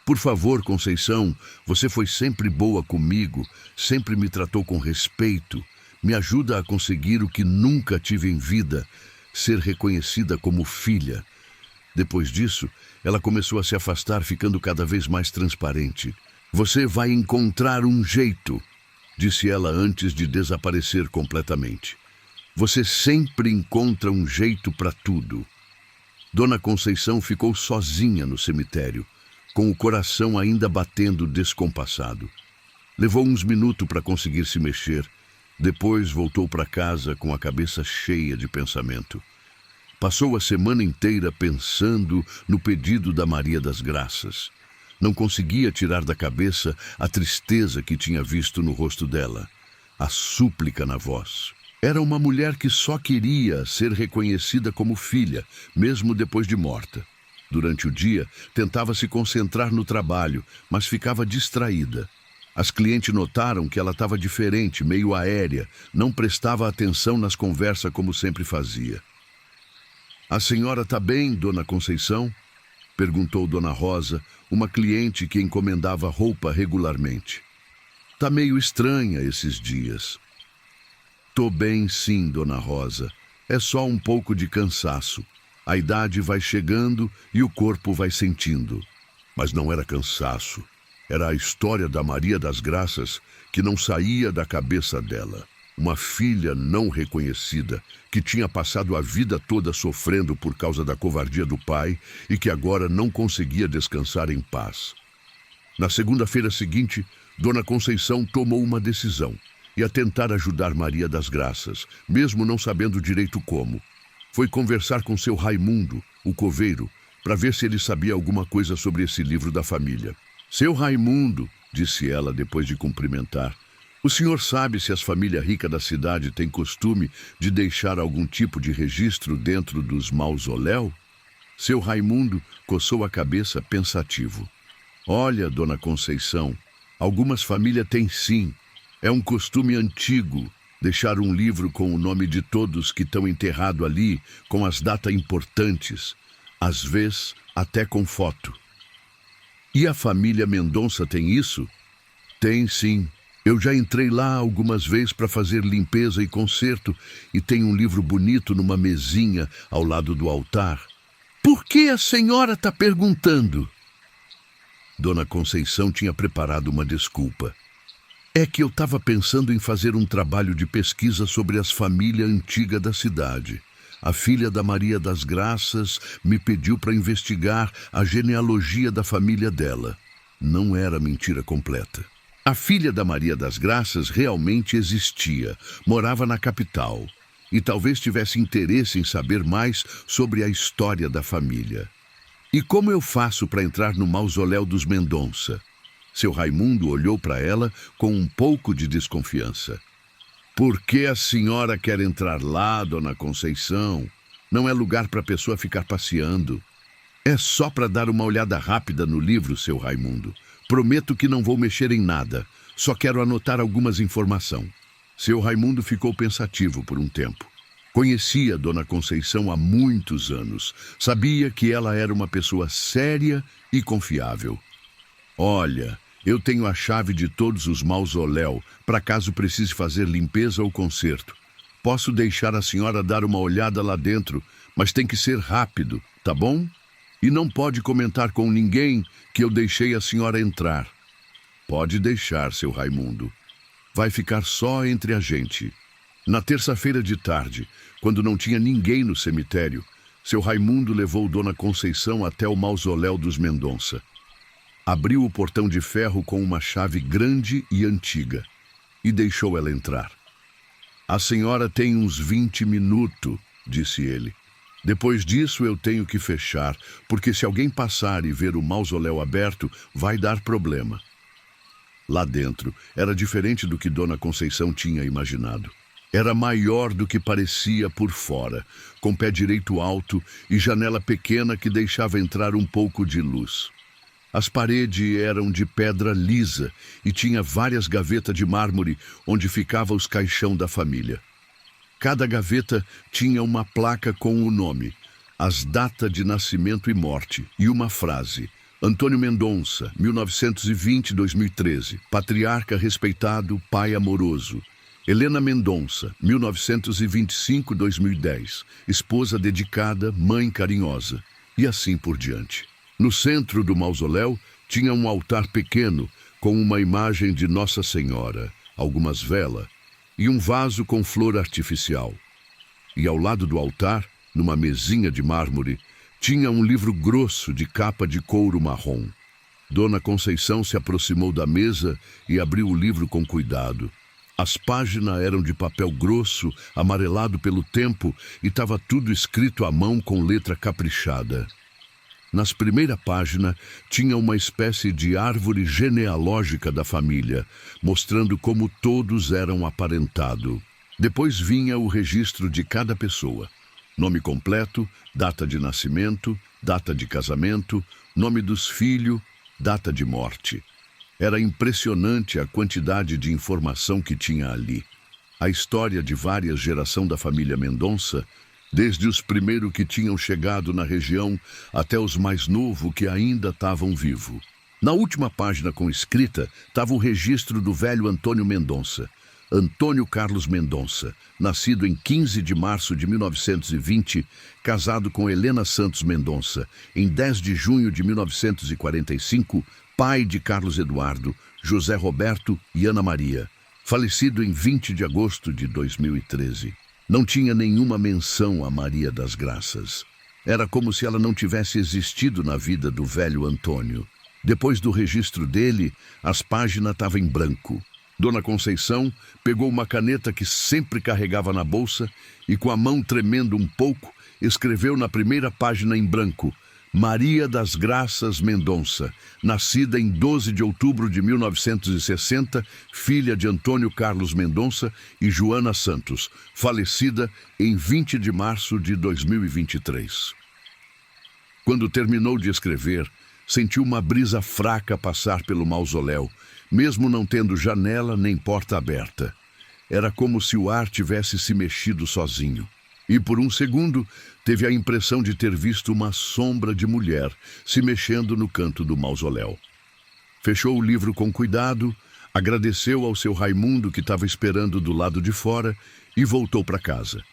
Por favor, Conceição, você foi sempre boa comigo, sempre me tratou com respeito. Me ajuda a conseguir o que nunca tive em vida, ser reconhecida como filha. Depois disso, ela começou a se afastar, ficando cada vez mais transparente. Você vai encontrar um jeito, disse ela antes de desaparecer completamente. Você sempre encontra um jeito para tudo. Dona Conceição ficou sozinha no cemitério, com o coração ainda batendo descompassado. Levou uns minutos para conseguir se mexer. Depois voltou para casa com a cabeça cheia de pensamento. Passou a semana inteira pensando no pedido da Maria das Graças. Não conseguia tirar da cabeça a tristeza que tinha visto no rosto dela, a súplica na voz. Era uma mulher que só queria ser reconhecida como filha, mesmo depois de morta. Durante o dia, tentava se concentrar no trabalho, mas ficava distraída. As clientes notaram que ela estava diferente, meio aérea, não prestava atenção nas conversas como sempre fazia. A senhora está bem, Dona Conceição? Perguntou Dona Rosa, uma cliente que encomendava roupa regularmente. Tá meio estranha esses dias. Tô bem sim, Dona Rosa. É só um pouco de cansaço. A idade vai chegando e o corpo vai sentindo. Mas não era cansaço. Era a história da Maria das Graças que não saía da cabeça dela. Uma filha não reconhecida, que tinha passado a vida toda sofrendo por causa da covardia do pai e que agora não conseguia descansar em paz. Na segunda-feira seguinte, Dona Conceição tomou uma decisão. Ia tentar ajudar Maria das Graças, mesmo não sabendo direito como. Foi conversar com seu Raimundo, o coveiro, para ver se ele sabia alguma coisa sobre esse livro da família. Seu Raimundo, disse ela depois de cumprimentar, o senhor sabe se as famílias ricas da cidade têm costume de deixar algum tipo de registro dentro dos mausoléus? Seu Raimundo coçou a cabeça pensativo. Olha, Dona Conceição, algumas famílias têm sim. É um costume antigo deixar um livro com o nome de todos que estão enterrados ali, com as datas importantes, às vezes até com foto. E a família Mendonça tem isso? Tem sim. Eu já entrei lá algumas vezes para fazer limpeza e conserto e tem um livro bonito numa mesinha ao lado do altar. Por que a senhora está perguntando? Dona Conceição tinha preparado uma desculpa. É que eu estava pensando em fazer um trabalho de pesquisa sobre as famílias antigas da cidade. A filha da Maria das Graças me pediu para investigar a genealogia da família dela. Não era mentira completa. A filha da Maria das Graças realmente existia, morava na capital e talvez tivesse interesse em saber mais sobre a história da família. E como eu faço para entrar no mausoléu dos Mendonça? Seu Raimundo olhou para ela com um pouco de desconfiança. Por que a senhora quer entrar lá, Dona Conceição? Não é lugar para a pessoa ficar passeando. É só para dar uma olhada rápida no livro, seu Raimundo. Prometo que não vou mexer em nada. Só quero anotar algumas informações. Seu Raimundo ficou pensativo por um tempo. Conhecia Dona Conceição há muitos anos. Sabia que ela era uma pessoa séria e confiável. Olha, eu tenho a chave de todos os mausoléus, para caso precise fazer limpeza ou conserto. Posso deixar a senhora dar uma olhada lá dentro, mas tem que ser rápido, tá bom? E não pode comentar com ninguém que eu deixei a senhora entrar. Pode deixar, seu Raimundo. Vai ficar só entre a gente. Na terça-feira de tarde, quando não tinha ninguém no cemitério, seu Raimundo levou Dona Conceição até o mausoléu dos Mendonça. Abriu o portão de ferro com uma chave grande e antiga e deixou ela entrar. A senhora tem uns 20 minutos, disse ele. Depois disso eu tenho que fechar, porque se alguém passar e ver o mausoléu aberto, vai dar problema. Lá dentro era diferente do que Dona Conceição tinha imaginado. Era maior do que parecia por fora, com pé direito alto e janela pequena que deixava entrar um pouco de luz. As paredes eram de pedra lisa e tinha várias gavetas de mármore onde ficava os caixão da família. Cada gaveta tinha uma placa com o nome, as datas de nascimento e morte e uma frase. Antônio Mendonça, 1920-2013, patriarca respeitado, pai amoroso. Helena Mendonça, 1925-2010, esposa dedicada, mãe carinhosa. E assim por diante. No centro do mausoléu tinha um altar pequeno com uma imagem de Nossa Senhora, algumas velas e um vaso com flor artificial. E ao lado do altar, numa mesinha de mármore, tinha um livro grosso de capa de couro marrom. Dona Conceição se aproximou da mesa e abriu o livro com cuidado. As páginas eram de papel grosso, amarelado pelo tempo, e estava tudo escrito à mão com letra caprichada. Nas primeiras páginas, tinha uma espécie de árvore genealógica da família, mostrando como todos eram aparentados. Depois vinha o registro de cada pessoa. Nome completo, data de nascimento, data de casamento, nome dos filhos, data de morte. Era impressionante a quantidade de informação que tinha ali. A história de várias gerações da família Mendonça, desde os primeiros que tinham chegado na região até os mais novos que ainda estavam vivos. Na última página com escrita estava o registro do velho Antônio Mendonça. Antônio Carlos Mendonça, nascido em 15 de março de 1920, casado com Helena Santos Mendonça, em 10 de junho de 1945, pai de Carlos Eduardo, José Roberto e Ana Maria, falecido em 20 de agosto de 2013. Não tinha nenhuma menção a Maria das Graças. Era como se ela não tivesse existido na vida do velho Antônio. Depois do registro dele, as páginas estavam em branco. Dona Conceição pegou uma caneta que sempre carregava na bolsa e, com a mão tremendo um pouco, escreveu na primeira página em branco: Maria das Graças Mendonça, nascida em 12 de outubro de 1960, filha de Antônio Carlos Mendonça e Joana Santos, falecida em 20 de março de 2023. Quando terminou de escrever, sentiu uma brisa fraca passar pelo mausoléu, mesmo não tendo janela nem porta aberta. Era como se o ar tivesse se mexido sozinho. E por um segundo, teve a impressão de ter visto uma sombra de mulher se mexendo no canto do mausoléu. Fechou o livro com cuidado, agradeceu ao seu Raimundo que estava esperando do lado de fora e voltou para casa.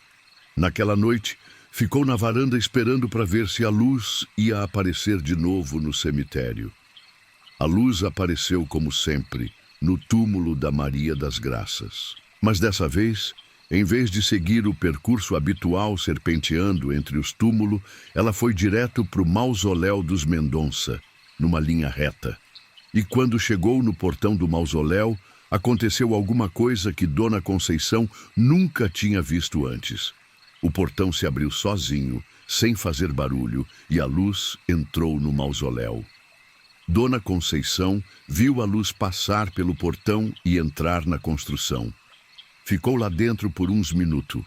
Naquela noite, ficou na varanda esperando para ver se a luz ia aparecer de novo no cemitério. A luz apareceu como sempre, no túmulo da Maria das Graças. Mas dessa vez, em vez de seguir o percurso habitual serpenteando entre os túmulos, ela foi direto para o mausoléu dos Mendonça, numa linha reta. E quando chegou no portão do mausoléu, aconteceu alguma coisa que Dona Conceição nunca tinha visto antes. O portão se abriu sozinho, sem fazer barulho, e a luz entrou no mausoléu. Dona Conceição viu a luz passar pelo portão e entrar na construção. Ficou lá dentro por uns minutos.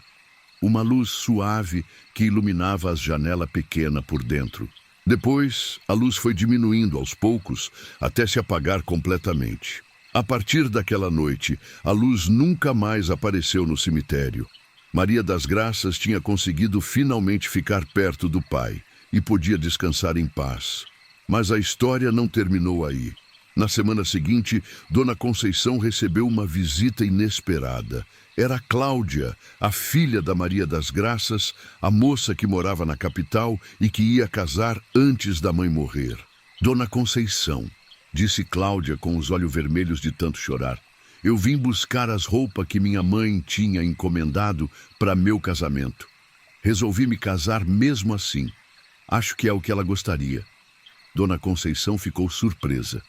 Uma luz suave que iluminava a janela pequena por dentro. Depois, a luz foi diminuindo aos poucos até se apagar completamente. A partir daquela noite, a luz nunca mais apareceu no cemitério. Maria das Graças tinha conseguido finalmente ficar perto do pai e podia descansar em paz. Mas a história não terminou aí. Na semana seguinte, Dona Conceição recebeu uma visita inesperada. Era Cláudia, a filha da Maria das Graças, a moça que morava na capital e que ia casar antes da mãe morrer. Dona Conceição, disse Cláudia com os olhos vermelhos de tanto chorar, eu vim buscar as roupas que minha mãe tinha encomendado para meu casamento. Resolvi me casar mesmo assim. Acho que é o que ela gostaria. Dona Conceição ficou surpresa.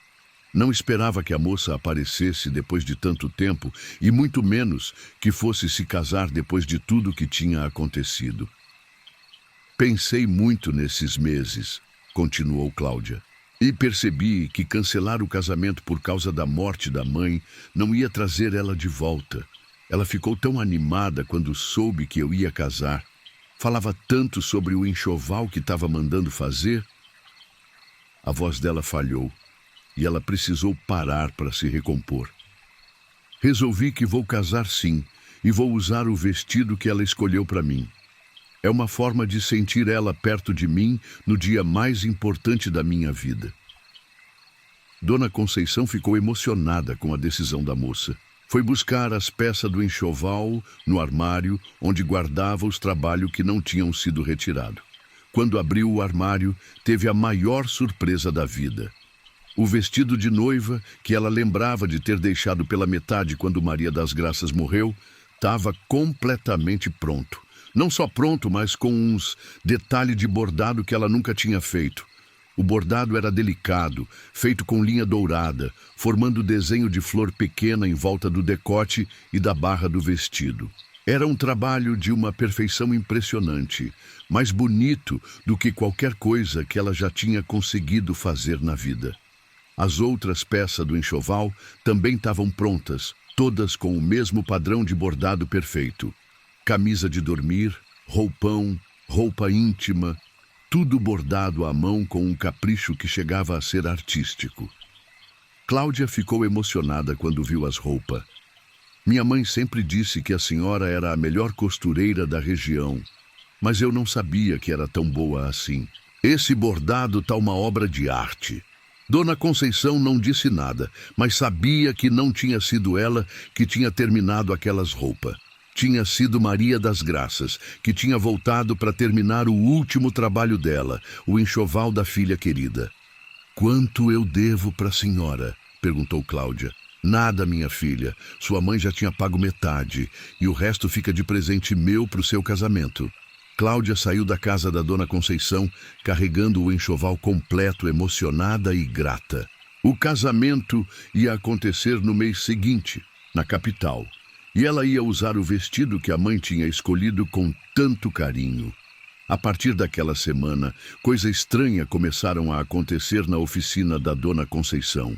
Não esperava que a moça aparecesse depois de tanto tempo e muito menos que fosse se casar depois de tudo que tinha acontecido. Pensei muito nesses meses, continuou Cláudia, e percebi que cancelar o casamento por causa da morte da mãe não ia trazer ela de volta. Ela ficou tão animada quando soube que eu ia casar. Falava tanto sobre o enxoval que estava mandando fazer. A voz dela falhou e ela precisou parar para se recompor. Resolvi que vou casar sim e vou usar o vestido que ela escolheu para mim. É uma forma de sentir ela perto de mim no dia mais importante da minha vida. Dona Conceição ficou emocionada com a decisão da moça. Foi buscar as peças do enxoval no armário onde guardava os trabalhos que não tinham sido retirados. Quando abriu o armário, teve a maior surpresa da vida. O vestido de noiva, que ela lembrava de ter deixado pela metade quando Maria das Graças morreu, estava completamente pronto. Não só pronto, mas com uns detalhes de bordado que ela nunca tinha feito. O bordado era delicado, feito com linha dourada, formando desenho de flor pequena em volta do decote e da barra do vestido. Era um trabalho de uma perfeição impressionante, mais bonito do que qualquer coisa que ela já tinha conseguido fazer na vida. As outras peças do enxoval também estavam prontas, todas com o mesmo padrão de bordado perfeito. Camisa de dormir, roupão, roupa íntima, tudo bordado à mão com um capricho que chegava a ser artístico. Cláudia ficou emocionada quando viu as roupas. Minha mãe sempre disse que a senhora era a melhor costureira da região, mas eu não sabia que era tão boa assim. Esse bordado tá uma obra de arte. Dona Conceição não disse nada, mas sabia que não tinha sido ela que tinha terminado aquelas roupas. Tinha sido Maria das Graças, que tinha voltado para terminar o último trabalho dela, o enxoval da filha querida. "Quanto eu devo para a senhora?" perguntou Cláudia. "Nada, minha filha. Sua mãe já tinha pago metade, e o resto fica de presente meu para o seu casamento." Cláudia saiu da casa da Dona Conceição, carregando o enxoval completo, emocionada e grata. O casamento ia acontecer no mês seguinte, na capital, e ela ia usar o vestido que a mãe tinha escolhido com tanto carinho. A partir daquela semana, coisas estranhas começaram a acontecer na oficina da Dona Conceição.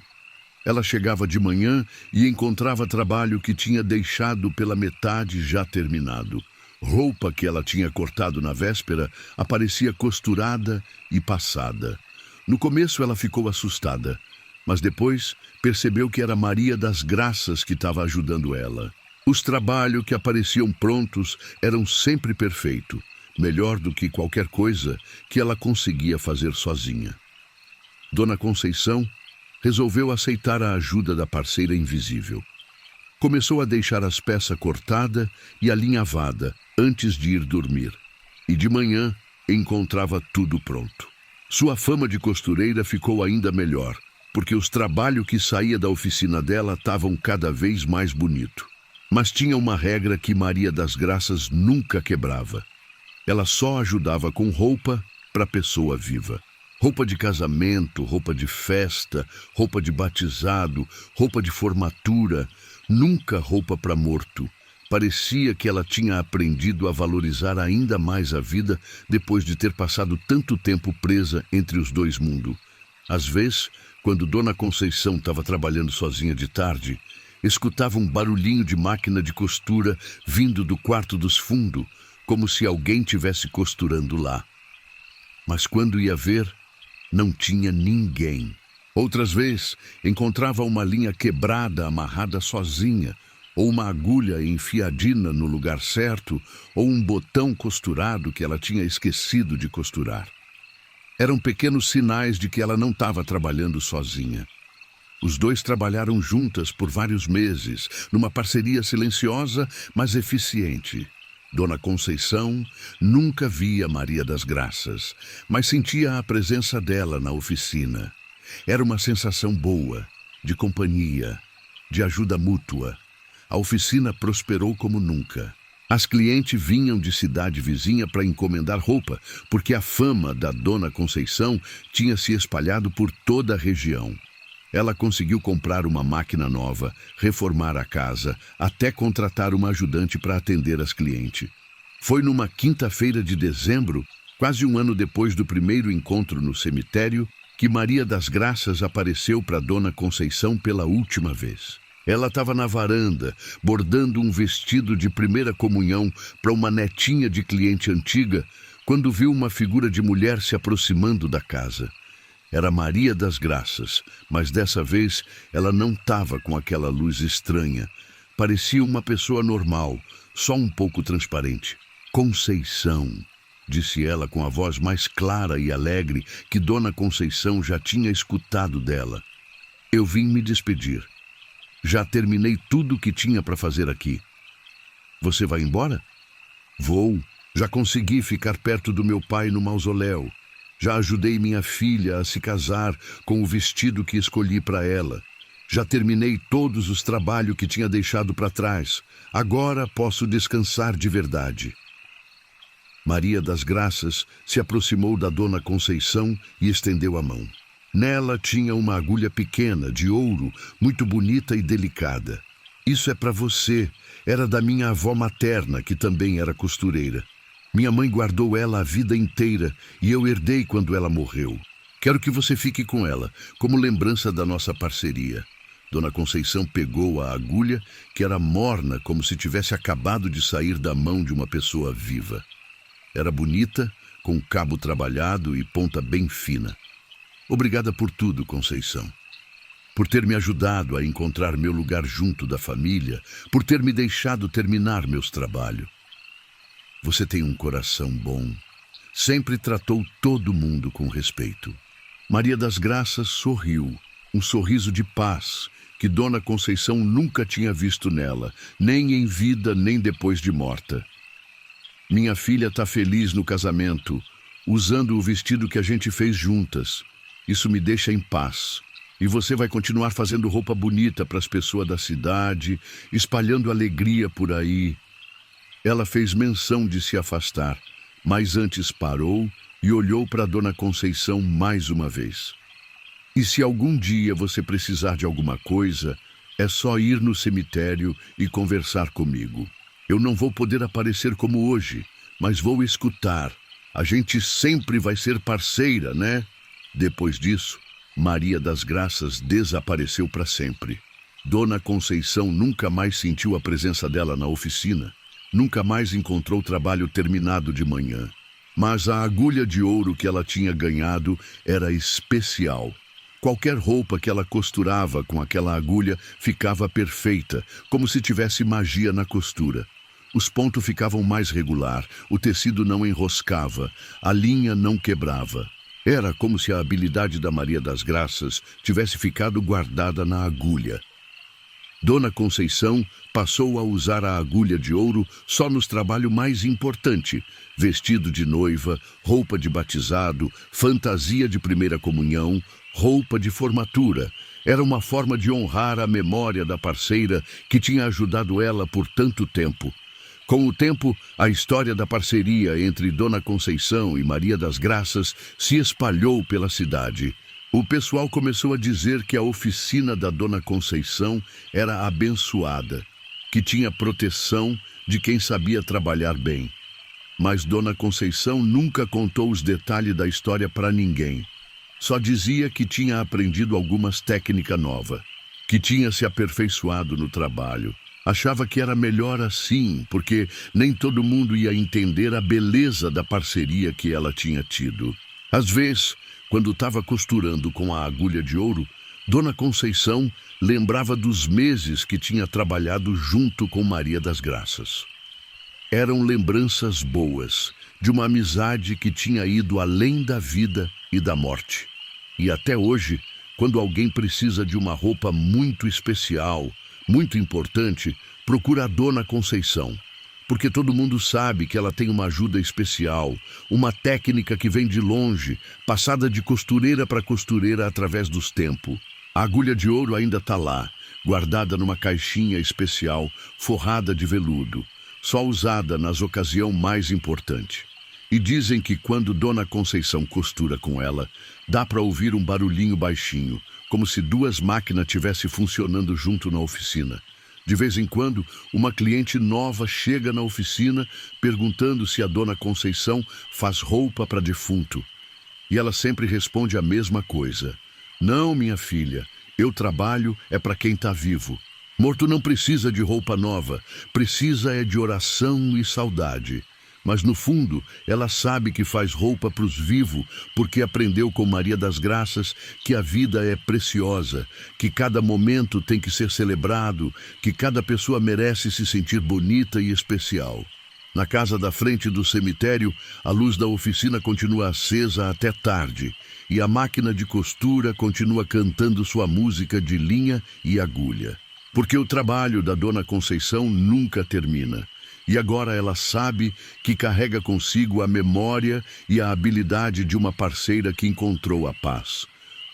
Ela chegava de manhã e encontrava trabalho que tinha deixado pela metade já terminado. Roupa que ela tinha cortado na véspera aparecia costurada e passada. No começo ela ficou assustada, mas depois percebeu que era Maria das Graças que estava ajudando ela. Os trabalhos que apareciam prontos eram sempre perfeitos, melhor do que qualquer coisa que ela conseguia fazer sozinha. Dona Conceição resolveu aceitar a ajuda da parceira invisível. Começou a deixar as peças cortadas e alinhavadas antes de ir dormir, e de manhã encontrava tudo pronto. Sua fama de costureira ficou ainda melhor, porque os trabalhos que saía da oficina dela estavam cada vez mais bonitos. Mas tinha uma regra que Maria das Graças nunca quebrava. Ela só ajudava com roupa para pessoa viva. Roupa de casamento, roupa de festa, roupa de batizado, roupa de formatura, nunca roupa para morto. Parecia que ela tinha aprendido a valorizar ainda mais a vida depois de ter passado tanto tempo presa entre os dois mundos. Às vezes, quando Dona Conceição estava trabalhando sozinha de tarde, escutava um barulhinho de máquina de costura vindo do quarto dos fundos, como se alguém tivesse costurando lá. Mas quando ia ver, não tinha ninguém. Outras vezes, encontrava uma linha quebrada amarrada sozinha, ou uma agulha enfiadina no lugar certo, ou um botão costurado que ela tinha esquecido de costurar. Eram pequenos sinais de que ela não estava trabalhando sozinha. Os dois trabalharam juntas por vários meses, numa parceria silenciosa, mas eficiente. Dona Conceição nunca via Maria das Graças, mas sentia a presença dela na oficina. Era uma sensação boa, de companhia, de ajuda mútua. A oficina prosperou como nunca. As clientes vinham de cidade vizinha para encomendar roupa, porque a fama da Dona Conceição tinha se espalhado por toda a região. Ela conseguiu comprar uma máquina nova, reformar a casa, até contratar uma ajudante para atender as clientes. Foi numa quinta-feira de dezembro, quase um ano depois do primeiro encontro no cemitério, que Maria das Graças apareceu para Dona Conceição pela última vez. Ela estava na varanda, bordando um vestido de primeira comunhão para uma netinha de cliente antiga, quando viu uma figura de mulher se aproximando da casa. Era Maria das Graças, mas dessa vez ela não estava com aquela luz estranha. Parecia uma pessoa normal, só um pouco transparente. "Conceição", disse ela com a voz mais clara e alegre que Dona Conceição já tinha escutado dela. "Eu vim me despedir. Já terminei tudo o que tinha para fazer aqui." "Você vai embora?" "Vou. Já consegui ficar perto do meu pai no mausoléu. Já ajudei minha filha a se casar com o vestido que escolhi para ela. Já terminei todos os trabalhos que tinha deixado para trás. Agora posso descansar de verdade." Maria das Graças se aproximou da Dona Conceição e estendeu a mão. Nela tinha uma agulha pequena, de ouro, muito bonita e delicada. "Isso é para você. Era da minha avó materna, que também era costureira. Minha mãe guardou ela a vida inteira e eu herdei quando ela morreu. Quero que você fique com ela, como lembrança da nossa parceria." Dona Conceição pegou a agulha, que era morna, como se tivesse acabado de sair da mão de uma pessoa viva. Era bonita, com cabo trabalhado e ponta bem fina. "Obrigada por tudo, Conceição. Por ter me ajudado a encontrar meu lugar junto da família, por ter me deixado terminar meus trabalhos. Você tem um coração bom. Sempre tratou todo mundo com respeito." Maria das Graças sorriu, um sorriso de paz, que Dona Conceição nunca tinha visto nela, nem em vida, nem depois de morta. Minha filha está feliz no casamento, usando o vestido que a gente fez juntas. Isso me deixa em paz. E você vai continuar fazendo roupa bonita para as pessoas da cidade, espalhando alegria por aí. Ela fez menção de se afastar, mas antes parou e olhou para Dona Conceição mais uma vez. E se algum dia você precisar de alguma coisa, é só ir no cemitério e conversar comigo. Eu não vou poder aparecer como hoje, mas vou escutar. A gente sempre vai ser parceira, né? Depois disso, Maria das Graças desapareceu para sempre. Dona Conceição nunca mais sentiu a presença dela na oficina. Nunca mais encontrou trabalho terminado de manhã. Mas a agulha de ouro que ela tinha ganhado era especial. Qualquer roupa que ela costurava com aquela agulha ficava perfeita, como se tivesse magia na costura. Os pontos ficavam mais regular, o tecido não enroscava, a linha não quebrava. Era como se a habilidade da Maria das Graças tivesse ficado guardada na agulha. Dona Conceição passou a usar a agulha de ouro só nos trabalhos mais importantes: vestido de noiva, roupa de batizado, fantasia de primeira comunhão, roupa de formatura. Era uma forma de honrar a memória da parceira que tinha ajudado ela por tanto tempo. Com o tempo, a história da parceria entre Dona Conceição e Maria das Graças se espalhou pela cidade. O pessoal começou a dizer que a oficina da Dona Conceição era abençoada, que tinha proteção de quem sabia trabalhar bem. Mas Dona Conceição nunca contou os detalhes da história para ninguém. Só dizia que tinha aprendido algumas técnicas novas, que tinha se aperfeiçoado no trabalho. Achava que era melhor assim, porque nem todo mundo ia entender a beleza da parceria que ela tinha tido. Às vezes, quando estava costurando com a agulha de ouro, Dona Conceição lembrava dos meses que tinha trabalhado junto com Maria das Graças. Eram lembranças boas, de uma amizade que tinha ido além da vida e da morte. E até hoje, quando alguém precisa de uma roupa muito especial, muito importante, procura a Dona Conceição. Porque todo mundo sabe que ela tem uma ajuda especial, uma técnica que vem de longe, passada de costureira para costureira através dos tempos. A agulha de ouro ainda está lá, guardada numa caixinha especial, forrada de veludo, só usada nas ocasiões mais importantes. E dizem que quando Dona Conceição costura com ela, dá para ouvir um barulhinho baixinho, como se duas máquinas estivessem funcionando junto na oficina. De vez em quando, uma cliente nova chega na oficina perguntando se a Dona Conceição faz roupa para defunto. E ela sempre responde a mesma coisa: "Não, minha filha, eu trabalho é para quem está vivo. Morto não precisa de roupa nova, precisa é de oração e saudade." Mas no fundo, ela sabe que faz roupa para os vivos, porque aprendeu com Maria das Graças que a vida é preciosa, que cada momento tem que ser celebrado, que cada pessoa merece se sentir bonita e especial. Na casa da frente do cemitério, a luz da oficina continua acesa até tarde, e a máquina de costura continua cantando sua música de linha e agulha. Porque o trabalho da Dona Conceição nunca termina. E agora ela sabe que carrega consigo a memória e a habilidade de uma parceira que encontrou a paz.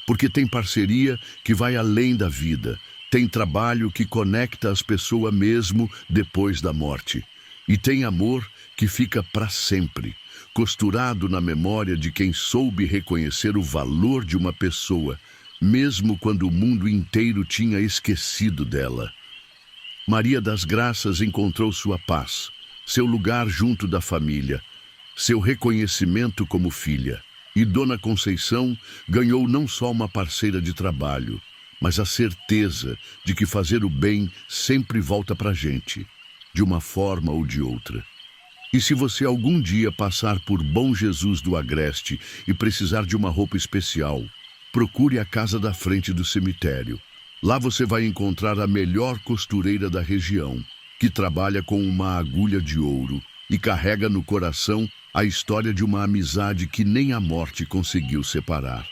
Porque tem parceria que vai além da vida, tem trabalho que conecta as pessoas mesmo depois da morte. E tem amor que fica para sempre, costurado na memória de quem soube reconhecer o valor de uma pessoa, mesmo quando o mundo inteiro tinha esquecido dela. Maria das Graças encontrou sua paz, seu lugar junto da família, seu reconhecimento como filha. E Dona Conceição ganhou não só uma parceira de trabalho, mas a certeza de que fazer o bem sempre volta para a gente, de uma forma ou de outra. E se você algum dia passar por Bom Jesus do Agreste e precisar de uma roupa especial, procure a casa da frente do cemitério. Lá você vai encontrar a melhor costureira da região, que trabalha com uma agulha de ouro e carrega no coração a história de uma amizade que nem a morte conseguiu separar.